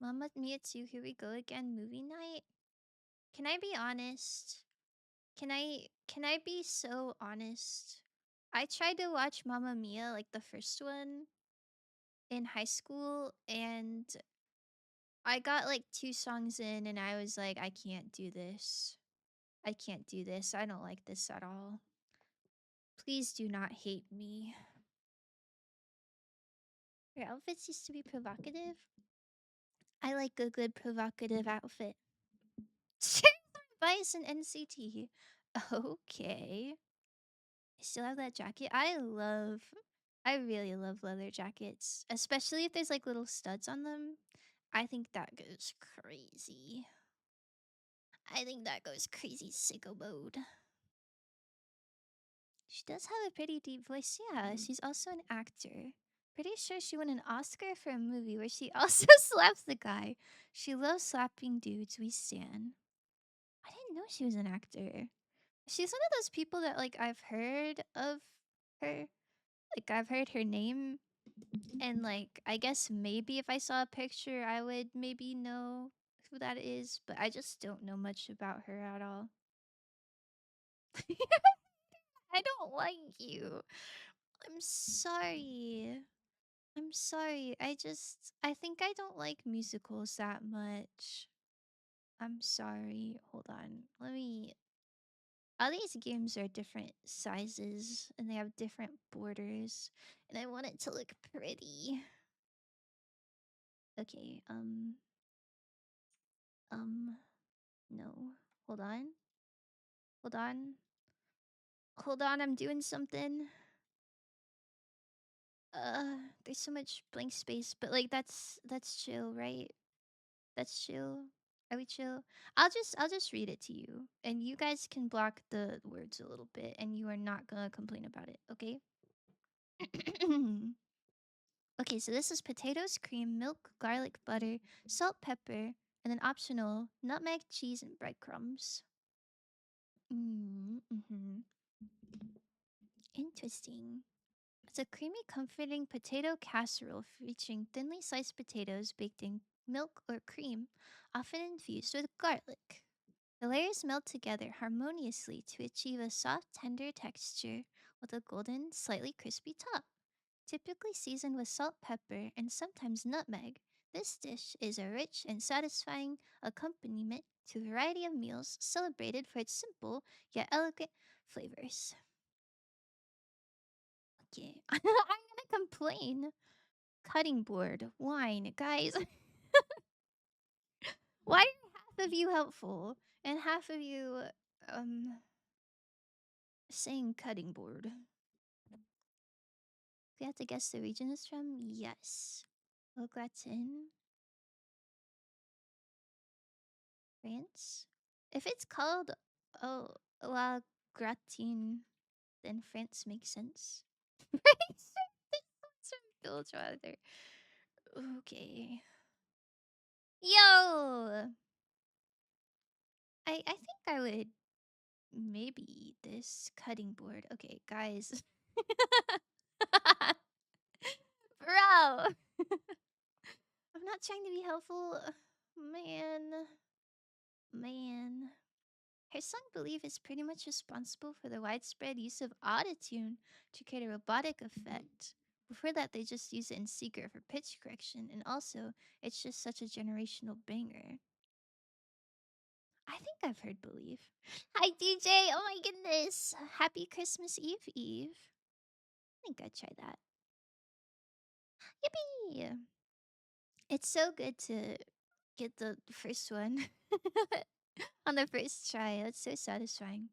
Speaker 1: Mamma Mia 2, here we go again, movie night? Can I be honest? Can I be so honest? I tried to watch Mamma Mia, like the first one, in high school, and I got like 2 songs in and I was like, I can't do this. I can't do this. I don't like this at all. Please do not hate me. Your outfits used to be provocative? I like a good provocative outfit. Advice and NCT. Okay. I still have that jacket. I really love leather jackets. Especially if there's like little studs on them. I think that goes crazy. I think that goes crazy sicko mode. She does have a pretty deep voice. Yeah, she's also an actor. Pretty sure she won an Oscar for a movie where she also slaps the guy. She loves slapping dudes. We stan. I didn't know she was an actor. She's one of those people that like I've heard of her. Like I've heard her name and like I guess maybe if I saw a picture I would maybe know who that is, but I just don't know much about her at all. I don't like you. I'm sorry. I'm sorry. I think I don't like musicals that much. I'm sorry. Hold on. Let me. All these games are different sizes and they have different borders, and I want it to look pretty. Okay, no. Hold on. Hold on. Hold on, I'm doing something. There's so much blank space, but like that's chill, right? That's chill. Are we chill? I'll just read it to you, and you guys can block the words a little bit, and you are not gonna complain about it, okay? Okay, so this is potatoes, cream, milk, garlic, butter, salt, pepper, and then optional nutmeg, cheese, and breadcrumbs. Mm-hmm. Interesting. It's a creamy, comforting potato casserole featuring thinly sliced potatoes baked in milk or cream, often infused with garlic. The layers melt together harmoniously to achieve a soft, tender texture with a golden, slightly crispy top. Typically seasoned with salt, pepper, and sometimes nutmeg, this dish is a rich and satisfying accompaniment to a variety of meals celebrated for its simple yet elegant flavors. Okay, I'm gonna complain. Cutting board, wine, guys. Why are half of you helpful and half of you saying cutting board? We have to guess the region it's from? Yes. Au gratin, France. If it's called oh la gratine, then France makes sense. France? This one's from Bilgewater. Okay. Yo! I think I would maybe eat this cutting board. Okay, guys. Bro! I'm not trying to be helpful. Man. Man. Her song Believe is pretty much responsible for the widespread use of autotune to create a robotic effect. Before that, they just used it in secret for pitch correction, and also, it's just such a generational banger. I think I've heard Believe. Hi, DJ! Oh my goodness! Happy Christmas Eve, Eve. I think I'd try that. Yippee! It's so good to get the first one on the first try. That's so satisfying.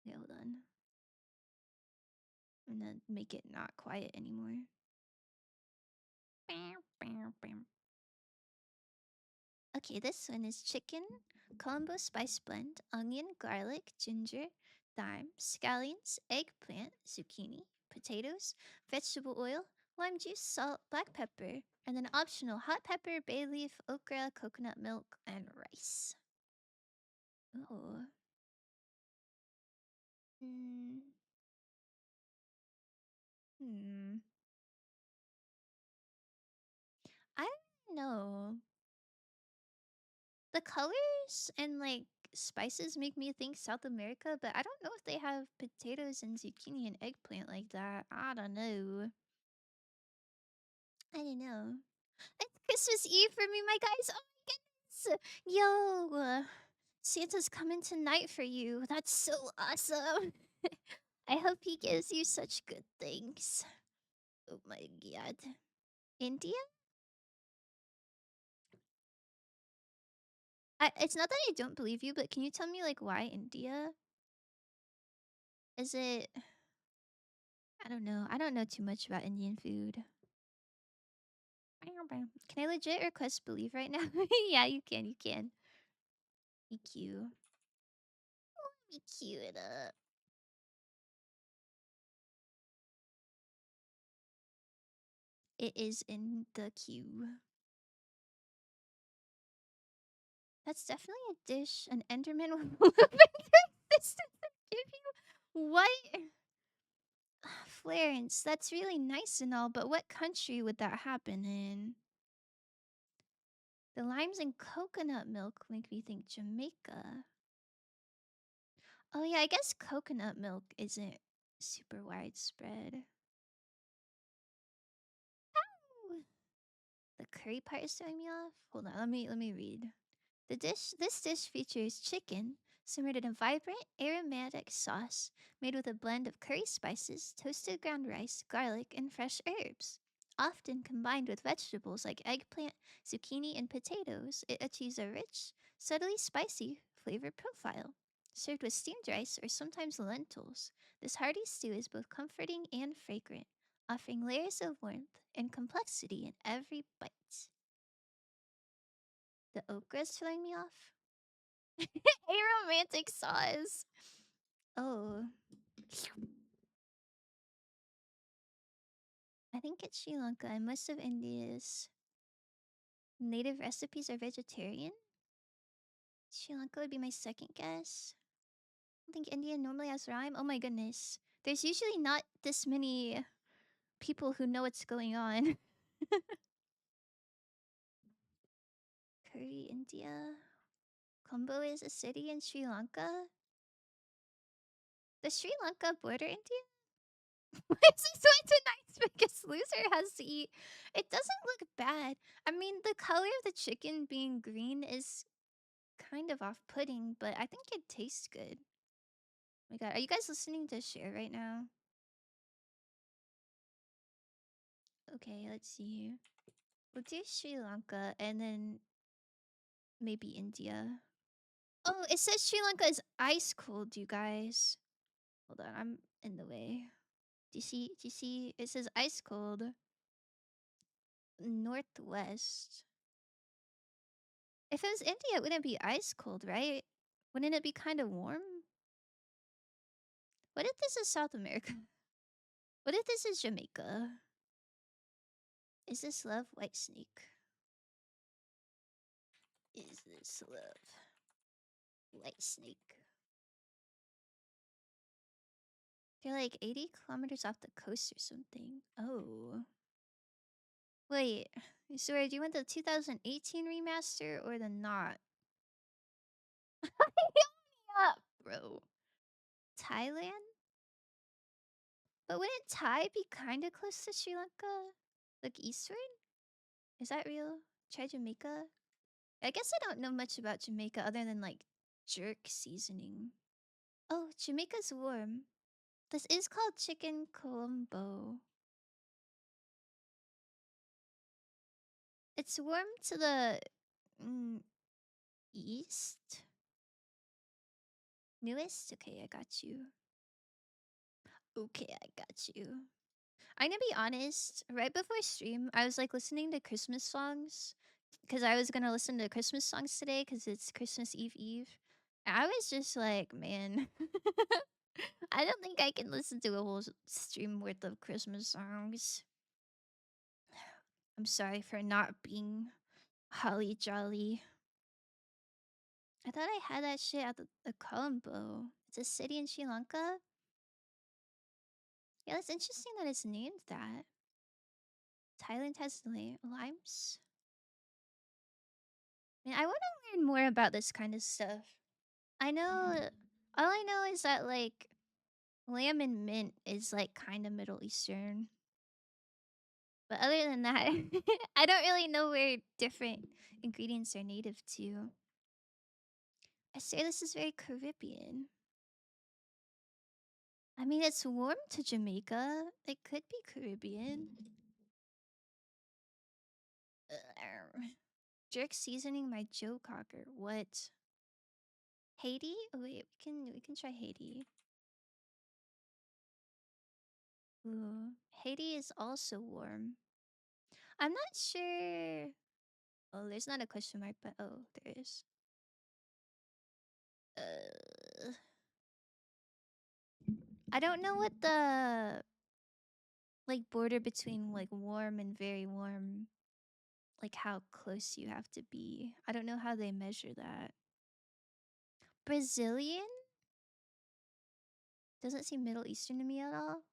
Speaker 1: Okay, hold on. I'm gonna make it not quiet anymore. Okay, this one is chicken, combo spice blend, onion, garlic, ginger, thyme, scallions, eggplant, zucchini, potatoes, vegetable oil, lime juice, salt, black pepper, and then optional hot pepper, bay leaf, okra, coconut milk, and rice. Oh. Mm. Hmm. I don't know. The colors and like spices make me think South America, but I don't know if they have potatoes and zucchini and eggplant like that. I don't know. I don't know. It's Christmas Eve for me, my guys. Oh my goodness. Yo, Santa's coming tonight for you. That's so awesome. I hope he gives you such good things. Oh my god. India? It's not that I don't believe you, but can you tell me like why India? Is it I don't know. I don't know too much about Indian food. Can I legit request believe right now? Yeah, you can. You can. EQ. EQ it up. It is in the queue. That's definitely a dish an Enderman will live in existence and give you. What? Florence, that's really nice and all, but what country would that happen in? The limes and coconut milk make me think Jamaica. Oh yeah, I guess coconut milk isn't super widespread. Ow! The curry part is throwing me off. Hold on, let me read. This dish features chicken simmered in a vibrant aromatic sauce made with a blend of curry spices, toasted ground rice, garlic, and fresh herbs. Often combined with vegetables like eggplant, zucchini, and potatoes, it achieves a rich, subtly spicy flavor profile. Served with steamed rice or sometimes lentils, this hearty stew is both comforting and fragrant, offering layers of warmth and complexity in every bite. The okra's throwing me off. Aromantic sauce. Oh, I think it's Sri Lanka and most of India's native recipes are vegetarian. Sri Lanka would be my second guess. I think India normally has rhyme. Oh my goodness. There's usually not this many people who know what's going on. Curry, India. Colombo is a city in Sri Lanka. Does Sri Lanka border India? Why is this what tonight's biggest loser has to eat? It doesn't look bad. I mean, the color of the chicken being green is kind of off-putting, but I think it tastes good. Oh my god, are you guys listening to share right now? Okay, let's see here. We'll do Sri Lanka and then maybe India. Oh, it says Sri Lanka is ice cold, you guys. Hold on, I'm in the way. Do you see? Do you see? It says ice cold. Northwest. If it was India, it wouldn't be ice cold, right? Wouldn't it be kind of warm? What if this is South America? What if this is Jamaica? Is this love White Snake? Is this love White Snake? They're like 80 kilometers off the coast or something. Oh. Wait, sorry, do you want the 2018 remaster or the not? Heal me up, bro. Thailand? But wouldn't Thai be kind of close to Sri Lanka? Like eastward? Is that real? Try Jamaica? I guess I don't know much about Jamaica other than like jerk seasoning. Oh, Jamaica's warm. This is called Chicken Colombo. It's warm to the east? Newest? Okay, I got you. Okay, I got you. I'm gonna be honest. Right before stream, I was like listening to Christmas songs because I was gonna listen to Christmas songs today because it's Christmas Eve. And I was just like, man, I don't think I can listen to a whole stream worth of Christmas songs. I'm sorry for not being holly jolly. I thought I had that shit at the Colombo. It's a city in Sri Lanka. Yeah, it's interesting that it's named that. Thailand has limes. I mean, I want to learn more about this kind of stuff. I know, all I know is that like lamb and mint is like kind of Middle Eastern. But other than that, I don't really know where different ingredients are native to. I say this is very Caribbean. I mean, it's warm to Jamaica. It could be Caribbean. Jerk seasoning my Joe Cocker. What? Haiti? Oh, wait, we can try Haiti. Ooh, Haiti is also warm. I'm not sure. Oh, there's not a question mark, but oh, there is. Uh, I don't know what the like border between like warm and very warm, like how close you have to be. I don't know how they measure that. Brazilian doesn't seem Middle Eastern to me at all.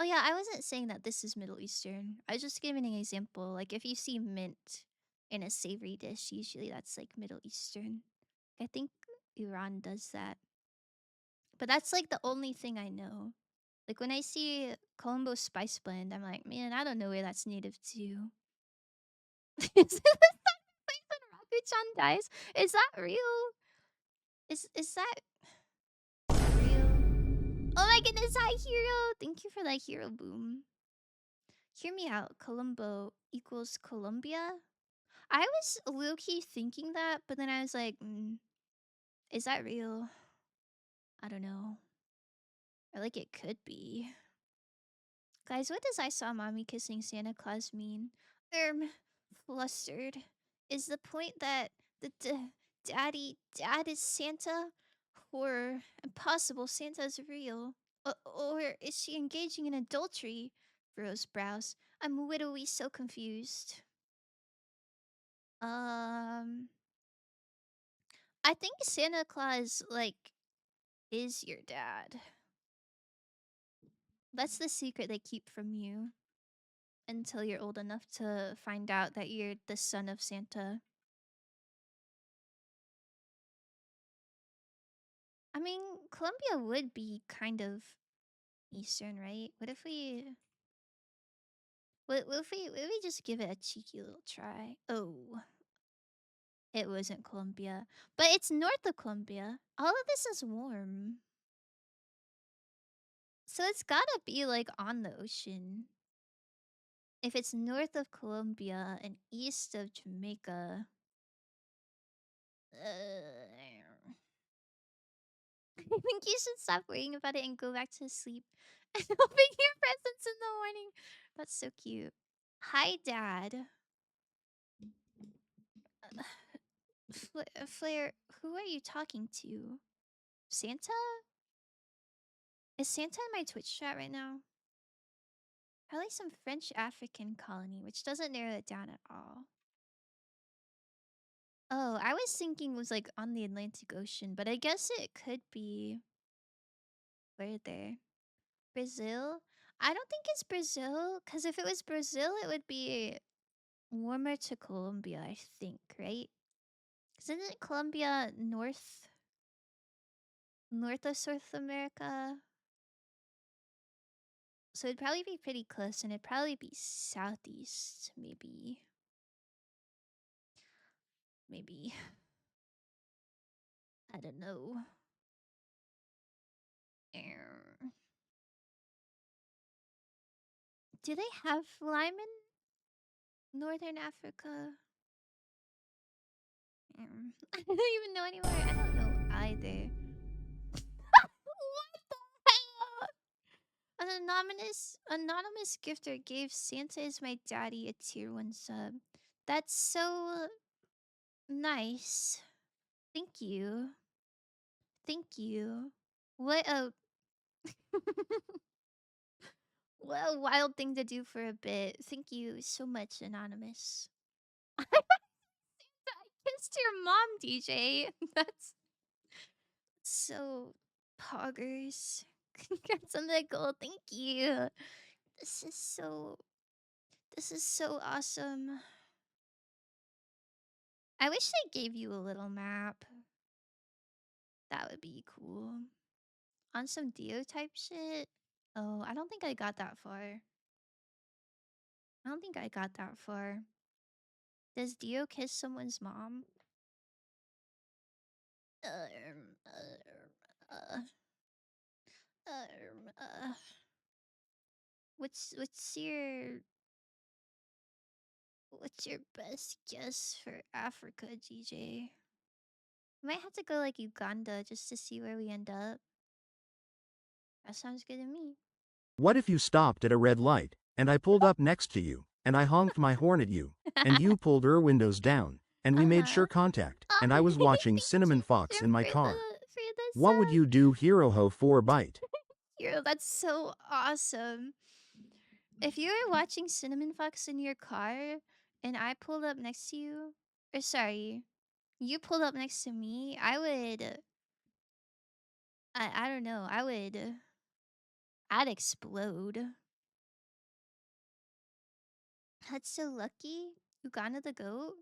Speaker 1: Oh yeah, I wasn't saying that this is Middle Eastern. I was just giving an example. Like if you see mint in a savory dish, usually that's like Middle Eastern. I think Iran does that. But that's like the only thing I know. Like when I see Colombo spice blend, I'm like, man, I don't know where that's native to. Is it the place when Raku-chan dies? Is that real? Is that real? Oh my goodness, hi Hero! Thank you for that Hero boom. Hear me out. Colombo equals Colombia? I was low-key thinking that, but then I was like, is that real? I don't know. Or like it could be. Guys, what does I saw mommy kissing Santa Claus mean? Flustered. Is the point that the dad is Santa? Or impossible, Santa's real? Or is she engaging in adultery? Rose brows. I'm widowy so confused. I think Santa Claus, like, is your dad. That's the secret they keep from you until you're old enough to find out that you're the son of Santa. I mean, Colombia would be kind of Eastern, right? What if we just give it a cheeky little try? Oh, it wasn't Colombia, but it's north of Colombia. All of this is warm, so it's gotta be like on the ocean. If it's north of Colombia and east of Jamaica, I think you should stop worrying about it and go back to sleep and open your presents in the morning. That's so cute. Hi, Dad. Flair, who are you talking to? Santa? Is Santa in my Twitch chat right now? Probably some French African colony, which doesn't narrow it down at all. Oh, I was thinking it was like on the Atlantic Ocean, but I guess it could be further. Brazil? I don't think it's Brazil, because if it was Brazil, it would be warmer to Colombia, I think, right? Because isn't Colombia north of South America? So it'd probably be pretty close, and it'd probably be southeast, maybe. Maybe. I don't know. Do they have lime in Northern Africa? I don't even know anymore. I don't know either. What the hell? An anonymous gifter gave Santa is my daddy a tier 1 sub. That's so nice. Thank you. Thank you. What a what a wild thing to do for a bit. Thank you so much, Anonymous. I kissed your mom, DJ. That's so poggers. Congrats on the goal. Thank you. This is so this is so awesome. I wish they gave you a little map. That would be cool. On some Dio type shit. Oh, I don't think I got that far. I don't think I got that far. Does Dio kiss someone's mom? Um, uh, um, uh. What's your best guess for Africa, DJ? Might have to go like Uganda just to see where we end up. That sounds good to me.
Speaker 2: What if you stopped at a red light, and I pulled up next to you, and I honked my horn at you, and you pulled your windows down, and we made sure contact, and I was watching Cinnamon Fox in my car? What would you do, Hiroho 4 Byte?
Speaker 1: Hero, that's so awesome. If you were watching Cinnamon Fox in your car and I pulled up next to you, or sorry, you pulled up next to me, I don't know, I'd explode. That's so lucky. Uganda the goat?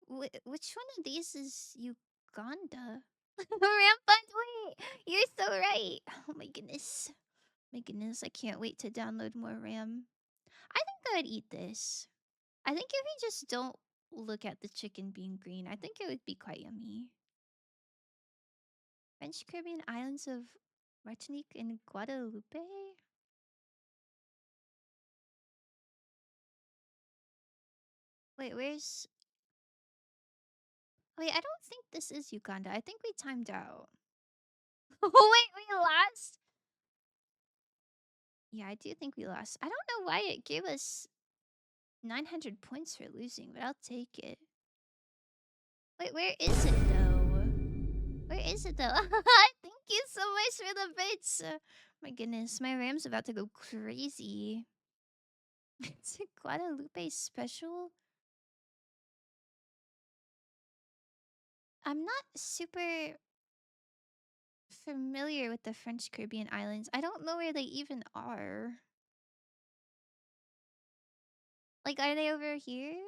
Speaker 1: Which one of these is Uganda? Rampant, wait! You're so right! Oh my goodness. My goodness, I can't wait to download more RAM. I think I'd eat this. I think if you just don't look at the chicken being green, I think it would be quite yummy. French Caribbean islands of Martinique and Guadeloupe? Wait, where's... Wait, I don't think this is Uganda. I think we timed out. Oh, wait, we lost? Yeah, I do think we lost. I don't know why it gave us 900 points for losing, but I'll take it. Wait, where is it, though? Where is it, though? Thank you so much for the bits. My goodness, my RAM's about to go crazy. It's a Guadalupe special? I'm not super familiar with the French Caribbean islands. I don't know where they even are. Like, are they over here?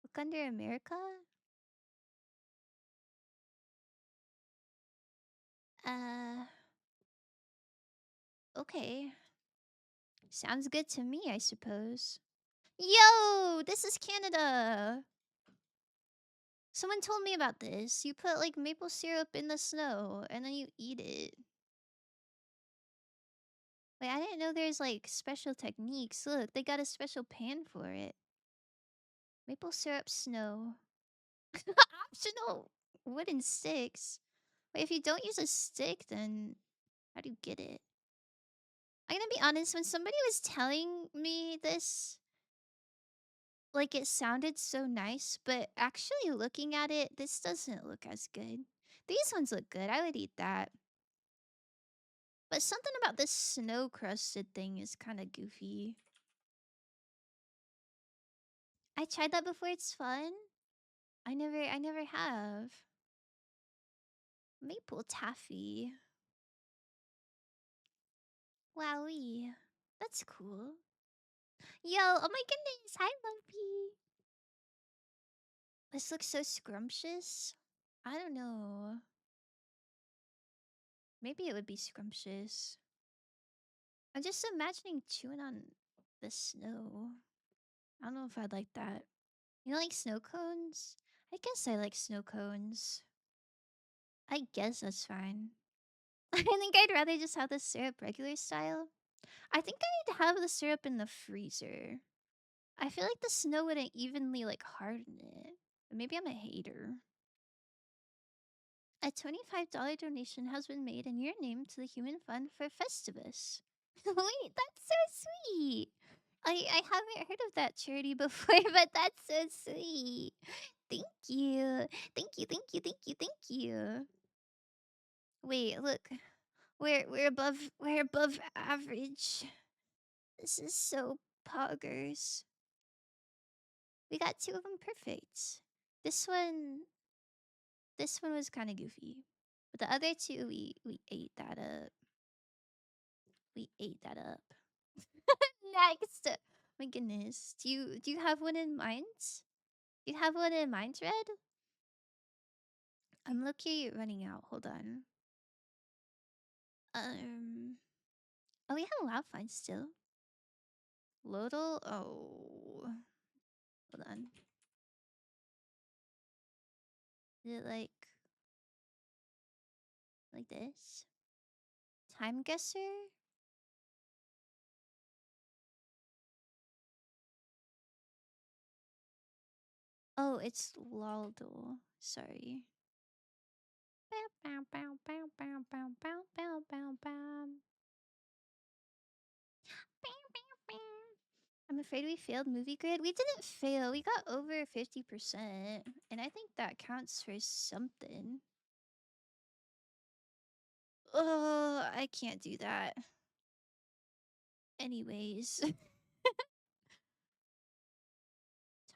Speaker 1: Look under America? Okay. Sounds good to me, I suppose. Yo, this is Canada. Someone told me about this. You put like maple syrup in the snow and then you eat it. Wait, I didn't know there's like special techniques. Look, they got a special pan for it. Maple syrup snow. Optional wooden sticks. Wait, if you don't use a stick, then how do you get it? I'm gonna be honest, when somebody was telling me this, like it sounded so nice, but actually looking at it, this doesn't look as good. These ones look good. I would eat that. But something about this snow crusted thing is kind of goofy. I tried that before. It's fun. I never have. Maple taffy. Wowie. That's cool. Yo, oh my goodness. Hi, Lumpy. This looks so scrumptious. I don't know. Maybe it would be scrumptious. I'm just imagining chewing on the snow. I don't know if I'd like that. You like snow cones? I guess I like snow cones. I guess that's fine. I think I'd rather just have the syrup regular style. I think I'd have the syrup in the freezer. I feel like the snow wouldn't evenly like harden it. But maybe I'm a hater. A $25 donation has been made in your name to the Human Fund for Festivus. Wait, that's so sweet. I haven't heard of that charity before, but that's so sweet. Thank you. Thank you, thank you, thank you, thank you. Wait, look. We're above average. This is so poggers. We got two of them perfect. This one was kind of goofy. But the other two we ate that up. We ate that up. Next. My goodness. Do you have one in mind? Do you have one in mind, Red? I'm lucky running out. Hold on. Oh, we have a lot of fun still. Lodal. Oh, hold on. Is it like this? Time guesser. Oh, it's Laldor. Sorry. Bow, bow, bow, bow, bow, bow, bow, bow, bow. I'm afraid we failed movie grid. We didn't fail. We got over 50%. And I think that counts for something. Oh, I can't do that. Anyways.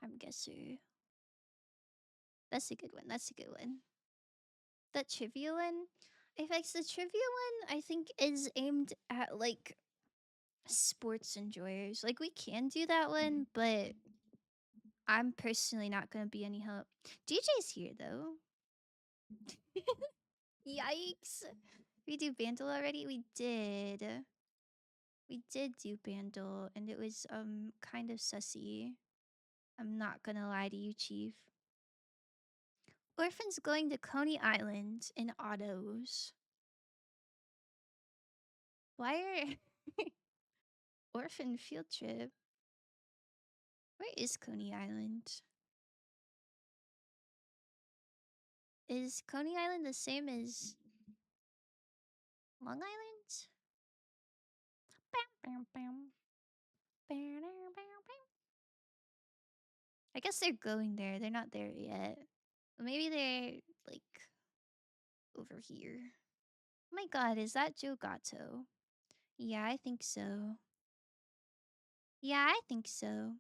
Speaker 1: Time guesser. That's a good one. That's a good one. That trivia one, if it's the trivia one, I think is aimed at like sports enjoyers. Like we can do that one, but I'm personally not gonna be any help. DJ's here though. Yikes. We do Bandle already? We did. We did do Bandle and it was kind of sussy. I'm not gonna lie to you, Chief. Orphan's going to Coney Island in autos. Why are Orphan field trip? Where is Coney Island? Is Coney Island the same as Long Island? Bam, bam, bam. I guess they're going there. They're not there yet. Maybe they're like over here. Oh my god, is that Joe Gatto? Yeah, I think so. Yeah, I think so.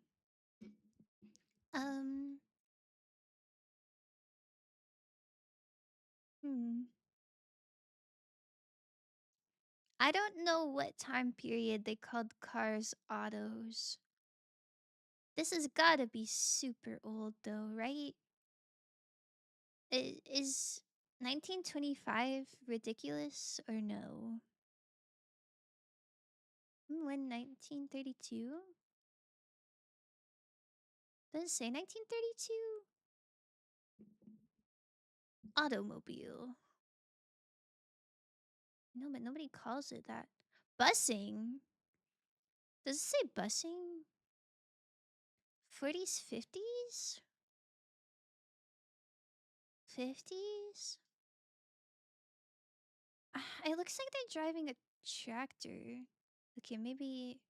Speaker 1: Um, hmm. I don't know what time period they called cars autos. This has gotta be super old though, right? Is 1925 ridiculous or no? When 1932? Does it say 1932? Automobile. No, but nobody calls it that. Busing? Does it say busing? 40s, 50s? 50s? It looks like they're driving a tractor. Okay, maybe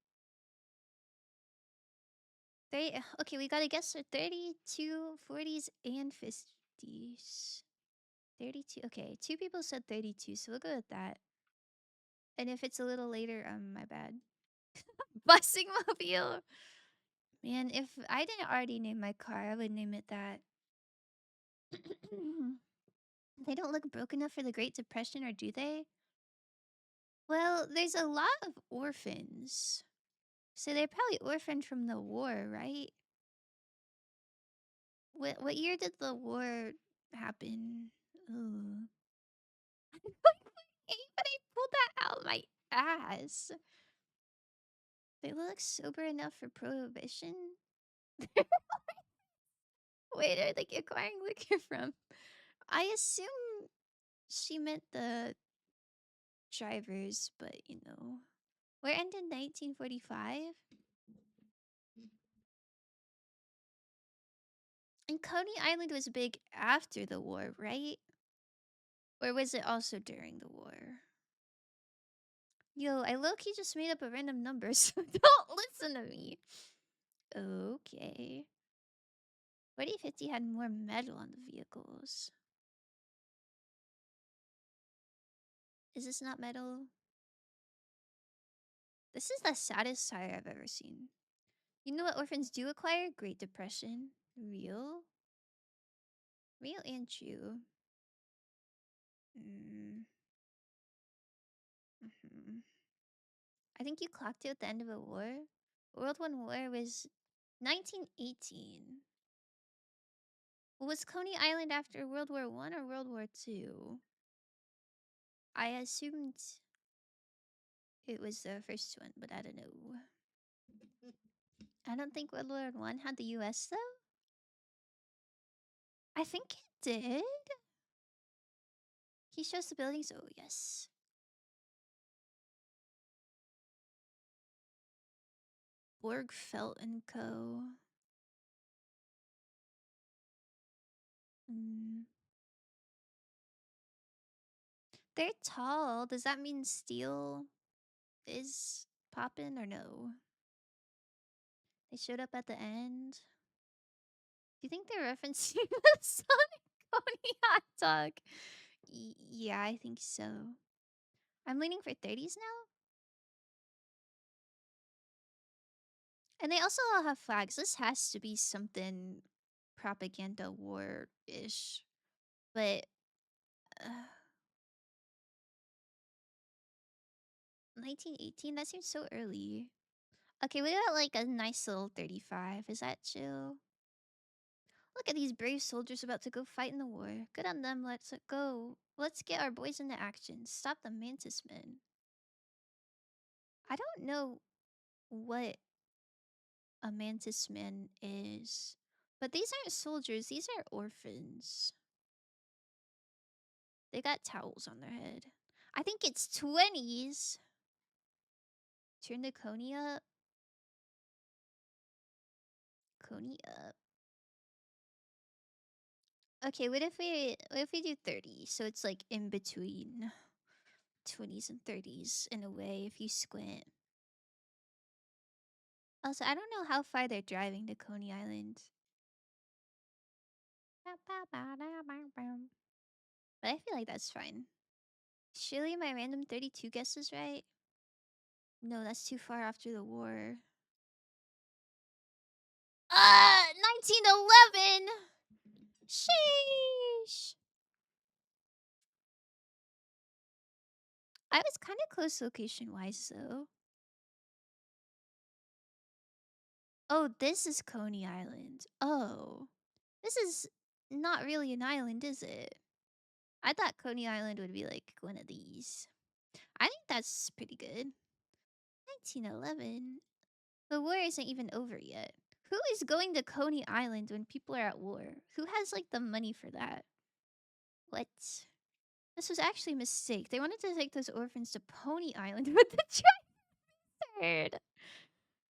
Speaker 1: they. Okay, we gotta guess for 32, 40s, and 50s. 32. Okay, two people said 32, so we'll go with that. And if it's a little later, my bad. Busing mobile. Man, if I didn't already name my car, I would name it that. They don't look broke enough for the Great Depression, or do they? Well, there's a lot of orphans. So they're probably orphaned from the war, right? What year did the war happen? Ooh. But I pulled that out my ass. They look sober enough for prohibition? Wait, are they acquiring liquor from? I assume she meant the drivers, but you know. We're ended 1945. And Coney Island was big after the war, right? Or was it also during the war? Yo, I low-key just made up a random number, so don't listen to me. Okay. 4050 had more metal on the vehicles. Is this not metal? This is the saddest tire I've ever seen. You know what orphans do acquire? Great Depression. Real? Real and true. Mm. Hmm. I think you clocked it at the end of a war. World War was 1918. Was Coney Island after World War One or World War Two? I assumed it was the first one, but I don't know. I don't think World War One had the US though. I think it did. He shows the buildings. Oh yes. Borgfeld and Co. Mm. They're tall. Does that mean steel is poppin' or no? They showed up at the end. Do you think they're referencing the Sonic Pony hot dog? Yeah, I think so. I'm leaning for 30s now. And they also all have flags. This has to be something propaganda war-ish. But 1918, that seems so early. Okay, we got like a nice little 35. Is that chill? Look at these brave soldiers about to go fight in the war. Good on them. Let's go. Let's get our boys into action. Stop the Mantis Men. I don't know what a Mantis Man is. But these aren't soldiers. These are orphans. They got towels on their head. I think it's 20s. Turn the Coney up. Coney up. Okay, what if we do 30? So it's like in between 20s and 30s in a way if you squint. Also, I don't know how far they're driving to Coney Island. But I feel like that's fine. Surely my random 32 guess is right? No, that's too far after the war. 1911! Sheesh! I was kind of close location-wise, though. Oh, this is Coney Island. Oh. This is not really an island, is it? I thought Coney Island would be like one of these. I think that's pretty good. 1911. The war isn't even over yet. Who is going to Coney Island when people are at war? Who has like the money for that? What? This was actually a mistake. They wanted to take those orphans to Pony Island, but the Chinese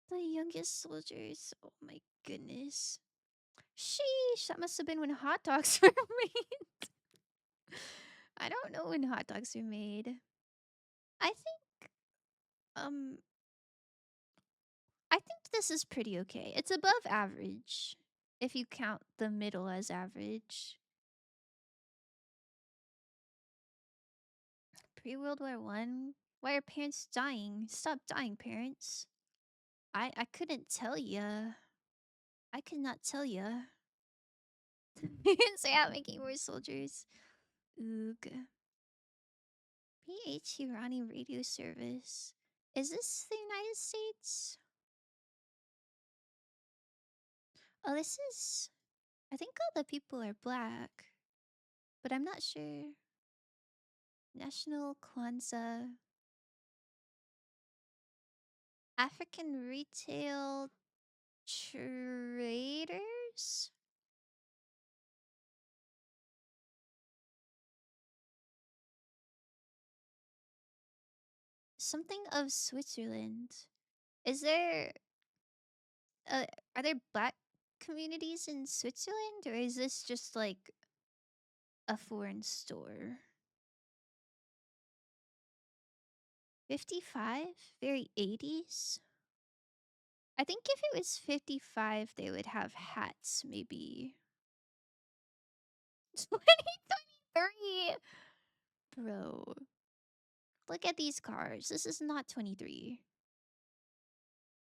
Speaker 1: the youngest soldiers. Oh my goodness. Sheesh, that must have been when hot dogs were made. I don't know when hot dogs were made. I think um I think this is pretty okay. It's above average if you count the middle as average. Pre-World War One. Why are parents dying? Stop dying, parents. I couldn't tell ya. I could not tell ya. Say out making more soldiers. Oog. PH Irani radio service. Is this the United States? Oh, this is. I think all the people are black, but I'm not sure. National Kwanzaa. African retail traders? Something of Switzerland. Is there uh, are there black communities in Switzerland or is this just like a foreign store? 55? Very 80s? I think if it was 55, they would have hats, maybe. 2023! Bro. Look at these cars. This is not 23.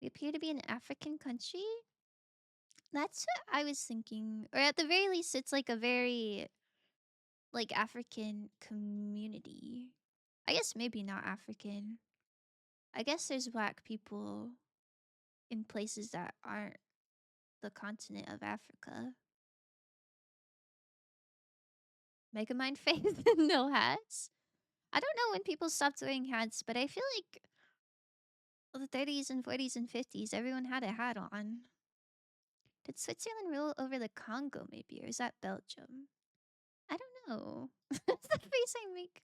Speaker 1: We appear to be an African country? That's what I was thinking. Or at the very least, it's like a very, like, African community. I guess maybe not African. I guess there's black people in places that aren't the continent of Africa. Megamind face no hats? I don't know when people stopped wearing hats, but I feel like the 30s and 40s and 50s, everyone had a hat on. Did Switzerland rule over the Congo, maybe? Or is that Belgium? I don't know. That's the face I make.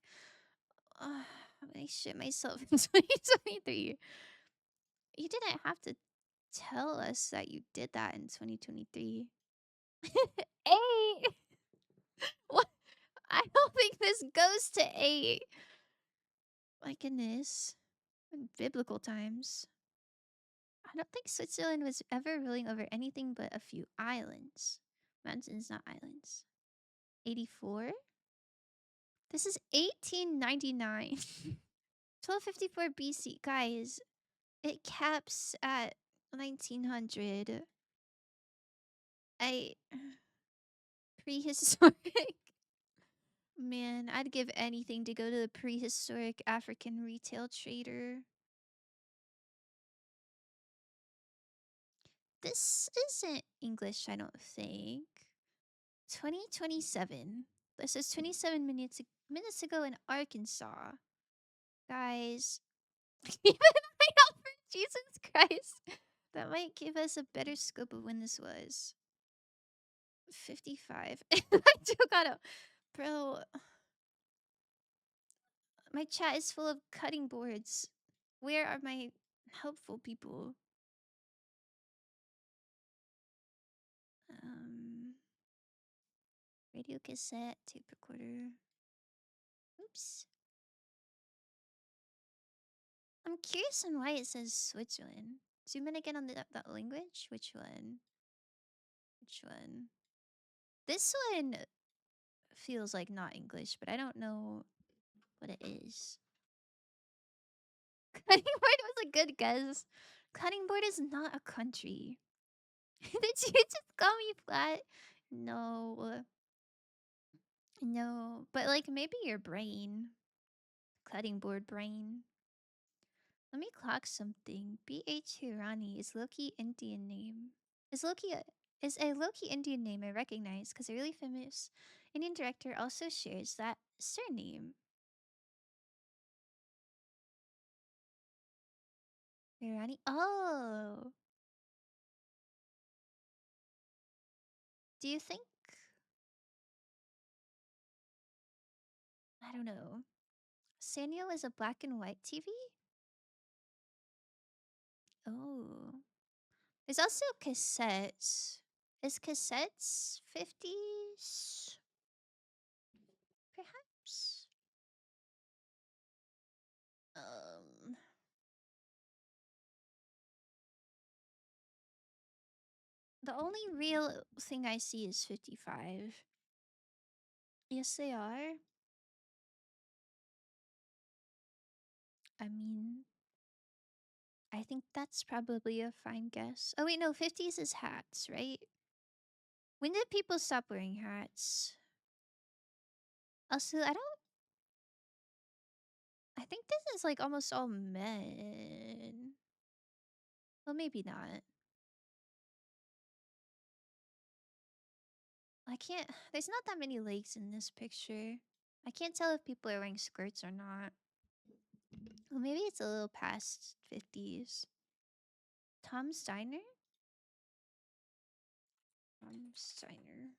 Speaker 1: I shit myself in 2023. You didn't have to tell us that you did that in 2023. Eight! What? I don't think this goes to 8. My goodness. In biblical times. I don't think Switzerland was ever ruling over anything but a few islands. Mountains, not islands. 84? This is 1899. 1254 BC. Guys, it caps at 1900. I... Prehistoric. Man, I'd give anything to go to the prehistoric African retail trader. This isn't English, I don't think. 2027. This is 27 minutes ago in Arkansas. Guys, even my for Jesus Christ. That might give us a better scope of when this was. 55. I do gotta. Bro. My chat is full of cutting boards. Where are my helpful people? Radio cassette, tape recorder. Oops. I'm curious on why it says Switzerland. Zoom in again on that language. Which one? Which one? This one feels like not English, but I don't know what it is. Cutting board was a good guess. Cutting board is not a country. Did you just call me flat? No. No. But like maybe your brain. Cutting board brain. Let me clock something. B.H. Hirani is Loki Indian name. Is a Loki Indian name I recognize because a really famous Indian director also shares that surname. Hirani. Oh. Do you think? I don't know. Sanyo is a black and white TV? Oh. There's also cassettes. Is cassettes 50s? Perhaps? The only real thing I see is 55. Yes, they are. I mean, I think that's probably a fine guess. Oh, wait, no, 50s is hats, right? When did people stop wearing hats? Also, I think this is like almost all men. Well, maybe not. I can't, there's not that many legs in this picture. I can't tell if people are wearing skirts or not. Well, maybe it's a little past 50s. Tom Steiner? Tom Steiner.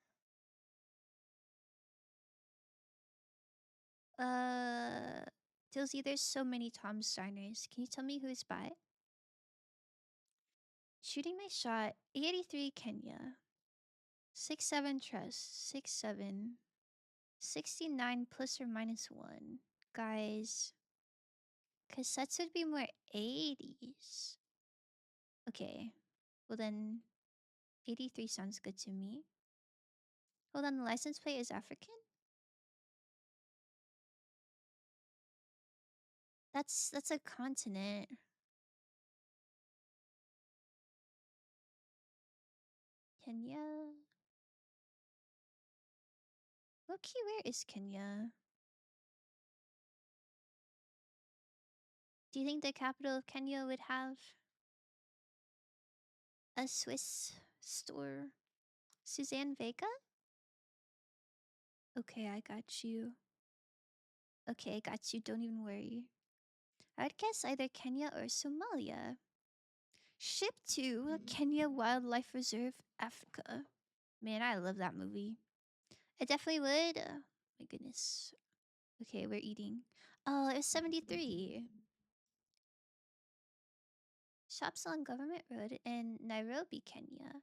Speaker 1: Dilsey, there's so many Tom Steiners. Can you tell me who's by? Shooting my shot. 83 Kenya. 67 Trust. 67. 69 plus or minus 1. Guys. Cassettes would be more 80s. Okay. Well then 83 sounds good to me. Hold on, the license plate is African? That's a continent. Kenya. Okay, where is Kenya? Do you think the capital of Kenya would have a Swiss store? Suzanne Vega? Okay, I got you. Okay, I got you. Don't even worry. I'd guess either Kenya or Somalia. Ship to Kenya Wildlife Reserve, Africa. Man, I love that movie. I definitely would. My goodness. Okay, we're eating. Oh, it was 73. Shops on Government Road in Nairobi, Kenya.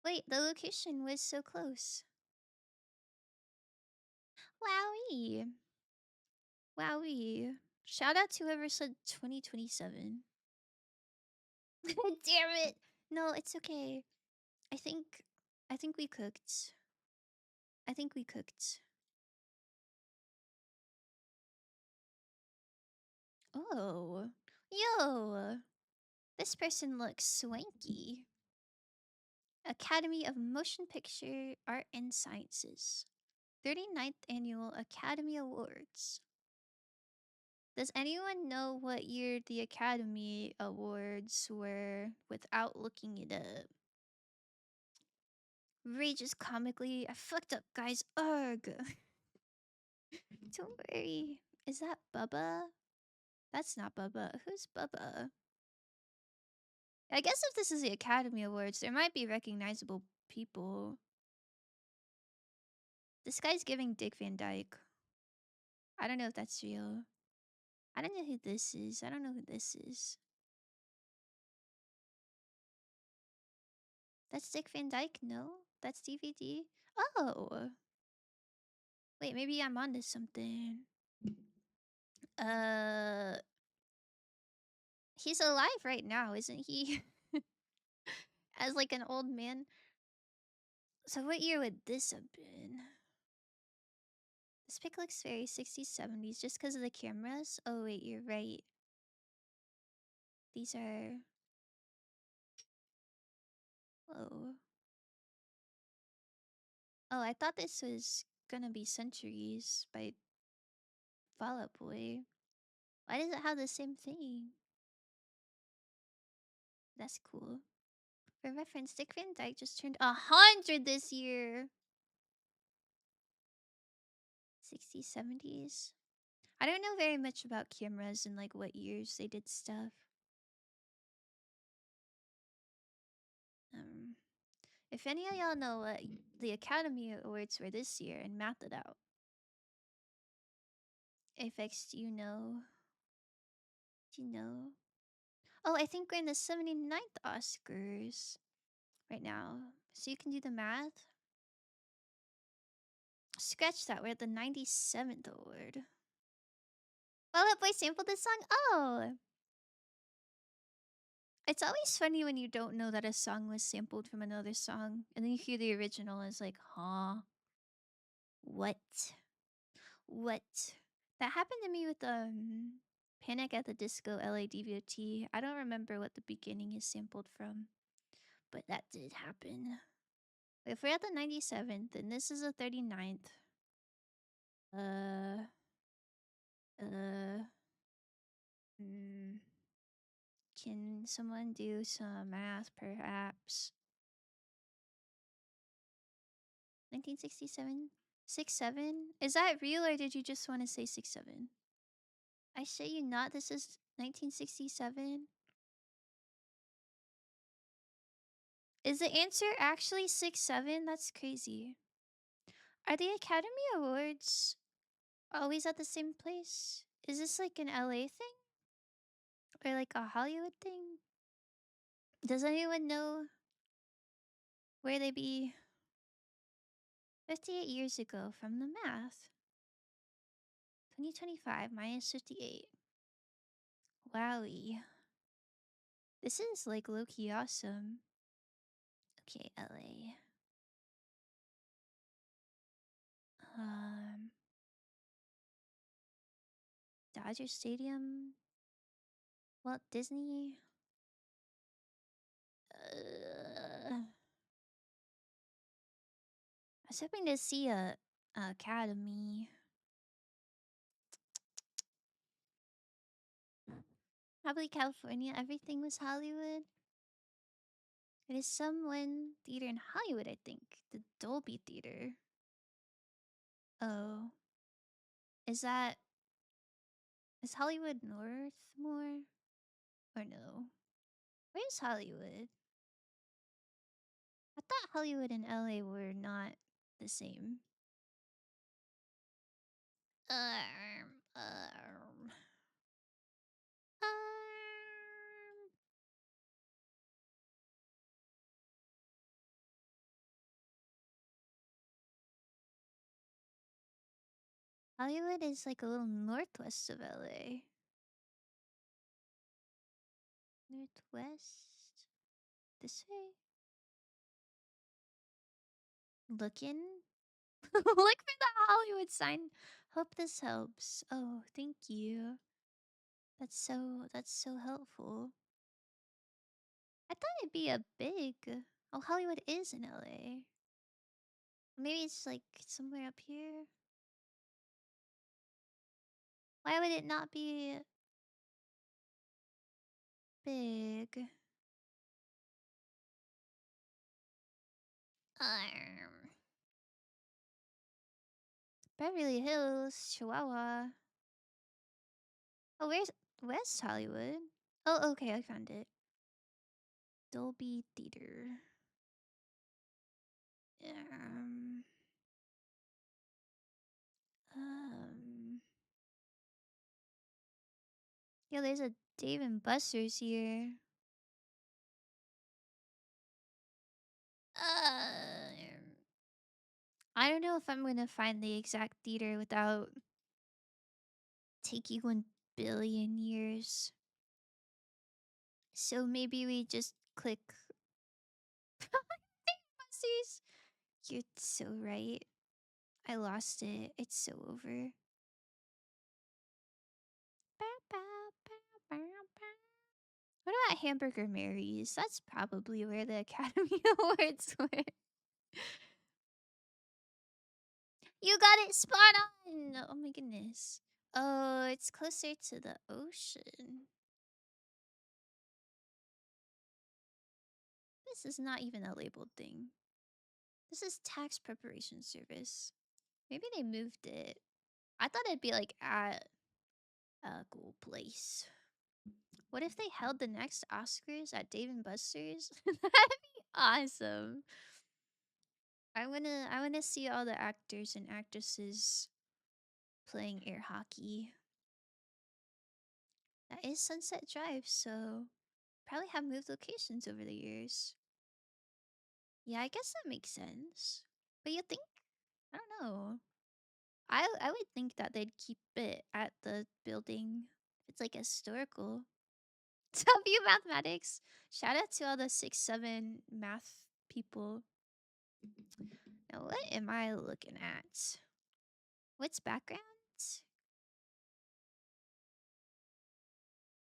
Speaker 1: Wait, the location was so close. Wowie. Wowie. Shout out to whoever said 2027. Damn it. No, it's okay. I think we cooked. I think we cooked. Oh. Yo. This person looks swanky. Academy of Motion Picture Art and Sciences. 39th Annual Academy Awards. Does anyone know what year the Academy Awards were without looking it up? Rages comically. I fucked up, guys. Ugh. Don't worry. Is that Bubba? That's not Bubba. Who's Bubba? I guess if this is the Academy Awards, there might be recognizable people. This guy's giving Dick Van Dyke. I don't know if that's real. I don't know who this is. I don't know who this is. That's Dick Van Dyke? No? That's DVD? Oh! Wait, maybe I'm onto something. He's alive right now, isn't he? As like an old man. So what year would this have been? This pic looks very 60s, 70s just because of the cameras. Oh wait, you're right. These are... Whoa. Oh, I thought this was gonna be Centuries by Fall Out Boy. Why does it have the same thing? That's cool. For reference, Dick Van Dyke just turned 100 this year. 60s, 70s. I don't know very much about cameras and like what years they did stuff. If any of y'all know what the Academy Awards were this year and math it out. Apex, do you know? Do you know? Oh, I think we're in the 79th Oscars right now. So you can do the math. Scratch that, we're at the 97th award. Fall Out Boy sampled this song? Oh! It's always funny when you don't know that a song was sampled from another song, and then you hear the original and it's like, huh? What? What? That happened to me with Panic at the Disco LADVOT. I don't remember what the beginning is sampled from, but that did happen. If we're at the 97th and this is the 39th, can someone do some math, perhaps? 1967? 67? Is that real or did you just want to say 67? I say you not, this is 1967? Is the answer actually 67? That's crazy. Are the Academy Awards always at the same place? Is this like an LA thing? Or like a Hollywood thing? Does anyone know where they be? 58 years ago from the math. 2025 minus 58. Wowie. This is like low-key awesome. Okay, LA. Um, Dodger Stadium. Walt Disney. I was hoping to see a academy. Probably California. Everything was Hollywood. It is someone theater in Hollywood, I think. The Dolby Theater. Oh. Is Hollywood North more? Or no? Where's Hollywood? I thought Hollywood and LA were not the same. Um, um, um. Hollywood is like a little northwest of LA. Northwest? This way? Looking? Look for the Hollywood sign. Hope this helps. Oh, thank you. That's so helpful. I thought it'd be a big. Oh, Hollywood is in LA. Maybe it's like somewhere up here. Why would it not be big? Um, Beverly Hills, Chihuahua. Oh, where's West Hollywood? Oh, okay, I found it. Dolby Theater. Um, um. Yo, there's a Dave and Buster's here. I don't know if I'm gonna find the exact theater without taking 1 billion years. So maybe we just click Buster's. You're so right. I lost it. It's so over. What about Hamburger Mary's? That's probably where the Academy Awards were. You got it spot on! Oh my goodness. Oh, it's closer to the ocean. This is not even a labeled thing. This is tax preparation service. Maybe they moved it. I thought it'd be like at a cool place. What if they held the next Oscars at Dave and Buster's? That'd be awesome. I wanna see all the actors and actresses playing air hockey. That is Sunset Drive, so probably have moved locations over the years. Yeah, I guess that makes sense. But you think? I don't know. I would think that they'd keep it at the building. It's like historical. W mathematics. Shout out to all the 6-7 math people. Now what am I looking at? What's background?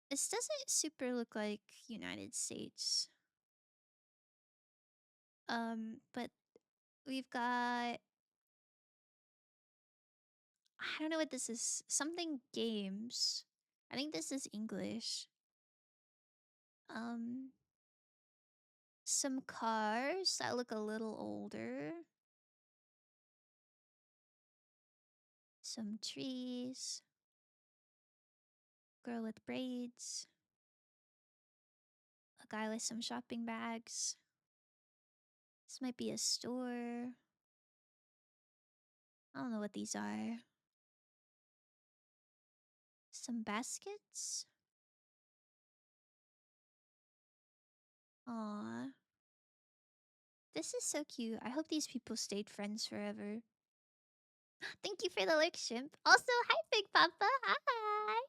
Speaker 1: This doesn't super look like United States. But we've got, I don't know what this is. Something games. I think this is English. Some cars that look a little older. Some trees. Girl with braids. A guy with some shopping bags. This might be a store. I don't know what these are. Some baskets. Aw. This is so cute. I hope these people stayed friends forever. Thank you for the like, Shimp. Also, hi, Big Papa. Hi.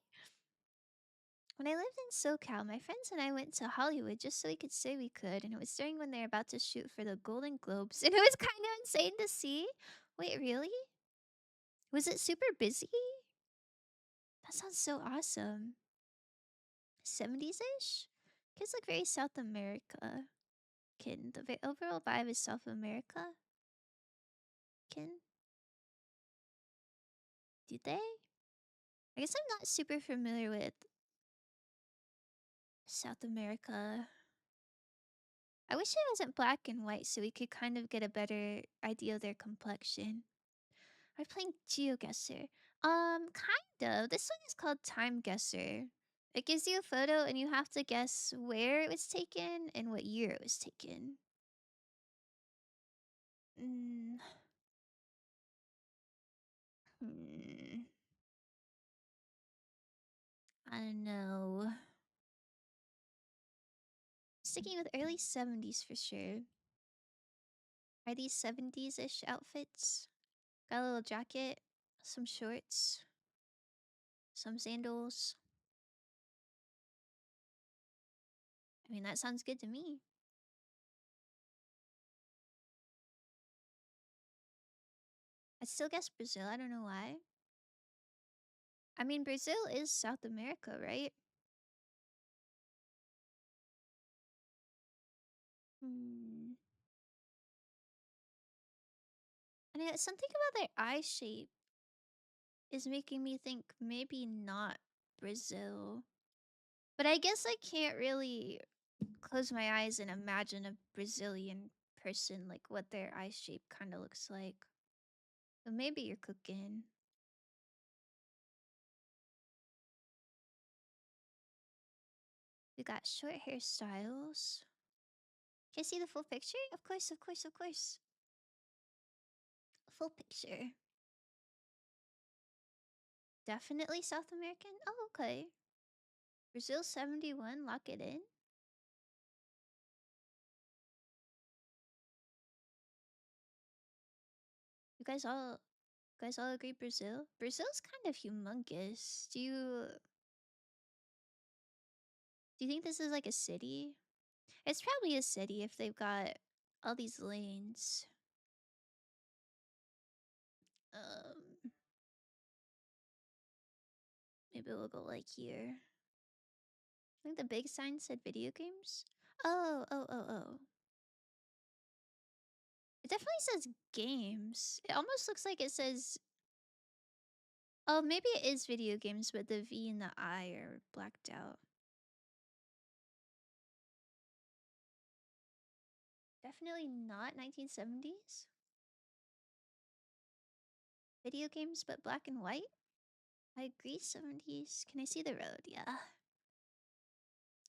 Speaker 1: When I lived in SoCal, my friends and I went to Hollywood just so we could say we could, and it was during when they were about to shoot for the Golden Globes, and it was kind of insane to see. Wait, really? Was it super busy? That sounds so awesome. 70s ish? Kids look very South America. Kin. The overall vibe is South America. Kin. Do they? I guess I'm not super familiar with South America. I wish it wasn't black and white so we could kind of get a better idea of their complexion. Are playing GeoGuessr? Kind of. This one is called Time Guesser. It gives you a photo and you have to guess where it was taken and what year it was taken. Mm, hmm. I don't know. Sticking with early 70s for sure. Are these 70s ish outfits? Got a little jacket, some shorts, some sandals. I mean, that sounds good to me. I'd still guess Brazil. I don't know why. I mean, Brazil is South America, right? Hmm. And something about their eye shape is making me think maybe not Brazil. But I guess I can't really close my eyes and imagine a Brazilian person, like what their eye shape kind of looks like. But maybe you're cooking. We got short hairstyles. Can I see the full picture? Of course, of course, of course. Full picture. Definitely South American? Oh, okay. Brazil 71, lock it in. You guys all agree Brazil? Brazil's kind of humongous. Do you think this is like a city? It's probably a city if they've got all these lanes. Um Maybe we'll go like here. I think the big sign said video games. Oh, oh, oh, oh. It definitely says games. It almost looks like it says, oh, maybe it is video games, but the V and the I are blacked out. Definitely not 1970s. Video games, but black and white? I agree, 70s. Can I see the road? Yeah.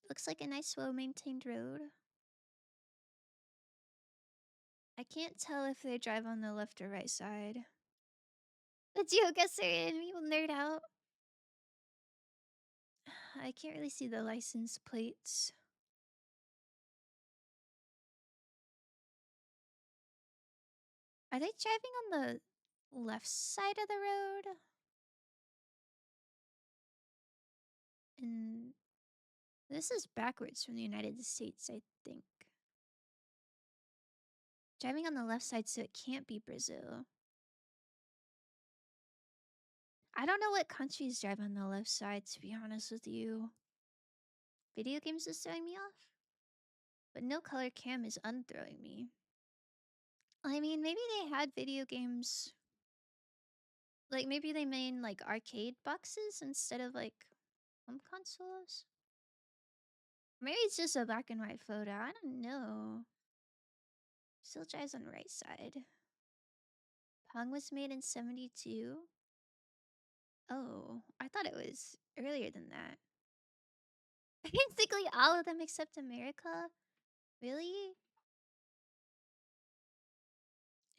Speaker 1: Looks like a nice, well-maintained road. I can't tell if they drive on the left or right side. The geoguesser in me will nerd out. I can't really see the license plates. Are they driving on the left side of the road? And this is backwards from the United States, I think. Driving on the left side, so it can't be Brazil. I don't know what countries drive on the left side, to be honest with you. Video games is throwing me off, but no color cam is unthrowing me. I mean, maybe they had video games. Like, maybe they made, like, arcade boxes instead of, like, home consoles? Maybe it's just a black and white photo. I don't know. Still drives on the right side. Pong was made in 72. Oh, I thought it was earlier than that. Basically all of them except America? Really?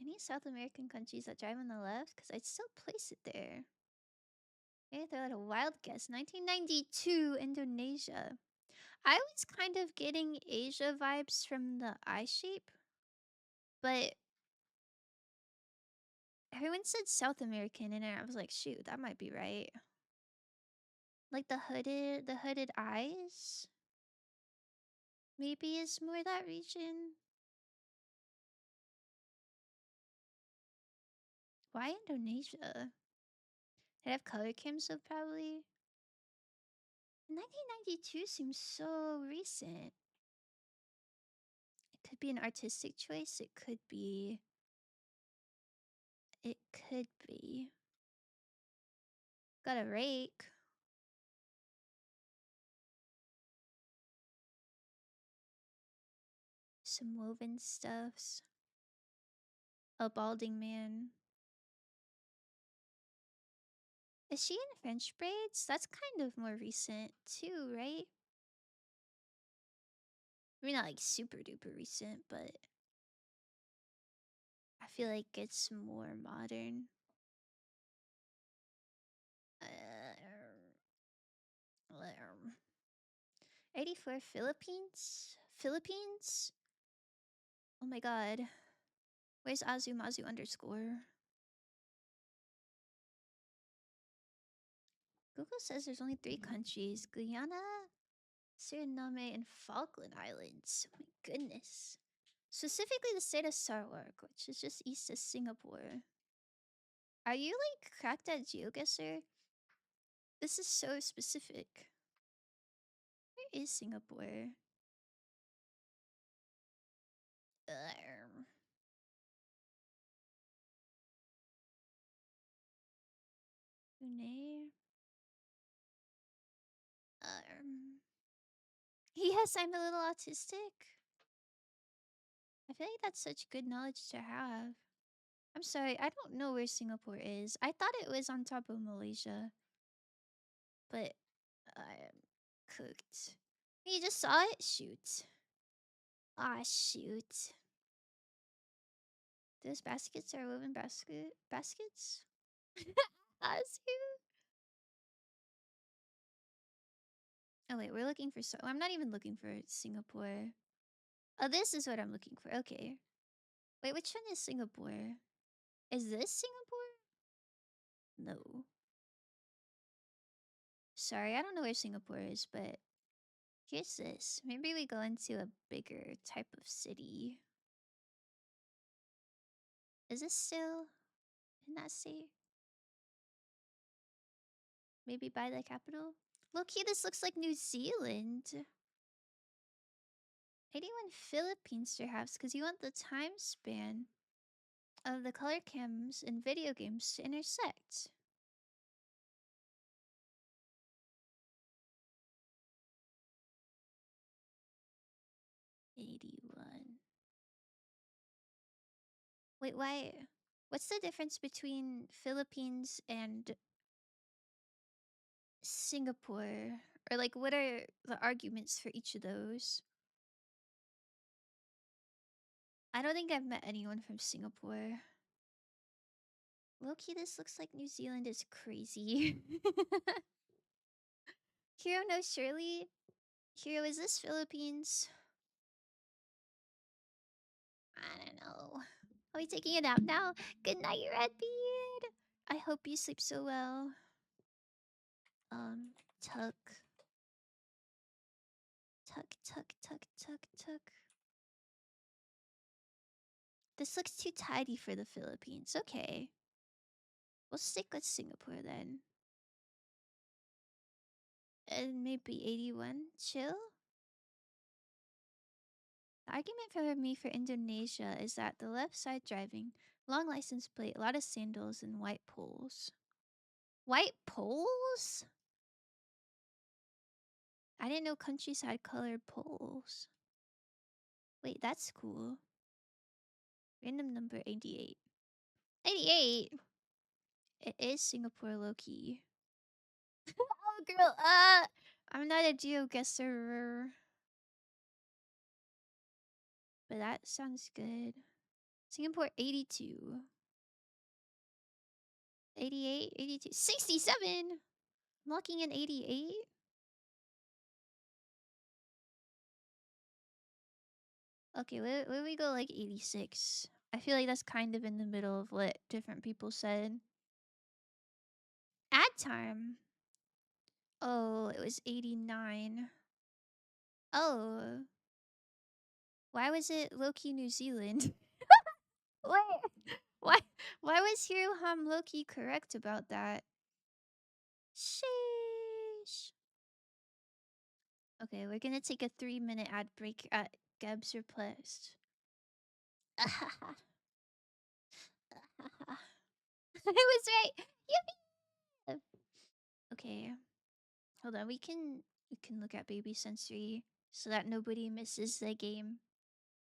Speaker 1: Any South American countries that drive on the left? Because I'd still place it there. Okay, throw out a wild guess. 1992, Indonesia. I was kind of getting Asia vibes from the eye shape, but everyone said South American, and I was like, shoot, that might be right. Like the hooded eyes? Maybe is more that region. Why Indonesia? They have color cams, so probably. 1992 seems so recent. It could be an artistic choice. It could be. It could be. Got a rake. Some woven stuffs. A balding man. Is she in French braids? That's kind of more recent too, right? I mean, not like super duper recent, but I feel like it's more modern. 84 Philippines? Philippines? Oh my god. Where's Azumazu underscore? Google says there's only 3 countries. Guyana, Suriname, and Falkland Islands. Oh my goodness. Specifically the state of Sarawak, which is just east of Singapore. Are you like cracked at GeoGuessr? This is so specific. Where is Singapore? Brunei. Yes, I'm a little autistic. I feel like that's such good knowledge to have. I'm sorry, I don't know where Singapore is. I thought it was on top of Malaysia. But I am cooked. You just saw it? Shoot. Ah, shoot. Those baskets are woven baskets? Ah, shoot. Oh wait, we're looking for I'm not even looking for Singapore. Oh, this is what I'm looking for. Okay. Wait, which one is Singapore? Is this Singapore? No. Sorry, I don't know where Singapore is, but here's this. Maybe we go into a bigger type of city. Is this still in that state? Maybe by the capital? Look here, this looks like New Zealand. 81 Philippines perhaps, because you want the time span of the color cams in video games to intersect. '81. Wait, why? What's the difference between Philippines and Singapore? Or like, what are the arguments for each of those? I don't think I've met anyone from Singapore. Low-key, this looks like New Zealand is crazy. Hero knows Shirley. Hero, is this Philippines? I don't know. Are we taking a nap now? Good night, Redbeard. I hope you sleep so well. Tuck. Tuck, tuck, tuck, tuck, tuck. This looks too tidy for the Philippines. Okay. We'll stick with Singapore then. And maybe 81. Chill? The argument for me for Indonesia is that the left side driving, long license plate, a lot of sandals, and white poles. White poles? I didn't know countries had colored poles. Wait, that's cool. Random number 88. 88? It is Singapore low-key. Oh, girl, I'm not a GeoGuessr. But that sounds good. Singapore 82. 88, 82, 67! I'm looking in 88? Okay, where we go like 86? I feel like that's kind of in the middle of what different people said. Ad time. Oh, it was 89. Oh, why was it Loki New Zealand? Wait, why why was Hiroham Loki correct about that? Sheesh. Okay, we're gonna take a 3-minute ad break at Gab's request. I was right. Yippee! Okay, hold on. We can look at Baby Sensory so that nobody misses the game.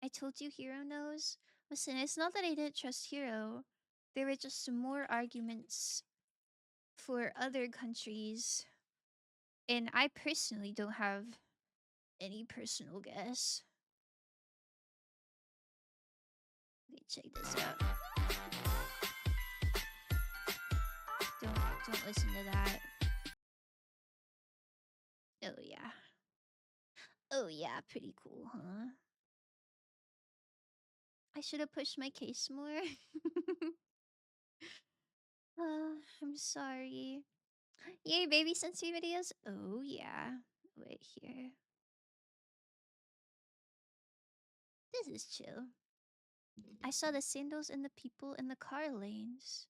Speaker 1: I told you Hero knows. Listen, it's not that I didn't trust Hero. There were just some more arguments for other countries, and I personally don't have any personal guess. Let me check this out. Don't listen to that. Oh yeah. Oh yeah, pretty cool, huh? I should have pushed my case more. I'm sorry. Yay, baby sensory videos? Oh yeah. Wait here. This is chill. I saw the sandals and the people in the car lanes.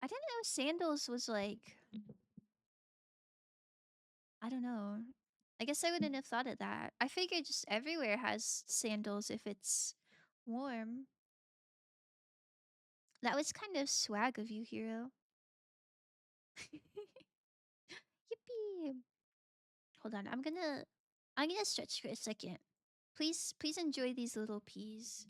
Speaker 1: I didn't know sandals was like, I don't know. I guess I wouldn't have thought of that. I figured just everywhere has sandals if it's warm. That was kind of swag of you, Hero. Yippee! Hold on, I'm gonna stretch for a second. Please enjoy these little peas.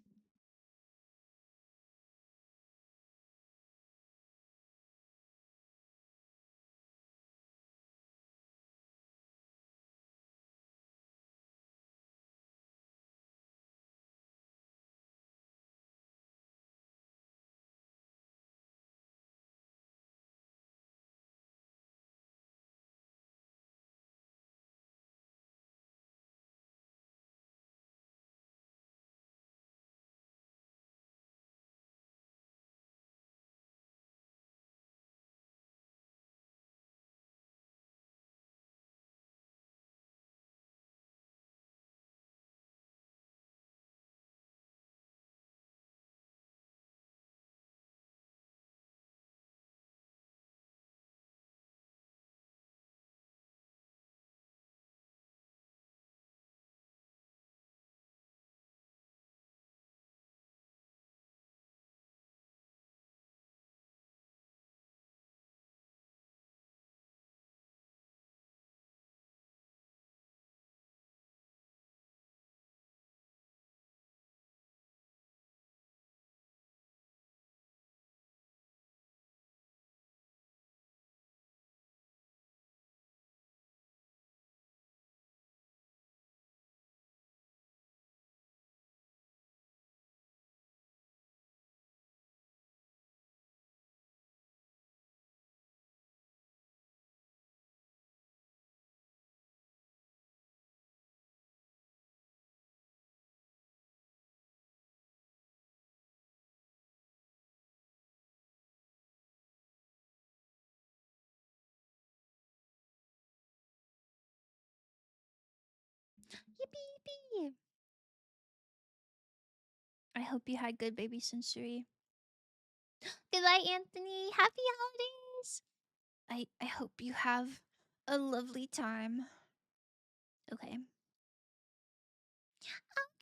Speaker 1: Yippee! Yippee! I hope you had good baby sensory. Goodbye, Anthony. Happy holidays. I hope you have a lovely time. Okay.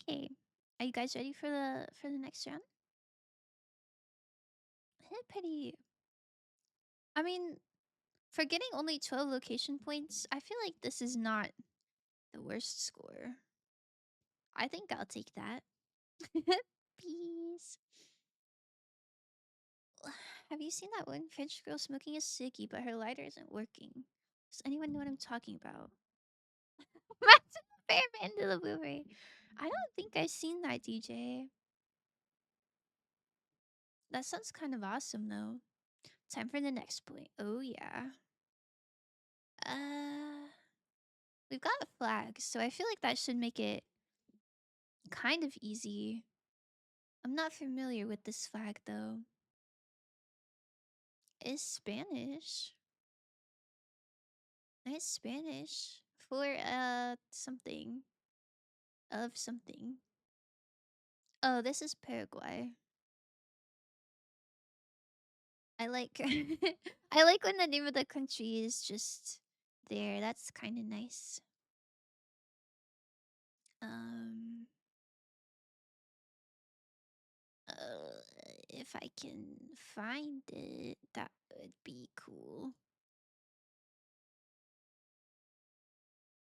Speaker 1: Okay. Are you guys ready for the next round? Pretty. I mean, for getting only 12 location points, I feel like this is not the worst score. I think I'll take that. Peace. Have you seen that one French girl smoking a ciggy, but her lighter isn't working? Does anyone know what I'm talking about? Fair man to the blueberry. I don't think I've seen that, DJ. That sounds kind of awesome, though. Time for the next point. Oh, yeah. Uh, we've got flags, so I feel like that should make it kind of easy. I'm not familiar with this flag, though. It's Spanish. Nice Spanish for something of something. Oh, this is Paraguay. I like I like when the name of the country is just there. That's kind of nice. Um uh, if I can find it, that would be cool.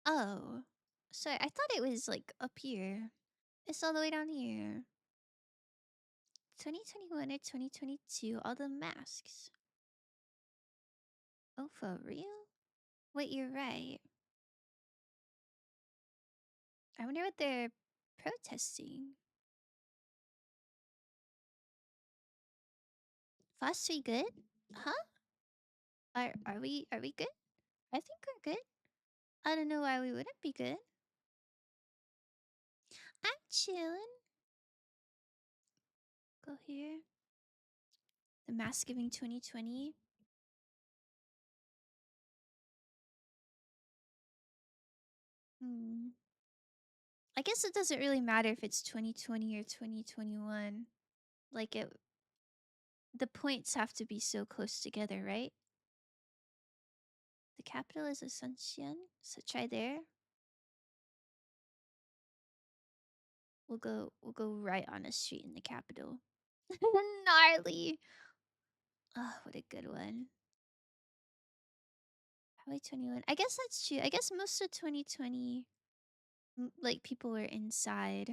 Speaker 1: Oh. Sorry, I thought it was like up here. It's all the way down here. 2021 or 2022, all the masks. Oh, for real? Wait, you're right. I wonder what they're protesting. Fast, we good? Huh? Are we good? I think we're good. I don't know why we wouldn't be good. I'm chilling. Go here. The Mask Giving 2020. Hmm. I guess it doesn't really matter if it's 2020 or 2021. Like the points have to be so close together, right? The capital is Asuncion, so try there. We'll go right on a street in the capital. Gnarly. Oh, what a good one. Highway 21. I guess that's true. I guess most of 2020, like people were inside.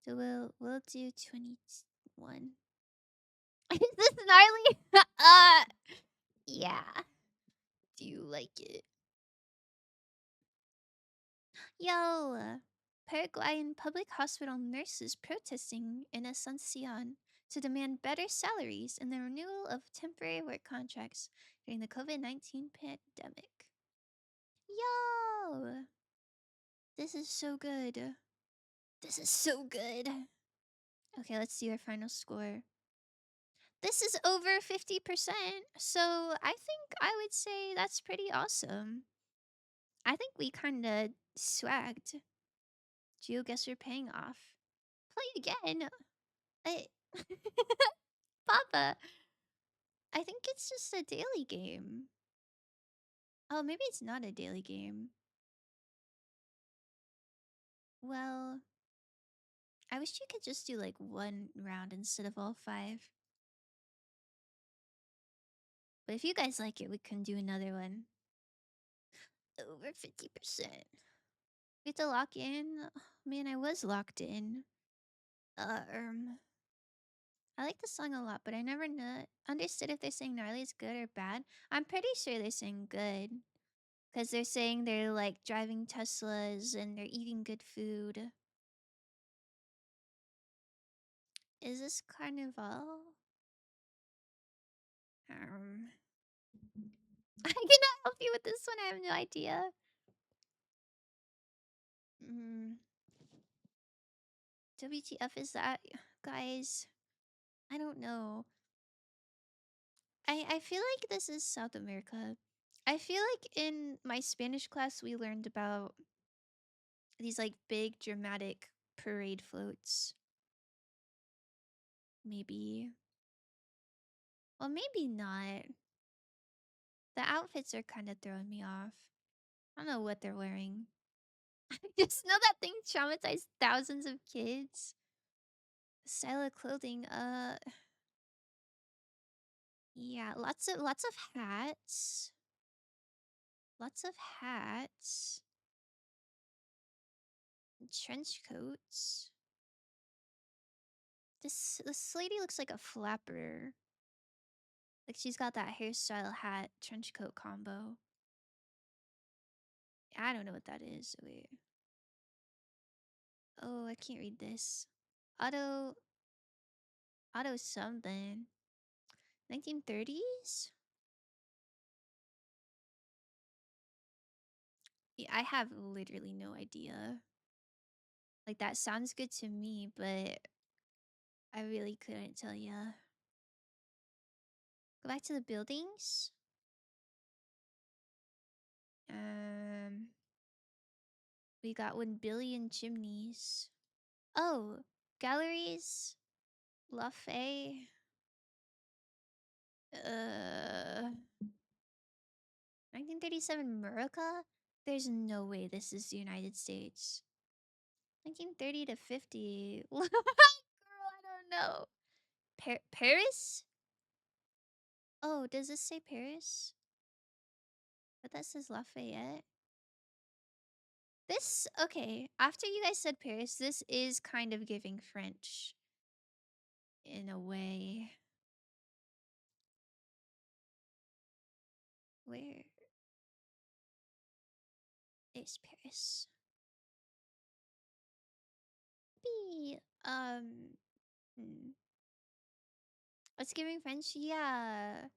Speaker 1: So we'll do 21. Is this gnarly? Yeah. Do you like it? Yo, Paraguayan public hospital nurses protesting in Asuncion to demand better salaries and the renewal of temporary work contracts during the COVID-19 pandemic. Yo, this is so good. This is so good. Okay, let's see our final score. This is over 50%, so I think I would say that's pretty awesome. I think we kind of swagged. GeoGuessr paying off. Play it again. I Papa, I think it's just a daily game. Oh, maybe it's not a daily game. Well, I wish you could just do like one round instead of all five. But if you guys like it, we can do another one. Over 50%. We have to lock in. Man, I was locked in. I like the song a lot, but I never understood if they're saying gnarly is good or bad. I'm pretty sure they're saying good. Because they're saying they're like driving Teslas and they're eating good food. Is this Carnival? I cannot help you with this one. I have no idea. Mm. WTF is that, guys? I don't know. I feel like this is South America. I feel like in my Spanish class we learned about these like big dramatic parade floats. Maybe. Well, maybe not. The outfits are kind of throwing me off. I don't know what they're wearing. I just know that thing traumatized thousands of kids. Style of clothing, yeah, lots of hats. Lots of hats. Trench coats. This lady looks like a flapper. Like she's got that hairstyle hat trench coat combo. I don't know what that is. Wait. Oh, I can't read this. Auto auto something. 1930s? Yeah, I have literally no idea. Like that sounds good to me, but I really couldn't tell ya. Go back to the buildings. Um, we got 1 billion chimneys. Oh, galleries, La Fay. 1937 Murica? There's no way this is the United States. 1930 to 50. Girl, I don't know. Paris? Oh, does this say Paris? But that says Lafayette. This, okay, after you guys said Paris, this is kind of giving French in a way. Where is Paris? Be, hmm. It's giving French, yeah.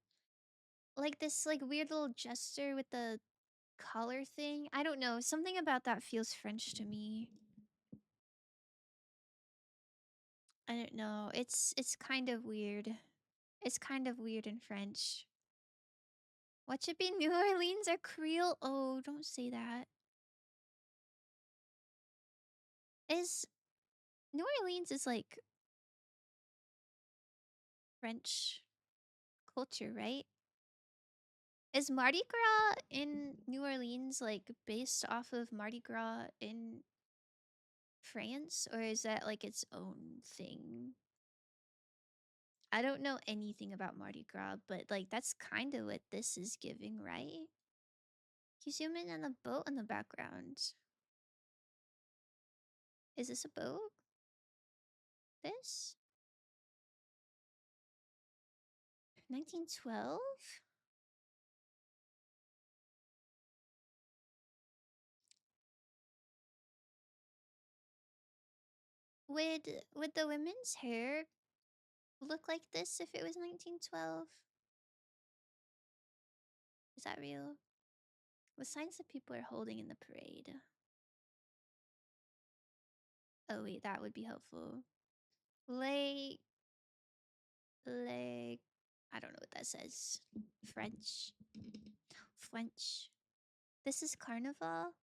Speaker 1: Like this, like weird little gesture with the color thing. I don't know. Something about that feels French to me. I don't know. It's kind of weird. It's kind of weird in French. What should be New Orleans or Creole? Oh, don't say that. Is New Orleans is like French culture, right? Is Mardi Gras in New Orleans like based off of Mardi Gras in France, or is that like its own thing? I don't know anything about Mardi Gras, but like that's kind of what this is giving, right? You zoom in on the boat in the background. Is this a boat? This? 1912? Would the women's hair look like this if it was 1912? Is that real? What signs that people are holding in the parade? Oh wait, that would be helpful. Lake, Lake. I don't know what that says. French. French. This is Carnival?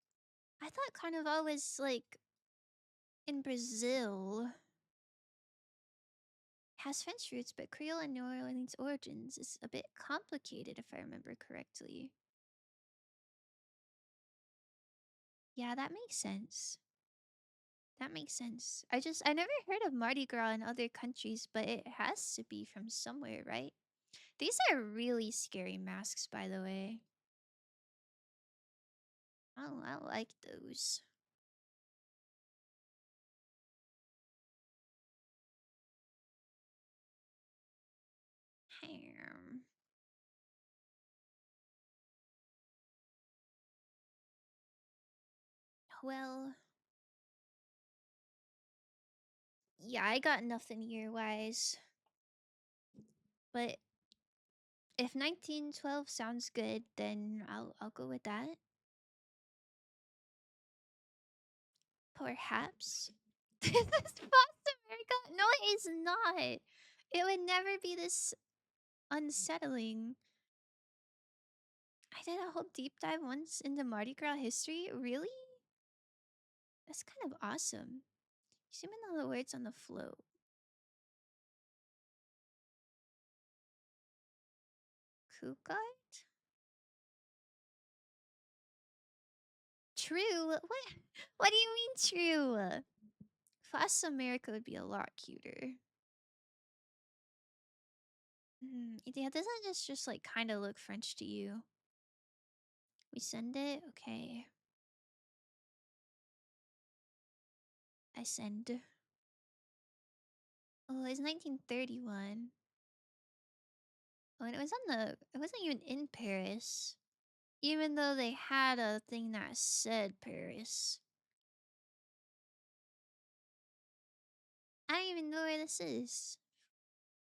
Speaker 1: I thought Carnival was like in Brazil. Has French roots, but Creole and New Orleans origins is a bit complicated if I remember correctly. Yeah, that makes sense. That makes sense. I never heard of Mardi Gras in other countries, but it has to be from somewhere, right? These are really scary masks, by the way. Oh, I like those. Ham. Well, yeah, I got nothing year-wise. But if 1912 sounds good, then I'll go with that. Perhaps. This is Foster America? No, it is not. It would never be this unsettling. I did a whole deep dive once into Mardi Gras history. Really? That's kind of awesome. Zoom in on the words on the float. Cougard? True? What do you mean true? Foster America would be a lot cuter. Yeah, doesn't this just like kind of look French to you? We send it? Okay. I send. Oh, it's 1931. Oh, and it wasn't even in Paris. Even though they had a thing that said Paris. I don't even know where this is.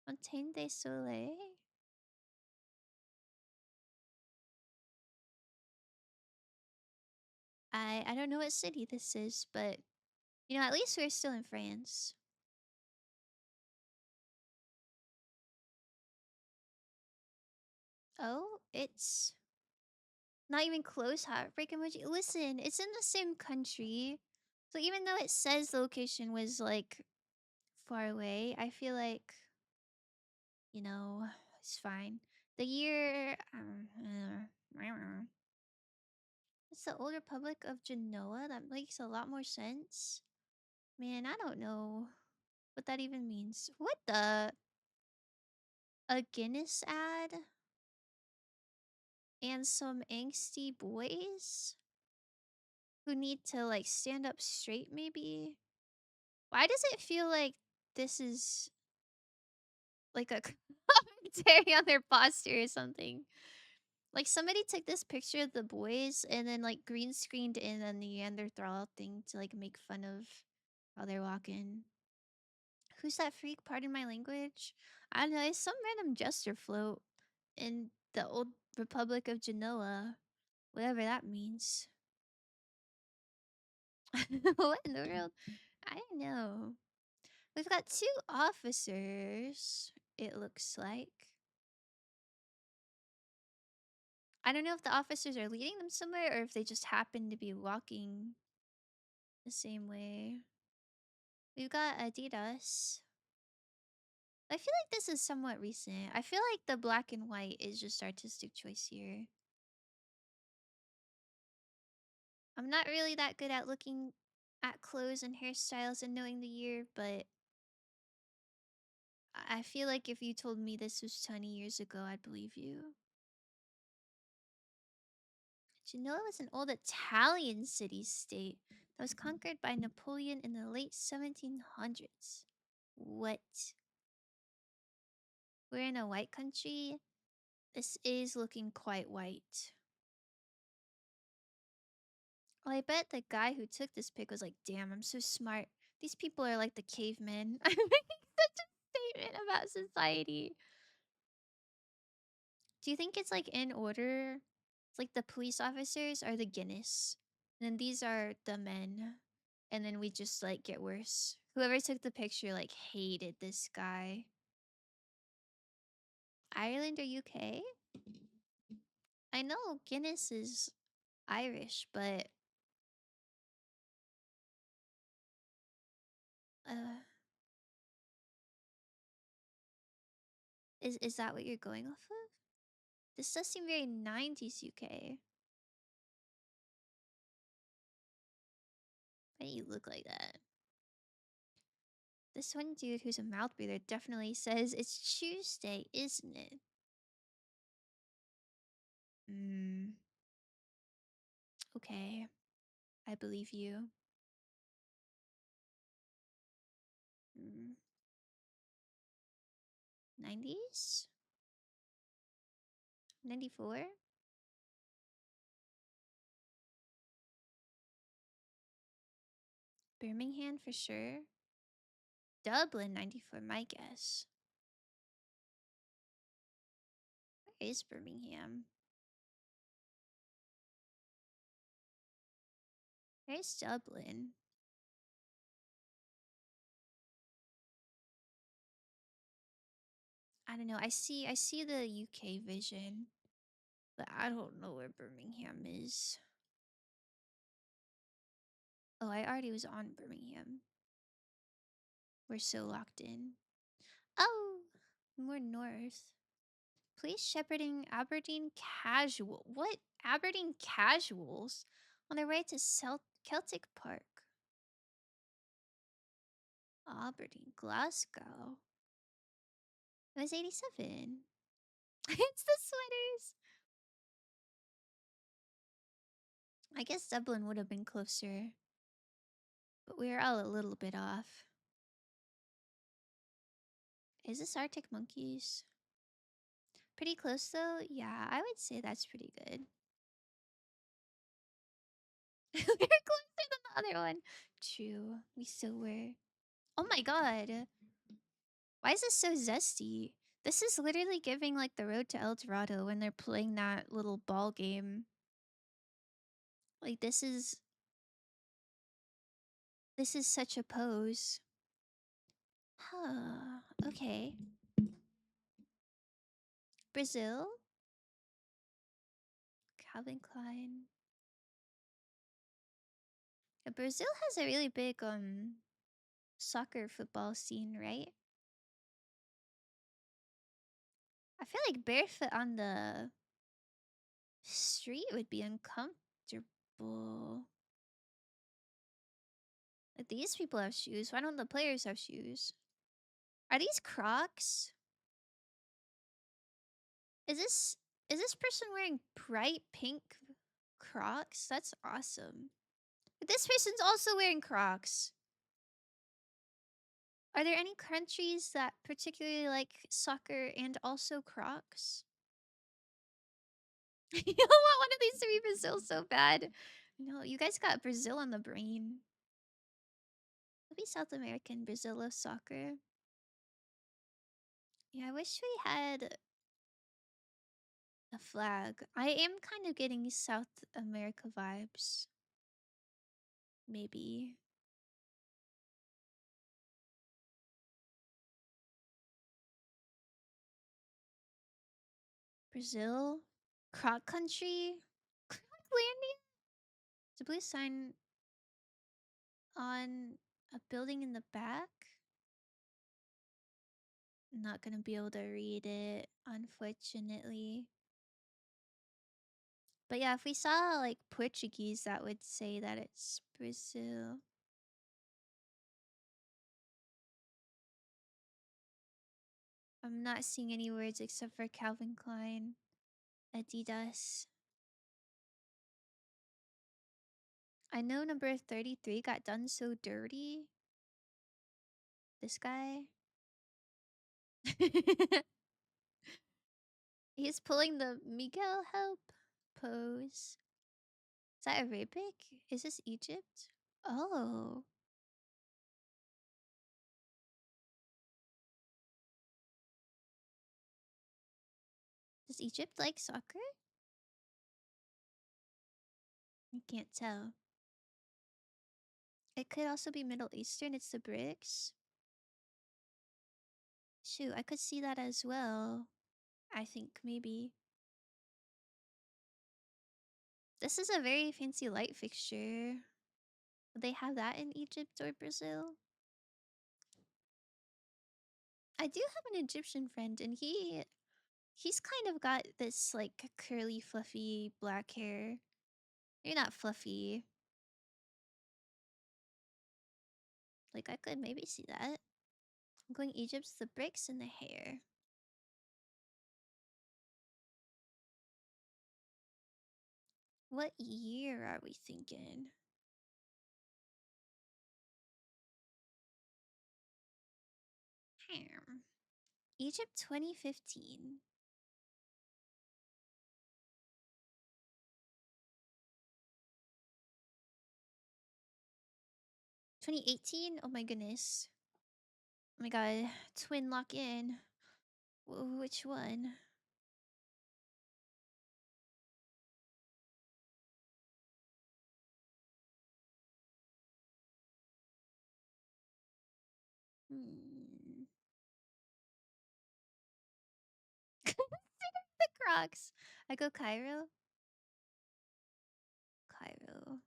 Speaker 1: Fontaine de Soleil? I don't know what city this is, but you know, at least we're still in France. Oh, it's Not even close heartbreak emoji. Listen, it's in the same country. So even though it says the location was like far away, I feel like, you know, it's fine. The year it's the Old Republic of Genoa. That makes a lot more sense. Man, I don't know what that even means. What the? A Guinness ad? And some angsty boys? Who need to like stand up straight maybe? Why does it feel like this is like a commentary on their posture or something? Like somebody took this picture of the boys and then like green screened in a Neanderthal thing to like make fun of how they're walking. Who's that freak? Pardon my language. I don't know. It's some random jester float in the Old Republic of Genoa, whatever that means. What in the world? I don't know. We've got two officers, it looks like. I don't know if the officers are leading them somewhere or if they just happen to be walking the same way. We've got Adidas. I feel like this is somewhat recent. I feel like the black and white is just artistic choice here. I'm not really that good at looking at clothes and hairstyles and knowing the year, but I feel like if you told me this was 20 years ago, I'd believe you. Did you know it was an old Italian city-state that was conquered by Napoleon in the late 1700s? What? We're in a white country? This is looking quite white. Well, I bet the guy who took this pic was like, damn, I'm so smart. These people are like the cavemen. I'm making such a statement about society. Do you think it's like in order? It's like the police officers are the Guinness. And then these are the men. And then we just like get worse. Whoever took the picture like hated this guy. Ireland or UK? I know Guinness is Irish, but uh is that what you're going off of? This does seem very 90s UK. Why do you look like that? This one dude who's a mouth breather definitely says it's Tuesday, isn't it? Hmm. Okay. I believe you. 90s? 94? Birmingham for sure. Dublin 94, my guess. Where is Birmingham? Where's Dublin? I don't know. I see the UK vision, but I don't know where Birmingham is. Oh, I already was on Birmingham. We're so locked in. Oh, more north. Police shepherding Aberdeen casual. What? Aberdeen casuals? On their way to Celtic Park. Aberdeen, Glasgow. It was 87. It's the sweaters. I guess Dublin would have been closer, but we were all a little bit off. Is this Arctic Monkeys? Pretty close though? Yeah, I would say that's pretty good. We were closer than the other one. True, we still were. Oh my god. Why is this so zesty? This is literally giving like the Road to El Dorado when they're playing that little ball game. Like this is such a pose. Huh. Okay. Brazil? Calvin Klein. Yeah, Brazil has a really big soccer football scene, right? I feel like barefoot on the street would be uncomfortable. Like these people have shoes. Why don't the players have shoes? Are these Crocs? Is this person wearing bright pink Crocs? That's awesome. But this person's also wearing Crocs. Are there any countries that particularly like soccer and also Crocs? You don't want one of these to be Brazil so bad. No, you guys got Brazil on the brain. Maybe South American Brazil of soccer. Yeah, I wish we had a flag. I am kind of getting South America vibes. Maybe. Brazil? Croc country? Landing? Is a blue sign on a building in the back? Not gonna be able to read it, unfortunately. But yeah, if we saw like Portuguese, that would say that it's Brazil. I'm not seeing any words except for Calvin Klein, Adidas. I know number 33 got done so dirty. This guy. He's pulling the Miguel help pose. Is that Arabic? Is this Egypt? Oh. Does Egypt like soccer? I can't tell. It could also be Middle Eastern. It's the BRICS. Shoot, I could see that as well. I think maybe. This is a very fancy light fixture. Would they have that in Egypt or Brazil? I do have an Egyptian friend, and he's kind of got this like curly, fluffy black hair. You're not fluffy. Like I could maybe see that. I'm going Egypt's the bricks and the hair. What year are we thinking? Egypt 2015. 2018? Oh my goodness. Oh my god. Twin lock in. Which one? Hmm. The Crocs. I go Cairo. Cairo.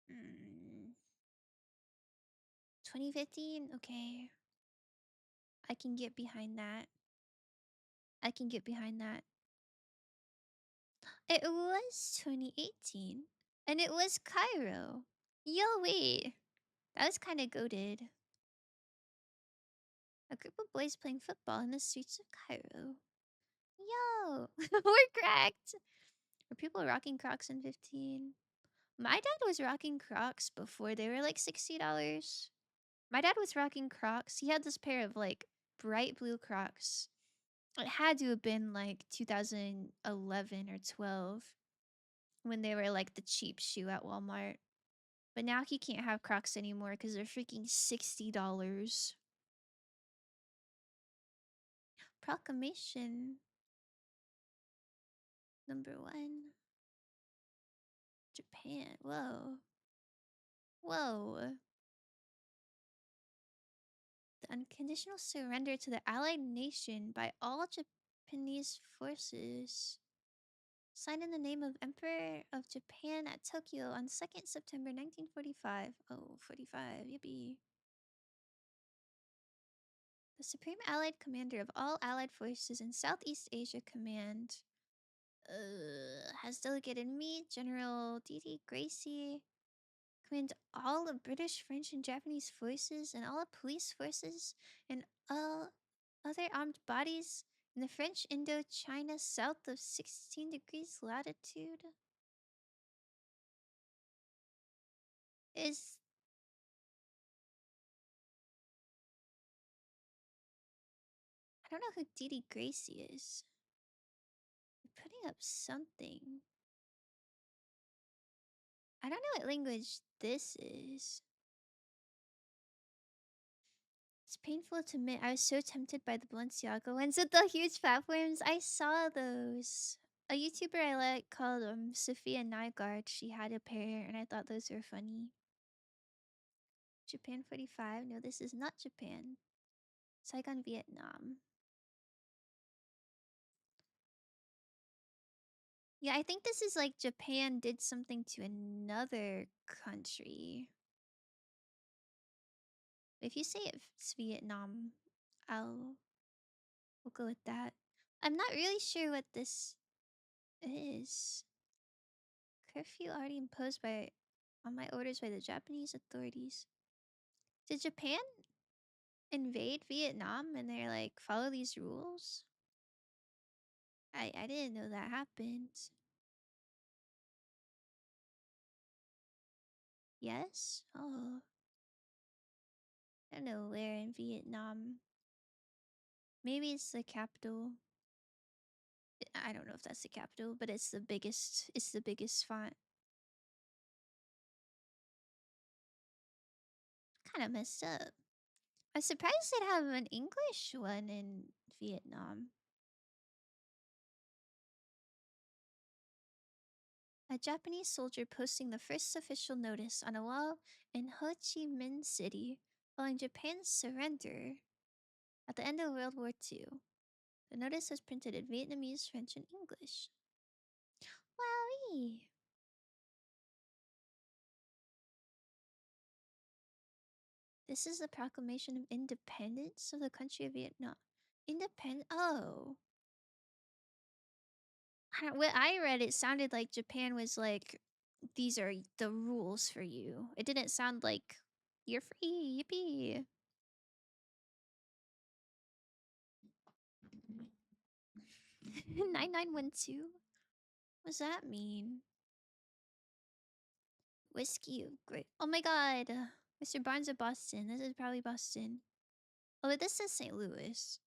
Speaker 1: Hmm. 2015? Okay. I can get behind that. I can get behind that. It was 2018. And it was Cairo. Yo, wait. That was kind of goated. A group of boys playing football in the streets of Cairo. Yo, we're cracked. Were people rocking Crocs in 15? My dad was rocking Crocs before they were like $60. My dad was rocking Crocs. He had this pair of like bright blue Crocs. It had to have been like 2011 or 12 when they were like the cheap shoe at Walmart. But now he can't have Crocs anymore because they're freaking $60. Proclamation number 1. Japan. Whoa. Whoa. The unconditional surrender to the allied nation by all Japanese forces. Signed in the name of Emperor of Japan at Tokyo on 2nd September 1945. Oh, 45. Yippee. The Supreme Allied Commander of all Allied forces in Southeast Asia Command has delegated me, General D.D. Gracie, command all the British, French, and Japanese forces and all the police forces and all other armed bodies in the French Indochina south of 16 degrees latitude. Is I don't know who D.D. Gracie is. I'm putting up something. I don't know what language this is. It's painful to admit I was so tempted by the Balenciaga ones with the huge platforms. I saw those. A YouTuber I like called Sophia Nygaard. She had a pair and I thought those were funny. Japan 45. No, this is not Japan. Saigon, Vietnam. Yeah, I think this is like Japan did something to another country. If you say it's Vietnam, we'll go with that. I'm not really sure what this is. Curfew already imposed by on my orders by the Japanese authorities. Did Japan invade Vietnam and they're like follow these rules? I didn't know that happened. Yes? Oh. I don't know where in Vietnam. Maybe it's the capital. I don't know if that's the capital, but it's the biggest font. Kind of messed up. I'm surprised they'd have an English one in Vietnam. A Japanese soldier posting the first official notice on a wall in Ho Chi Minh City following Japan's surrender at the end of World War II. The notice was printed in Vietnamese, French, and English. Wowee! This is the proclamation of independence of the country of Vietnam. Oh. What I read, it sounded like Japan was like, these are the rules for you. It didn't sound like, you're free, yippee. Nine 9912? What's that mean? Whiskey, great. Oh my god. Mr. Barnes of Boston. This is probably Boston. Oh, but this is St. Louis.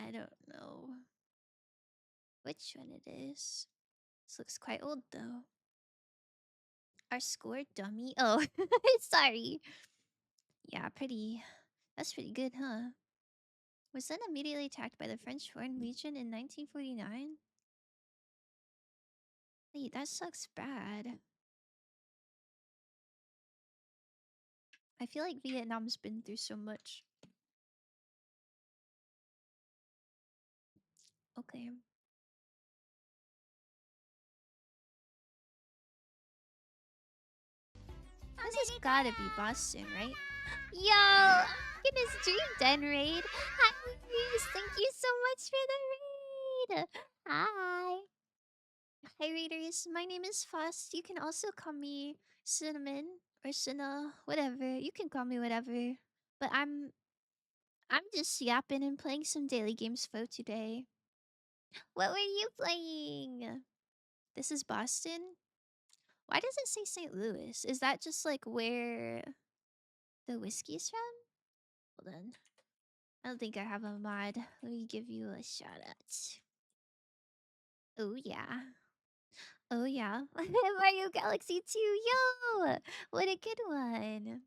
Speaker 1: I don't know which one it is. This looks quite old though. Our score dummy. Oh, sorry. Yeah, pretty. That's pretty good, huh? Was then immediately attacked by the French Foreign Legion in 1949? Wait, that sucks bad. I feel like Vietnam's been through so much. Okay. This has gotta be Boston, right? Yo! Goodness, Dream Den raid! Hi, Reese! Thank you so much for the raid! Hi! Hi, readers. My name is Foss. You can also call me Cinnamon or Cinna, whatever. You can call me whatever. But I'm just yapping and playing some daily games for today. What were you playing? This is Boston? Why does it say St. Louis? Is that just like where the whiskey's from? Hold on. I don't think I have a mod. Let me give you a shout out. Oh yeah. Oh yeah. Mario Galaxy 2. Yo! What a good one.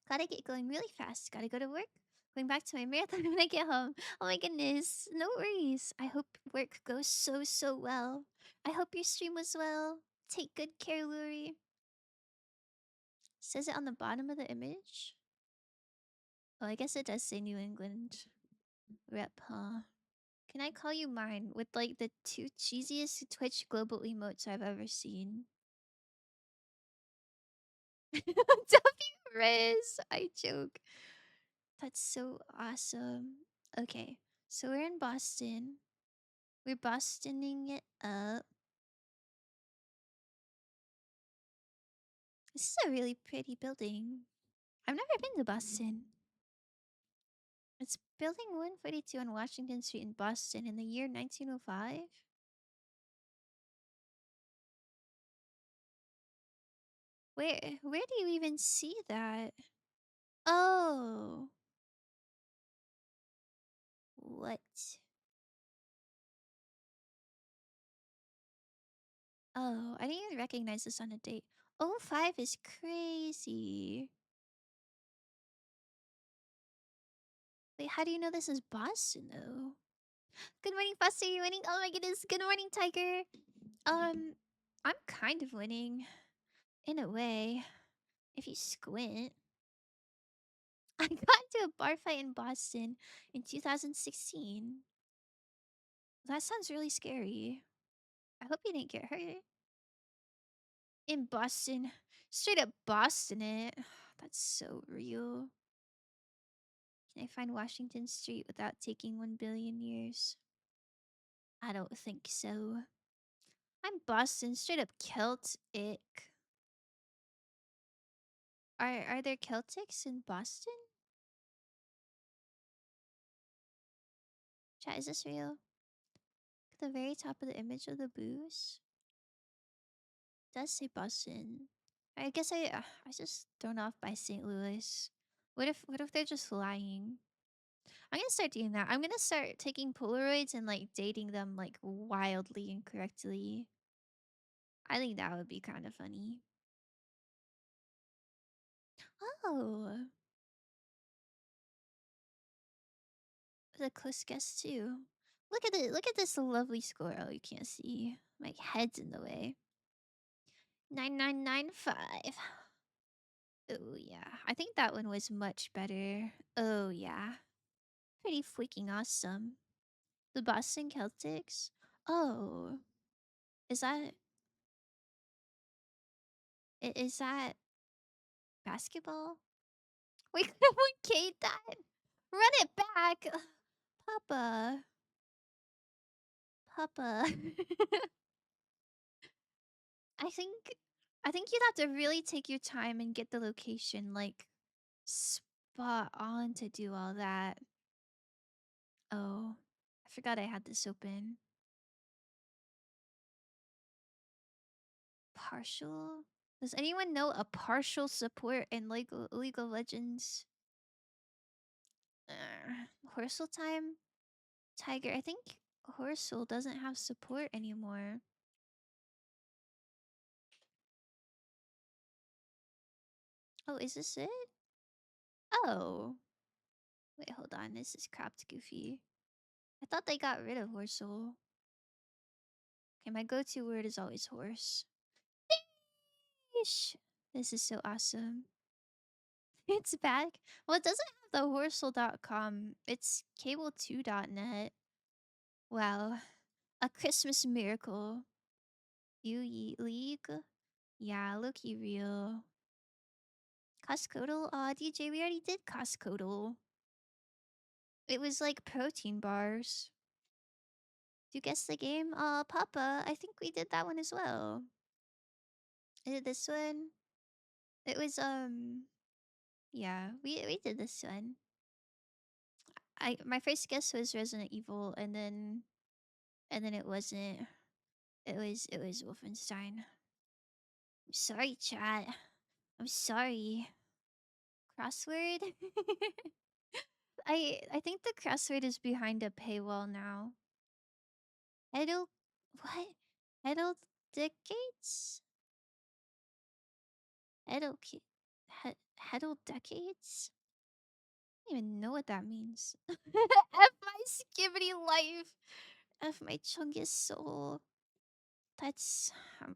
Speaker 1: Gotta get going really fast. Gotta go to work. Going back to my marathon when I get home. Oh my goodness. No worries. I hope work goes so well. I hope your stream was well. Take good care, Luri. Says it on the bottom of the image. Oh, I guess it does say New England rep, huh? Can I call you mine with like the two cheesiest Twitch global emotes I've ever seen? W Riz, I joke. That's so awesome. Okay, so we're in Boston. We're Bostoning it up. This is a really pretty building. I've never been to Boston. It's building 142 on Washington Street in Boston in the year 1905. Where do you even see that? Oh, what? Oh, I didn't even recognize this on a date. Oh, 05 is crazy. Wait, how do you know this is Boston though? Good morning, Foster. You're winning. Oh my goodness. Good morning, Tiger. I'm kind of winning in a way. If you squint, I got into a bar fight in Boston in 2016. That sounds really scary. I hope you didn't get hurt. In Boston. Straight up Boston it. That's so real. Can I find Washington Street without taking 1 billion years? I don't think so. I'm Boston, straight up Celtic. Are there Celtics in Boston? Chat, is this real? At the very top of the image of the booze does say Boston. I guess I just thrown off by St. Louis. What if they're just lying? I'm gonna start doing that. I'm gonna start taking Polaroids and like dating them like wildly incorrectly. I think that would be kind of funny. Oh, the close guess too. Look at it. Look at this lovely score. Oh, you can't see. My head's in the way. 9995. Oh yeah. I think that one was much better. Oh yeah. Pretty freaking awesome. The Boston Celtics. Oh, is that is that basketball? We could have Kate that. Run it back, Papa. Papa. I think I think you'd have to really take your time and get the location like spot on to do all that. Oh, I forgot I had this open. Partial? Does anyone know a partial support in League of Legends? Horsel time? Tiger, I think Horsel doesn't have support anymore. Oh, is this it? Oh. Wait, hold on. This is cropped goofy. I thought they got rid of Horsel. Okay, my go-to word is always horse. Yeesh. This is so awesome. It's back. Well, it doesn't have the horsel.com. It's cable2.net. Wow. A Christmas miracle. You yeet league? Yeah, looky real. Coscodal? Aw, DJ, we already did Coscodal. It was like protein bars. Do you guess the game? Papa, I think we did that one as well. Is it this one? It was, yeah, we did this one. My first guess was Resident Evil, and then it wasn't. It was Wolfenstein. I'm sorry, chat. I'm sorry. Crossword? I think the crossword is behind a paywall now. Edel what? Edel decades? Heddle Heddle decades? I don't even know what that means. F my skibbity life. F my chungus soul. That's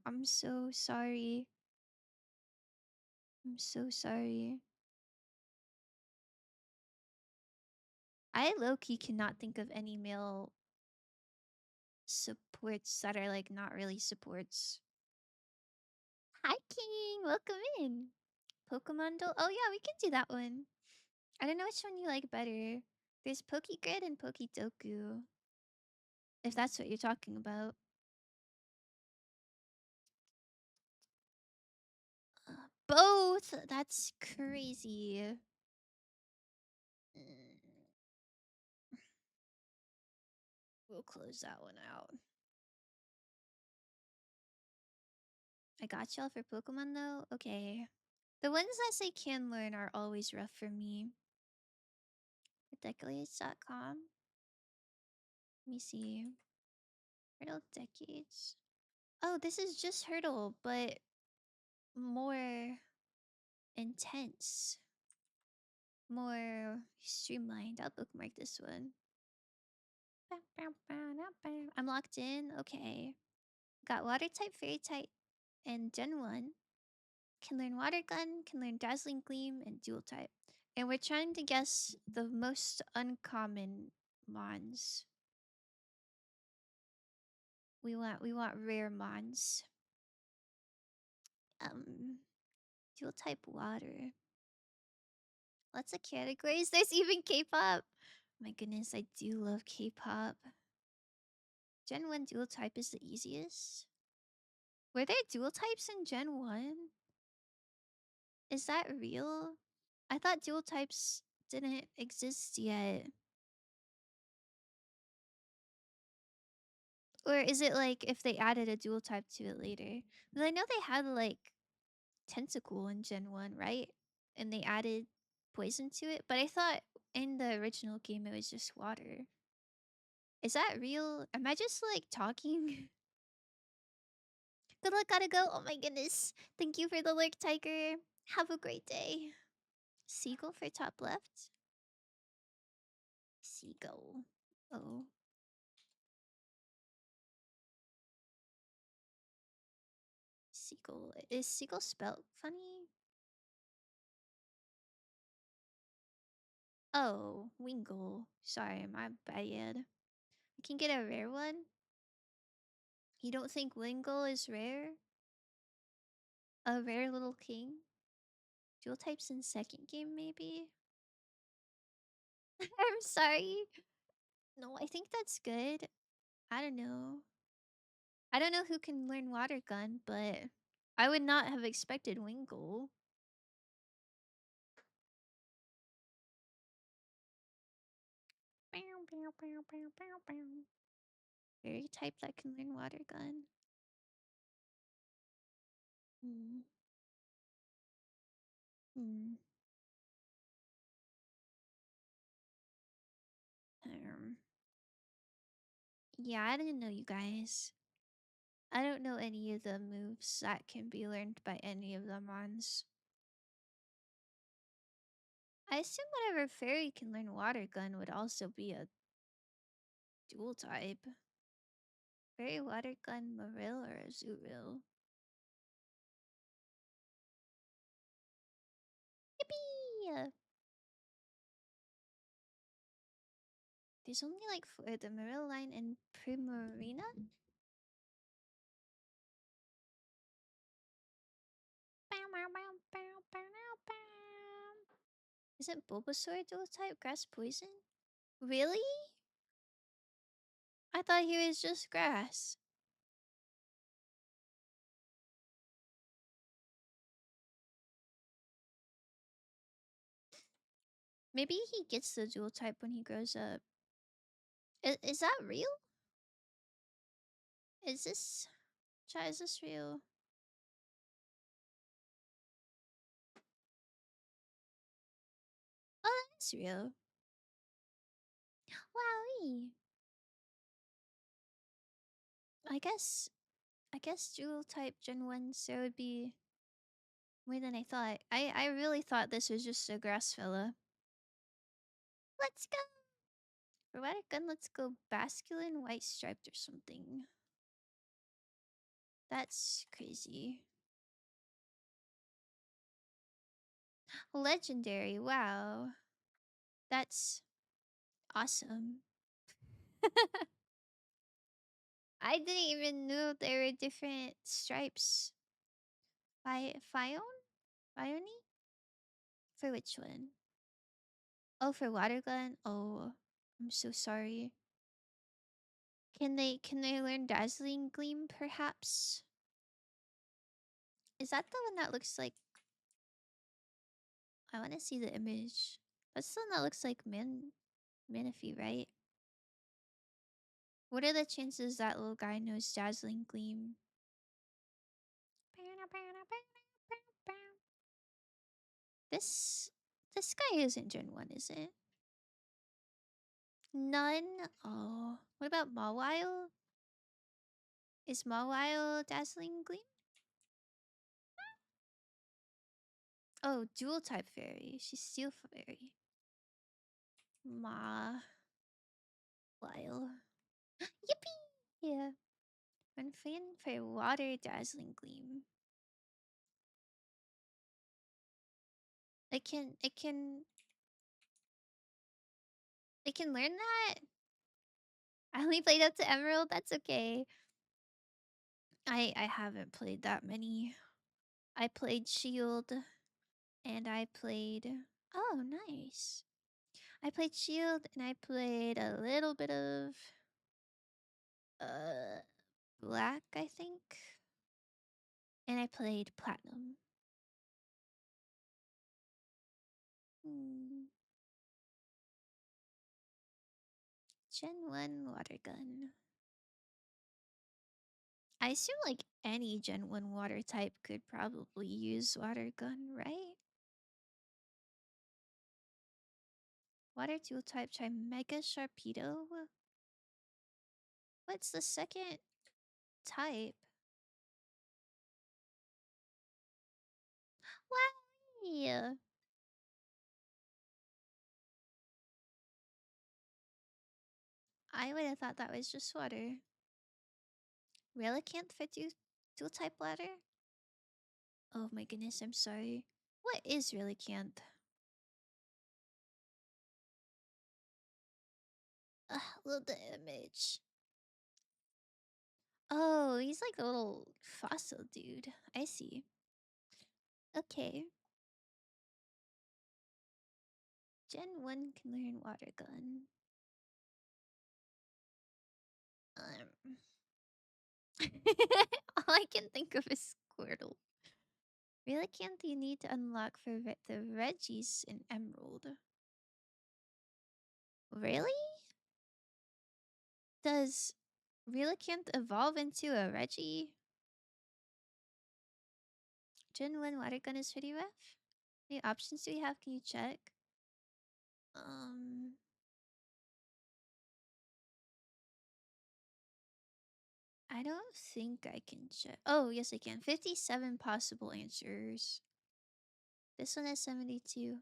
Speaker 1: I'm so sorry. I'm so sorry. I low-key cannot think of any male supports that are like not really supports. Hi King, welcome in. Pokemon Do oh yeah, we can do that one. I don't know which one you like better. There's Pokegrid and Pokedoku. If that's what you're talking about. Both? That's crazy. Mm, we'll close that one out. I got y'all for Pokemon though? Okay. The ones I say can learn are always rough for me. Decades.com. Let me see. Hurdle Decades. Oh, this is just Hurdle, but more intense. More streamlined. I'll bookmark this one. I'm locked in. Okay. Got Water type, Fairy type, and Gen 1. Can learn Water Gun, can learn Dazzling Gleam, and Dual type. And we're trying to guess the most uncommon mons. We want rare mons. Dual type water. Lots of categories. There's even K-pop. My goodness, I do love K-pop. Gen 1 dual type is the easiest. Were there dual types in Gen 1? Is that real? I thought dual types didn't exist yet. Or is it like if they added a dual type to it later? But I know they had like Tentacool in Gen 1, right? And they added poison to it. But I thought in the original game it was just water. Is that real? Am I just like talking? Good luck, gotta go. Oh my goodness. Thank you for the lurk, Tiger. Have a great day. Seagull for top left. Seagull. Oh. Seagull. Is seagull spelled funny? Oh, Wingull. Sorry, my bad. I can get a rare one? You don't think Wingull is rare? A rare little king? Dual types in second game, maybe? I'm sorry. No, I think that's good. I don't know. I don't know who can learn water gun, but I would not have expected Wingull. Fairy type that can learn water gun. Hmm. Hmm. Um, yeah, I didn't know you guys. I don't know any of the moves that can be learned by any of the mons. I assume whatever fairy can learn water gun would also be a dual type. Fairy water gun Marill or Azurill? Yippee! There's only like the Marill line and Primarina? Isn't Bulbasaur dual type grass poison? Really? I thought he was just grass. Maybe he gets the dual type when he grows up. Is that real? Is this... Chat, is this real? Oh, that is real. Wowie. I guess I guess dual type Gen 1, so it would be more than I thought. I really thought this was just a grass fella. Let's go! For water gun, let's go basculin white striped or something. That's crazy. Legendary, wow. That's awesome. I didn't even know there were different stripes. Fione? Fione? For which one? Oh, for water gun? Oh, I'm so sorry. Can they learn dazzling gleam perhaps? Is that the one that looks like I wanna see the image. That's the one that looks like Manaphy, right? What are the chances that little guy knows dazzling gleam? This this guy isn't Gen 1, is it? None? Oh. What about Mawile? Is Mawile dazzling gleam? Oh, dual type fairy. She's steel fairy. Mawile. Yippee! Yeah. When fan for water dazzling gleam. I can learn that? I only played up to Emerald, that's okay. I haven't played that many. I played Shield and I played oh nice. I played Shield and I played a little bit of uh Black, I think. And I played Platinum. Hmm. Gen 1 water gun. I assume like any Gen 1 water type could probably use water gun, right? Water dual type, try Mega Sharpedo. What's the second type? Why? I would have thought that was just water. Relicanth for dual type ladder? Oh my goodness, I'm sorry. What is Relicanth? Little damage. Oh, he's like a little fossil dude. I see. Okay. Gen 1 can learn water gun. Um. All I can think of is Squirtle. Relicanth you need to unlock for the Regis in Emerald. Really? Does Relicanth evolve into a Reggie? Gen 1 water gun is pretty rough. Any options do we have? Can you check? Um, I don't think I can check. Oh, yes, I can. 57 possible answers. This one has 72.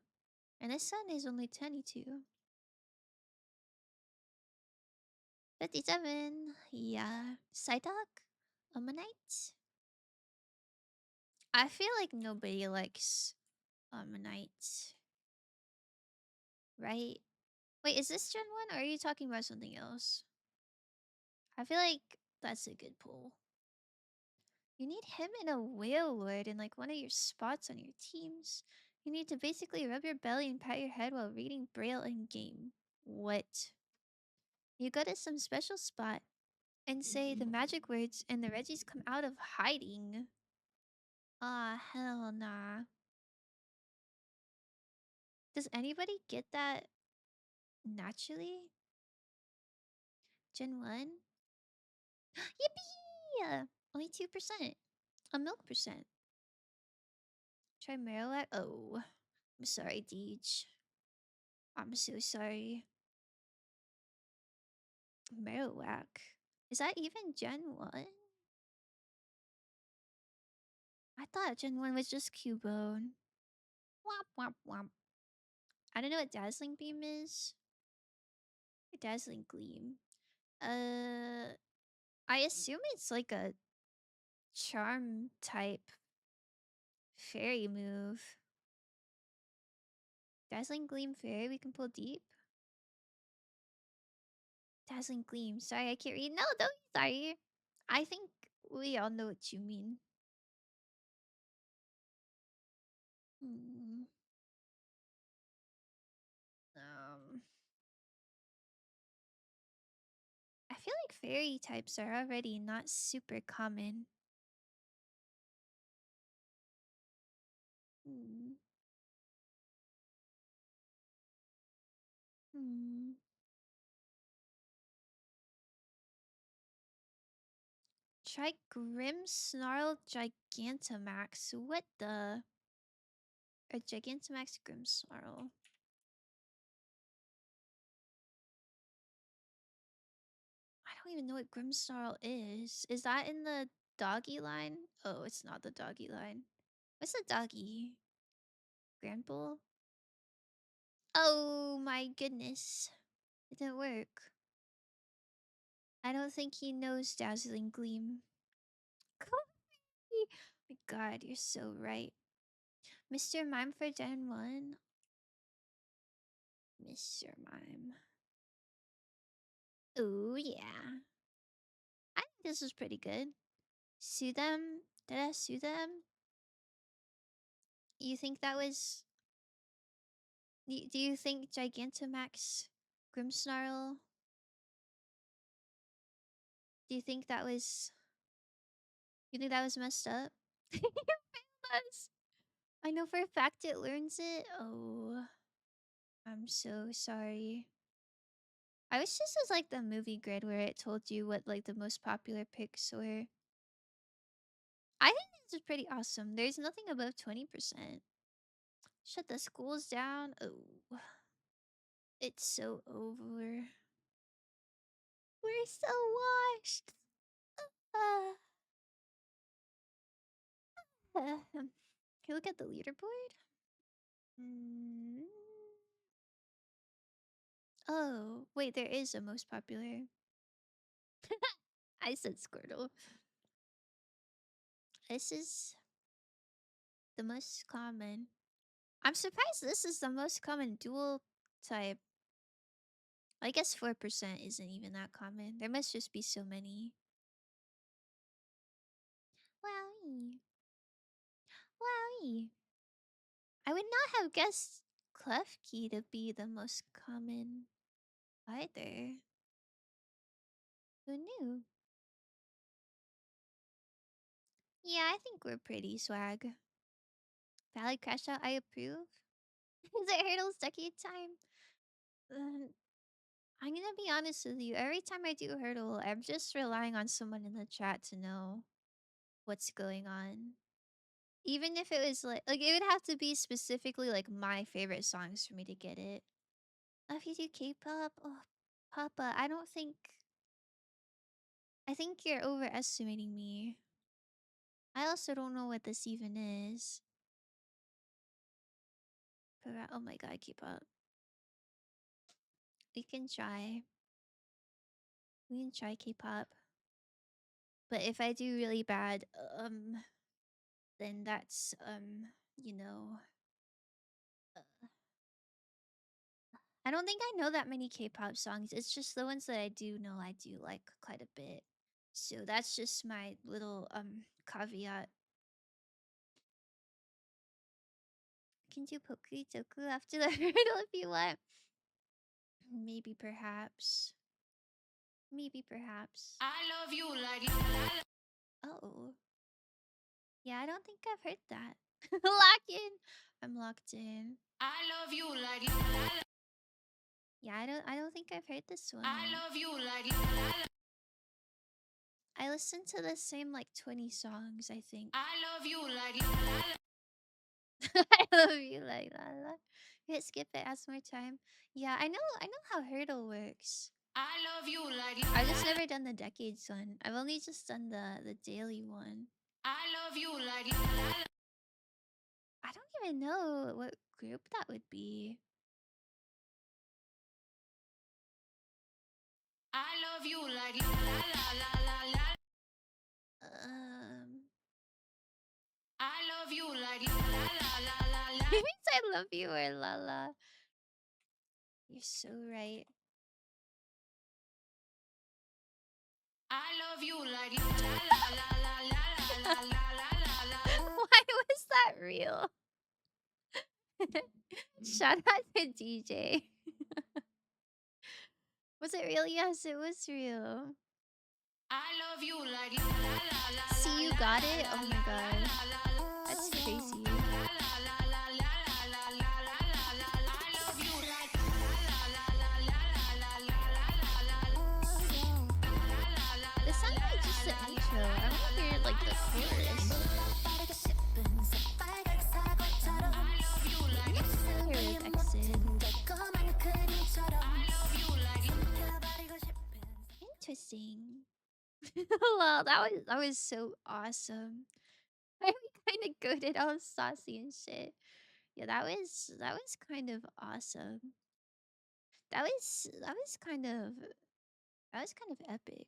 Speaker 1: And this one is only 22. 57. Yeah. Psyduck? Ammonite? I feel like nobody likes Ammonite. Right? Wait, is this Gen 1 or are you talking about something else? I feel like that's a good pull. You need him in a whale lord in like one of your spots on your teams. You need to basically rub your belly and pat your head while reading Braille in game. What? You go to some special spot and say the magic words and the Reggies come out of hiding. Ah, hell nah. Does anybody get that naturally? Gen 1? Yippee! Only 2%. A milk percent. Try Marowak? Oh, I'm sorry, Deej. I'm so sorry. Marowak. Is that even Gen 1? I thought Gen 1 was just Cubone. Womp womp womp. I don't know what Dazzling Beam is. Or Dazzling Gleam. I assume it's like a charm type fairy move. Dazzling Gleam Fairy, we can pull deep. Dazzling Gleam. Sorry, I can't read. No, don't be sorry. I think we all know what you mean. Hmm. Um, I feel like fairy types are already not super common. Hmm. Hmm. Try Grimmsnarl Gigantamax. What the? A Gigantamax Grimmsnarl. I don't even know what Grimmsnarl is. Is that in the doggy line? Oh, it's not the doggy line. What's the doggy? Granbull? Oh my goodness. It didn't work. I don't think he knows Dazzling Gleam. Kobe! My god, you're so right. Mr. Mime for Gen 1? Mr. Mime. Oh yeah. I think this was pretty good. Sue them? Did I sue them? You think that was... Do you think Gigantamax Grimmsnarl? Do you think that was... You think that was messed up? You failed us. I know for a fact it learns it. Oh, I'm so sorry. I wish this was like the movie grid where it told you what like the most popular picks were. I think this is pretty awesome. There's nothing above 20%. Shut the schools down. Oh, it's so over. We're so washed. Uh, Can you look at the leaderboard? Mm. Oh, wait, there is a most popular. I said Squirtle. This is the most common. I'm surprised this is the most common dual type. I guess 4% isn't even that common. There must just be so many. Wowie. Wowie. I would not have guessed Klefki to be the most common either. Who knew? Yeah, I think we're pretty swag. Valid crash out, I approve. Is it Hurdle's decade time? I'm gonna be honest with you. Every time I do Hurdle, I'm just relying on someone in the chat to know what's going on. Even if it was like it would have to be specifically like my favorite songs for me to get it. If you do K-pop, oh, Papa, I think you're overestimating me. I also don't know what this even is. Oh my god, K-pop. We can try. We can try K-pop. But if I do really bad, then that's you know, I don't think I know that many K-pop songs. It's just the ones that I do know I do like quite a bit. So that's just my little caveat. Can do Pokitoku after the hurdle if you want. Maybe perhaps. Maybe perhaps.
Speaker 3: I love you like la la la.
Speaker 1: Oh. Yeah, I don't think I've heard that. Lock in. I'm locked in.
Speaker 3: I love you like la la la.
Speaker 1: Yeah, I don't think I've heard this one.
Speaker 3: I love you like la la la.
Speaker 1: I listened to the same like 20 songs, I think.
Speaker 3: I love you like la la la.
Speaker 1: I love you like la la. Hit skip it, ask more time. Yeah, I know how hurdle works.
Speaker 3: I love you like la la
Speaker 1: I've just
Speaker 3: la.
Speaker 1: never done the decades one. I've only just done the daily one.
Speaker 3: I love you like la la la.
Speaker 1: I don't even know what group that would be.
Speaker 3: I love you like la la la la la la. I love you like la la la la la la.
Speaker 1: It means I love you or Lala. You're so right.
Speaker 3: I love you like la la la la la la la la la la.
Speaker 1: Why was that real? Shout out to DJ. Was it real? Yes, it was real.
Speaker 3: I love you like la la la la.
Speaker 1: See, you got it? Oh my god. That's crazy. This sounds like just the intro. I want to hear like the chorus. Here with Exit. Interesting. Wow, that was so awesome. I kind of goaded all saucy and shit. Yeah, that was kind of awesome. That was kind of epic.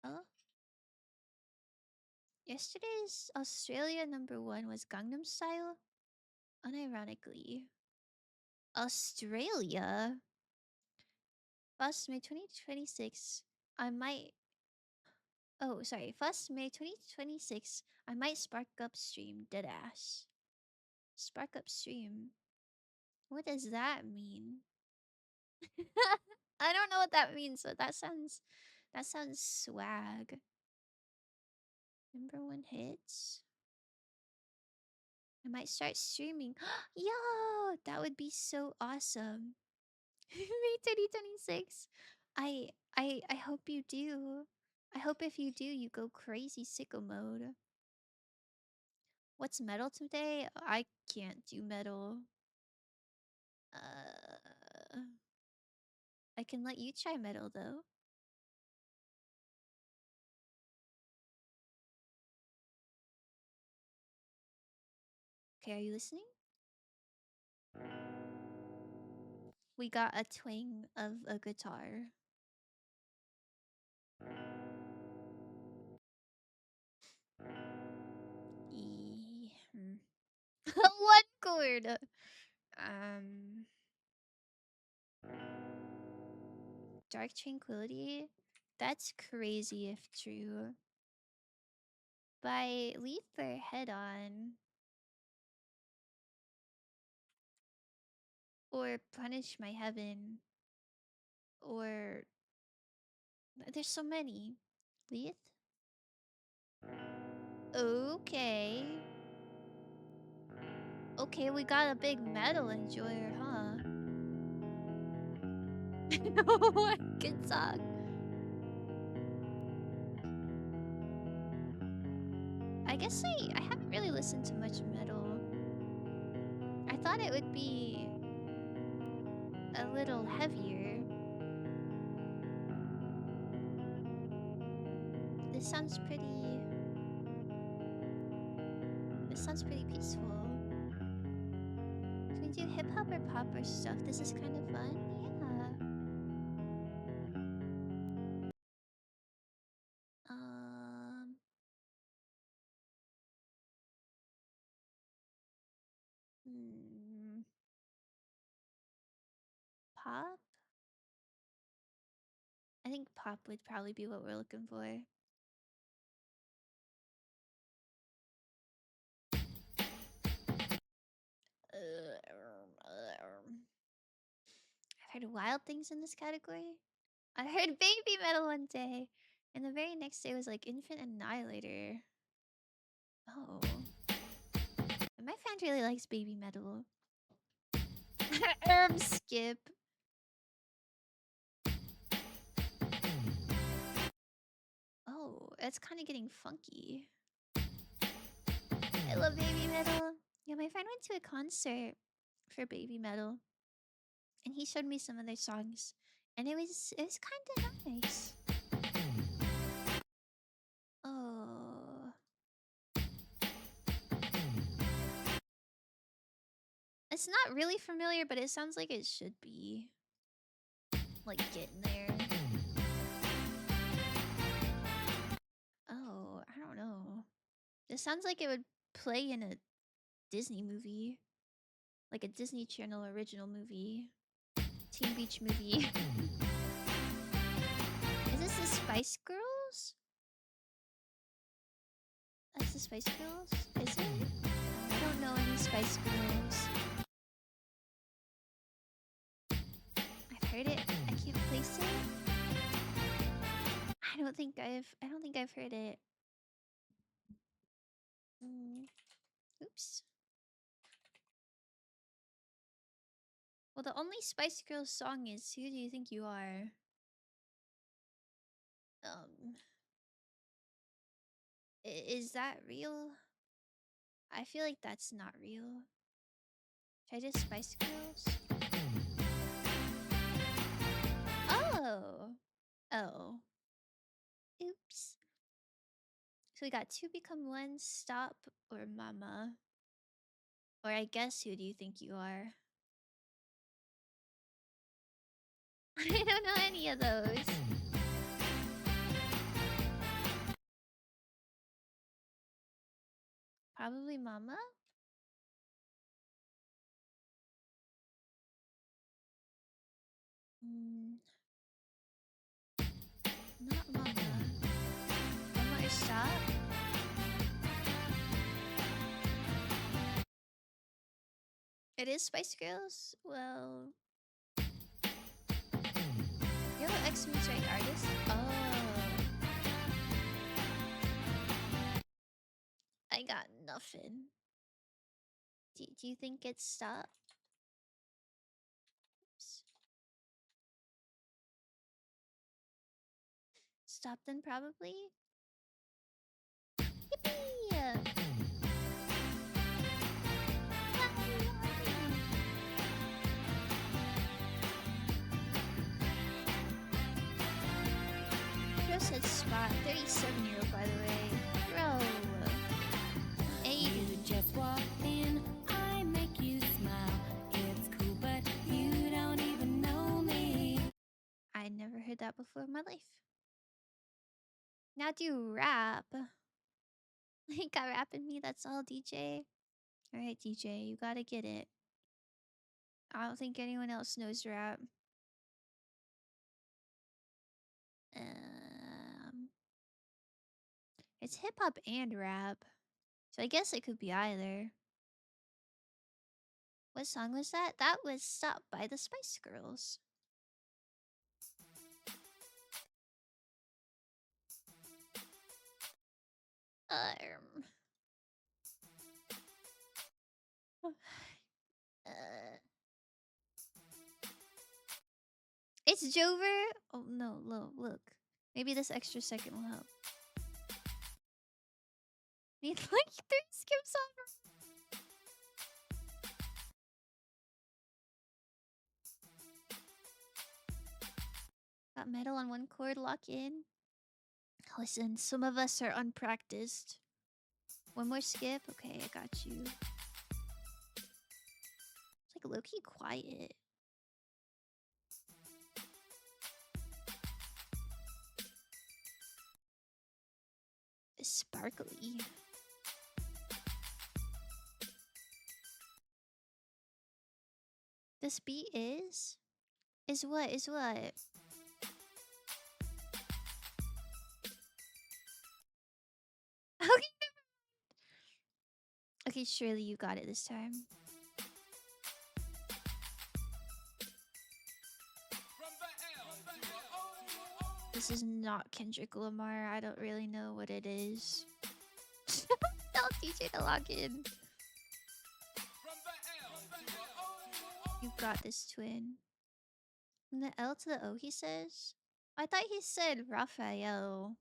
Speaker 1: Oh, yesterday's Australia #1 was Gangnam Style. Unironically, Australia. 1st May 2026. I might. Oh, sorry. 1st May 2026. I might spark up stream. Deadass. Spark up stream. What does that mean? I don't know what that means, but that sounds swag. #1 hits. I might start streaming. Yo, that would be so awesome. May 2026. I hope you do. I hope if you do, you go crazy sicko mode. What's metal today? I can't do metal. I can let you try metal though. Okay, are you listening? We got a twang of a guitar. One chord. Dark Tranquility. That's crazy if true. By Leave Their Head On. Or Punish My Heaven. Or there's so many. Leith? Okay. Okay, we got a big metal enjoyer, huh? Good song. I guess I haven't really listened to much metal. I thought it would be a little heavier. This sounds pretty peaceful. Can we do hip hop or pop or stuff? This is kind of fun. Yeah. Pop? I think pop would probably be what we're looking for. I've heard wild things in this category. I heard baby metal one day, and the very next day was like Infant Annihilator. Oh. My friend really likes baby metal. Skip. Oh, it's kind of getting funky. I love baby metal. Yeah, my friend went to a concert for baby metal, and he showed me some of their songs, and it was kind of nice. It's not really familiar, but it sounds like it should be. Like, getting there. Oh, I don't know. This sounds like it would play in a Disney movie. Like a Disney Channel original movie. Teen Beach movie. Is this the Spice Girls? That's the Spice Girls? Is it? I don't know any Spice Girls. I've heard it. I can't place it. I don't think I've heard it. Oops. Well, the only Spice Girls song is "Who Do You Think You Are?" Is that real? I feel like that's not real. Should I just Spice Girls? Oh. Oh. Oops. So we got Two Become One, Stop, or Mama. Or I guess Who Do You Think You Are? I don't know any of those. Probably Mama? Not Mama. Mama or Stop? It is Spice Girls? Well... Yellow X means right artist? Oh. I got nothing. Do you think it's Stop? Oops. Stop then probably? Yippee! Bro said Spot. 37-year-old, by the way. Bro. Hey.
Speaker 4: You just walk in, I make you smile. It's cool, but you don't even know me.
Speaker 1: I never heard that before in my life. Now do rap. He got rapping me, that's all, DJ. Alright, DJ, you gotta get it. I don't think anyone else knows rap. It's hip-hop and rap. So I guess it could be either. What song was that? That was Stop by the Spice Girls. It's Jover. Oh no, look. Maybe this extra second will help. Need like 3 skips on. Got metal on one chord, lock in. Listen, some of us are unpracticed. One more skip. Okay, I got you. It's like low-key quiet. It's sparkly. This beat is what? Is what? Okay, surely you got it this time. This is not Kendrick Lamar. I don't really know what it is. Tell DJ to log in. You got this, twin. From the L to the O, he says? I thought he said Raphael.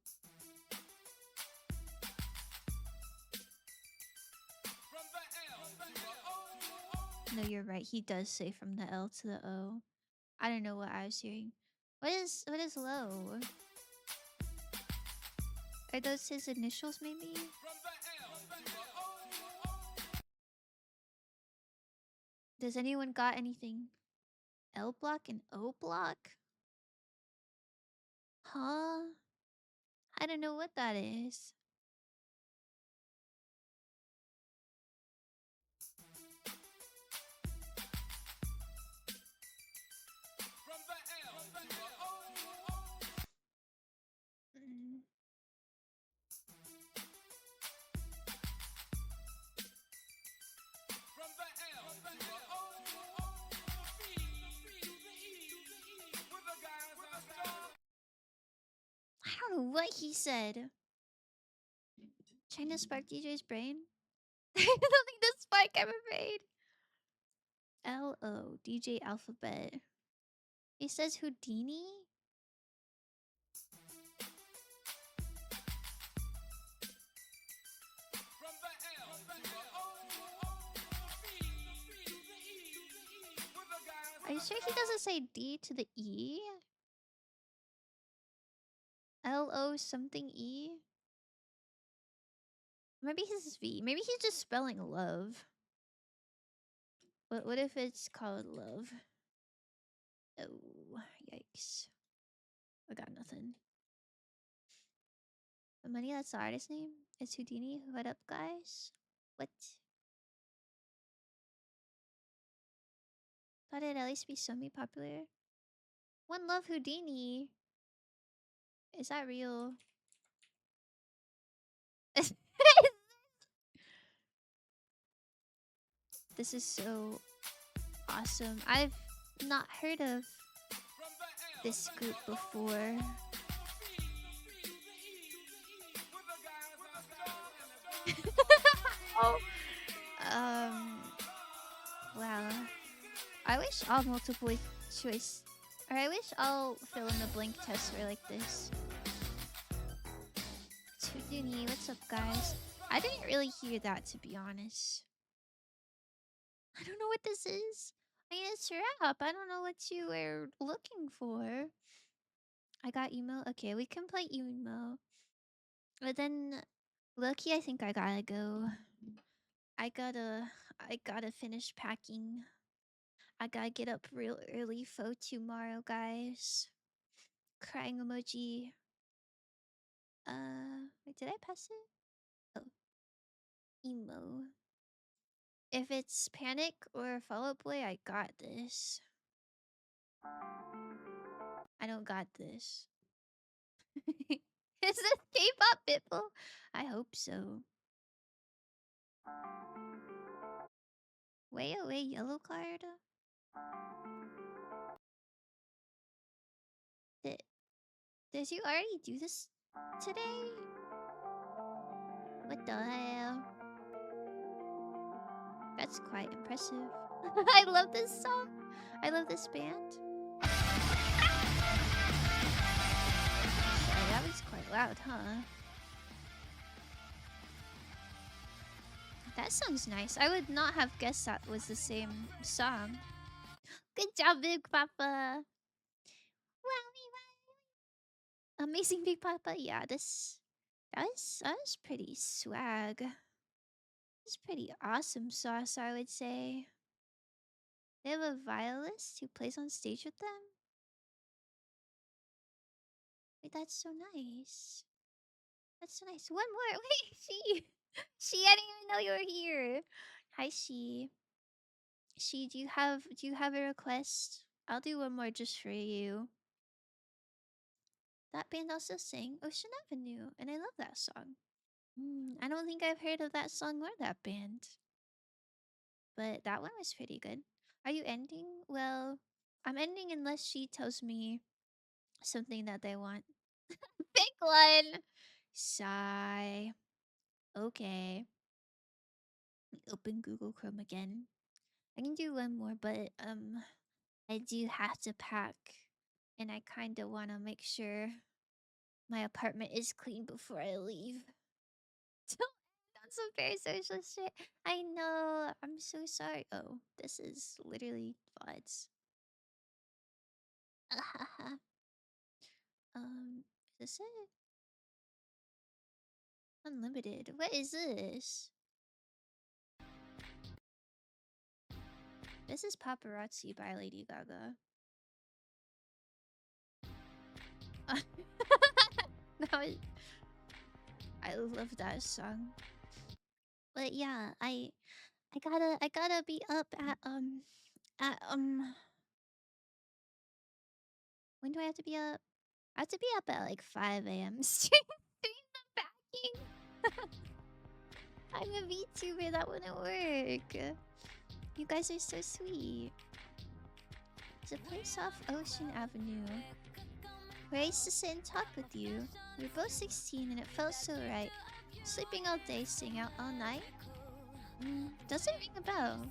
Speaker 1: No, you're right. He does say from the L to the O. I don't know what I was hearing. What is low? Are those his initials, maybe? Has anyone got anything? L block and O block? Huh? I don't know what that is.
Speaker 3: From the L to the O.
Speaker 1: Mm.
Speaker 3: From the L to the O. B to the E. With the guys are strong.
Speaker 1: I don't know what he said. Trying to spark DJ's brain? I don't think the spark ever made. L-O, DJ Alphabet. He says Houdini?
Speaker 3: From the L to the O. B to the E. With the guys
Speaker 1: Are you sure he doesn't say D to the E? L-O something E? Maybe his V. Maybe he's just spelling love. But what if it's called love? Oh, yikes. I got nothing. The money, that's the artist name? It's Houdini. What up, guys? What? Thought it'd at least be semi-popular. One Love Houdini. Is that real? This is so awesome. I've not heard of this group before. Oh. Wow. I wish all multiple choice, or I wish all fill in the blank tests were like this. It's Houdini. What's up, guys? I didn't really hear that, to be honest. I don't know what this is. I mean, it's rap. I don't know what you were looking for. I got emo. Okay, we can play emo. But then, Loki, I think I gotta go. I gotta finish packing. I gotta get up real early for tomorrow, guys. Crying emoji. Wait, did I pass it? Oh, emo. If it's Panic or Fall Out Boy, I got this. I don't got this. Is this K-pop, Pitbull? I hope so. Way away, yellow card. Did you already do this today? What the hell? That's quite impressive. I love this song. I love this band. Oh, that was quite loud, huh? That sounds nice. I would not have guessed that was the same song. Good job, Big Papa. Wowie, wowie. Amazing, Big Papa. Yeah, that was pretty swag. It's pretty awesome sauce, I would say. They have a violist who plays on stage with them. Wait, that's so nice. That's so nice. One more. Wait, she, I didn't even know you were here. Hi, she. She, do you have a request? I'll do one more just for you. That band also sang Ocean Avenue, and I love that song. I don't think I've heard of that song or that band. But that one was pretty good. Are you ending? Well, I'm ending unless she tells me something that they want. Pick one! Sigh. Okay. Open Google Chrome again. I can do one more, but I do have to pack. And I kinda wanna make sure my apartment is clean before I leave. Don't end on some very social shit. I know. I'm so sorry. Oh, this is literally VODs. Is this it? Unlimited. What is this? This is Paparazzi by Lady Gaga. That was, I love that song. But yeah, I gotta be up at when do I have to be up? I have to be up at like 5 a.m. doing the backing. I'm a VTuber, that wouldn't work. You guys are so sweet. It's a place off Ocean Avenue where I used to sit and talk with you. We were both 16 and it felt so right. Sleeping all day, staying out all night. Doesn't ring a bell.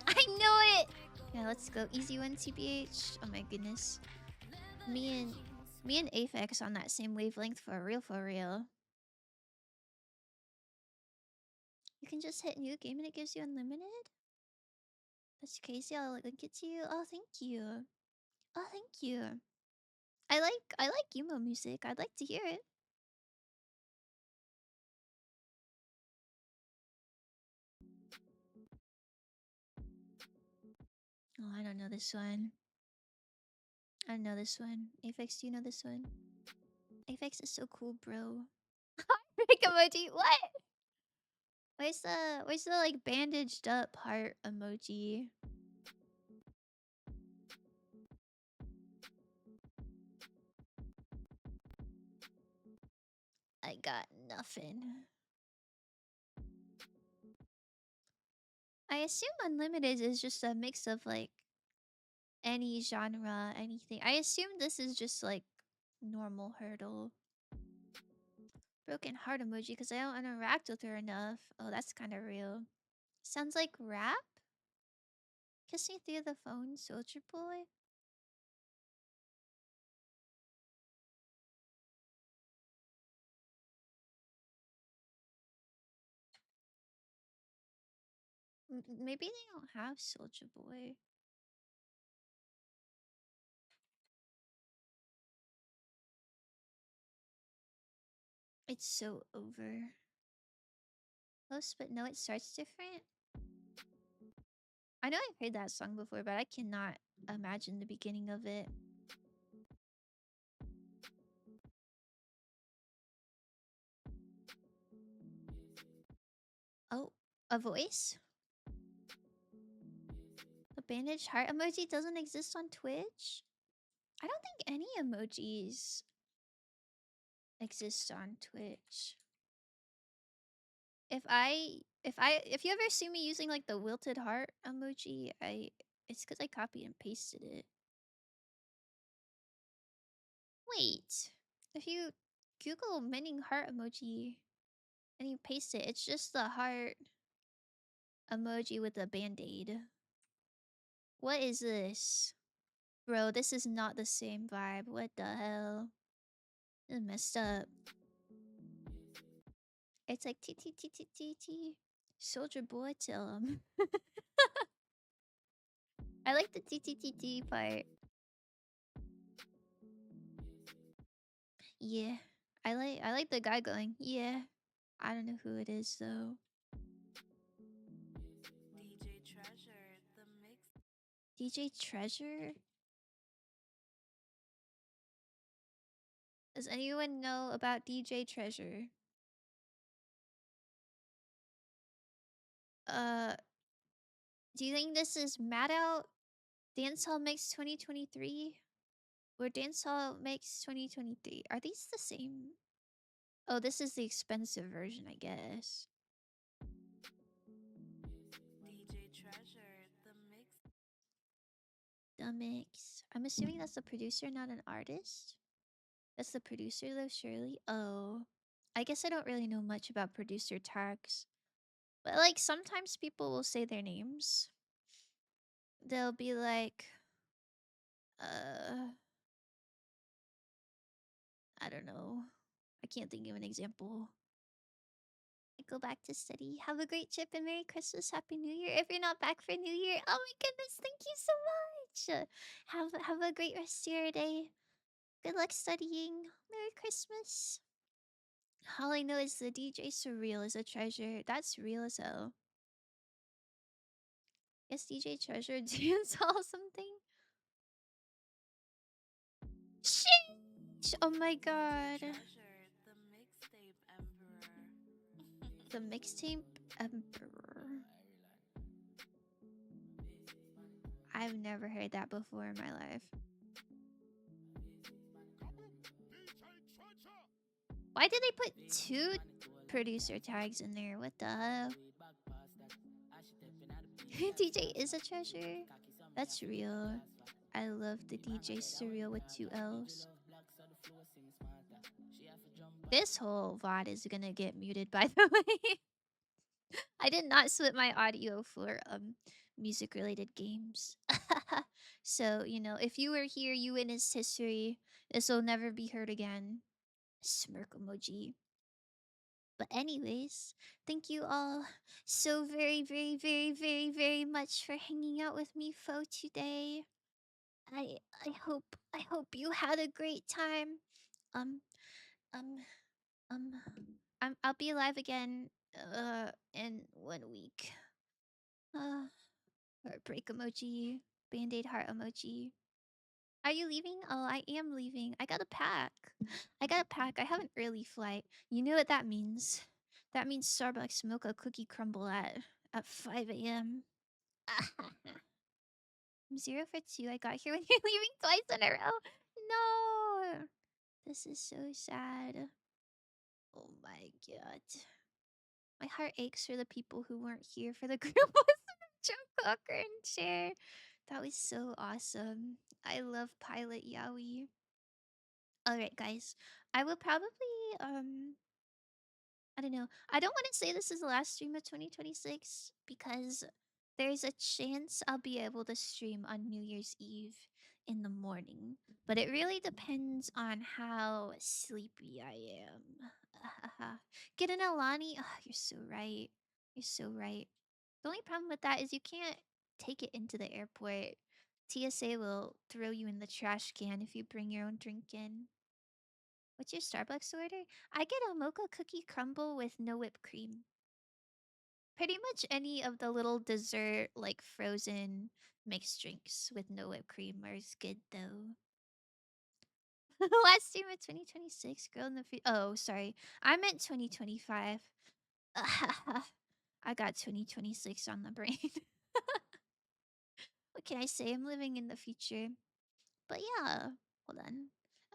Speaker 1: I know it! Yeah, let's go. Easy one, TBH. Oh my goodness. Me and Aphex on that same wavelength for real, for real. You can just hit new game and it gives you unlimited? That's crazy. I'll link it to you. Oh, thank you. Oh, thank you. I like emo music. I'd like to hear it. Oh, I don't know this one. I don't know this one. Aphex, do you know this one? Aphex is so cool, bro. Heartbreak emoji. What? Where's the like bandaged up heart emoji? I got nothing. I assume unlimited is just a mix of like any genre, anything. I assume this is just like normal hurdle. Broken heart emoji because I don't interact with her enough. Oh, that's kind of real. Sounds like rap? Kiss me through the phone, Soldier Boy. Maybe they don't have Soldier Boy. It's so over. Close, but no, it starts different. I know I've heard that song before, but I cannot imagine the beginning of it. Oh, a voice? The bandaged heart emoji doesn't exist on Twitch? I don't think any emojis exist on Twitch. If you ever see me using like the wilted heart emoji, it's because I copied and pasted it. Wait, if you Google mending heart emoji and you paste it, it's just the heart emoji with a band-aid. What is this? Bro, this is not the same vibe. What the hell? This is messed up. It's like T T T T T T. Soldier Boy, tell him. I like the T T T T part. Yeah. I like the guy going, yeah. I don't know who it is though.
Speaker 5: DJ Treasure, the mix.
Speaker 1: DJ Treasure? Does anyone know about DJ Treasure? Uh, do you think this is Mad Out Dancehall Mix 2023? Or Dancehall Mix 2023? Are these the same? Oh, this is the expensive version, I guess.
Speaker 5: DJ Treasure, the mix.
Speaker 1: The mix. I'm assuming that's the producer, not an artist. That's the producer, though, surely. Oh, I guess I don't really know much about producer tags. But, like, sometimes people will say their names. They'll be like, I don't know. I can't think of an example. I go back to study. Have a great trip and Merry Christmas, Happy New Year. If you're not back for New Year, oh my goodness, thank you so much. Have a great rest of your day. Good luck studying. Merry Christmas. All I know is the DJ Surreal is a treasure. That's real as hell. Yes, DJ Treasure dance or something. Sheesh! Oh my god.
Speaker 5: Treasure, the mixtape emperor.
Speaker 1: The mixtape emperor. I've never heard that before in my life. Why did they put 2 producer tags in there? What the hell? DJ is a treasure. That's real. I love the DJ Surreal with 2 L's. This whole VOD is gonna get muted, by the way. I did not split my audio for music related games. So, you know, if you were here, you witnessed history. This will never be heard again. Smirk emoji. But anyways, thank you all so very much for hanging out with me for today. I hope you had a great time. Um um um I'll be live again in 1 week. Uh heartbreak emoji, band-aid heart emoji. Are you leaving? Oh, I am leaving. I got a pack. I have an early flight. You know what that means? That means Starbucks mocha cookie crumble at 5 a.m. I'm 0 for 2. I got here when you're leaving twice in a row. No. This is so sad. Oh my god. My heart aches for the people who weren't here for the group with Joe Cocker and Cher. That was so awesome. I love Pilot Yowie. Alright, guys. I will probably I don't know. I don't want to say this is the last stream of 2026 because there's a chance I'll be able to stream on New Year's Eve in the morning. But it really depends on how sleepy I am. Get an Alani. Oh, you're so right. You're so right. The only problem with that is you can't take it into the airport. TSA will throw you in the trash can if you bring your own drink in. What's your Starbucks order? I get a mocha cookie crumble with no whipped cream. Pretty much any of the little dessert, like frozen mixed drinks with no whipped cream are good though. Last stream of 2026, girl in the oh, sorry. I meant 2025. I got 2026 on the brain. What can I say? I'm living in the future. But yeah, hold on.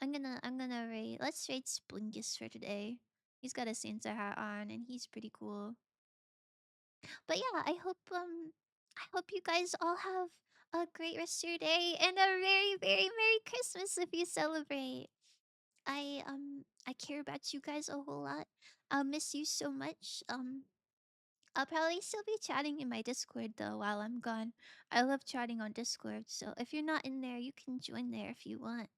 Speaker 1: I'm gonna raid. Let's raid Splingus for today. He's got a Santa hat on and he's pretty cool. But yeah, I hope you guys all have a great rest of your day and a very Merry Christmas if you celebrate. I care about you guys a whole lot. I'll miss you so much. I'll probably still be chatting in my Discord though while I'm gone. I love chatting on Discord, so if you're not in there, you can join there if you want.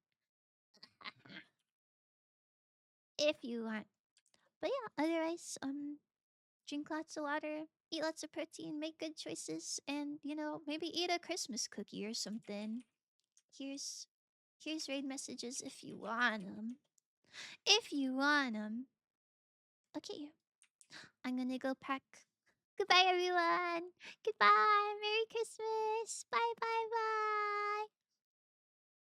Speaker 1: If you want. But yeah, otherwise, drink lots of water, eat lots of protein, make good choices, and you know, maybe eat a Christmas cookie or something. Here's raid messages if you want them. If you want them. Okay, I'm gonna go pack. Goodbye, everyone. Goodbye. Merry Christmas.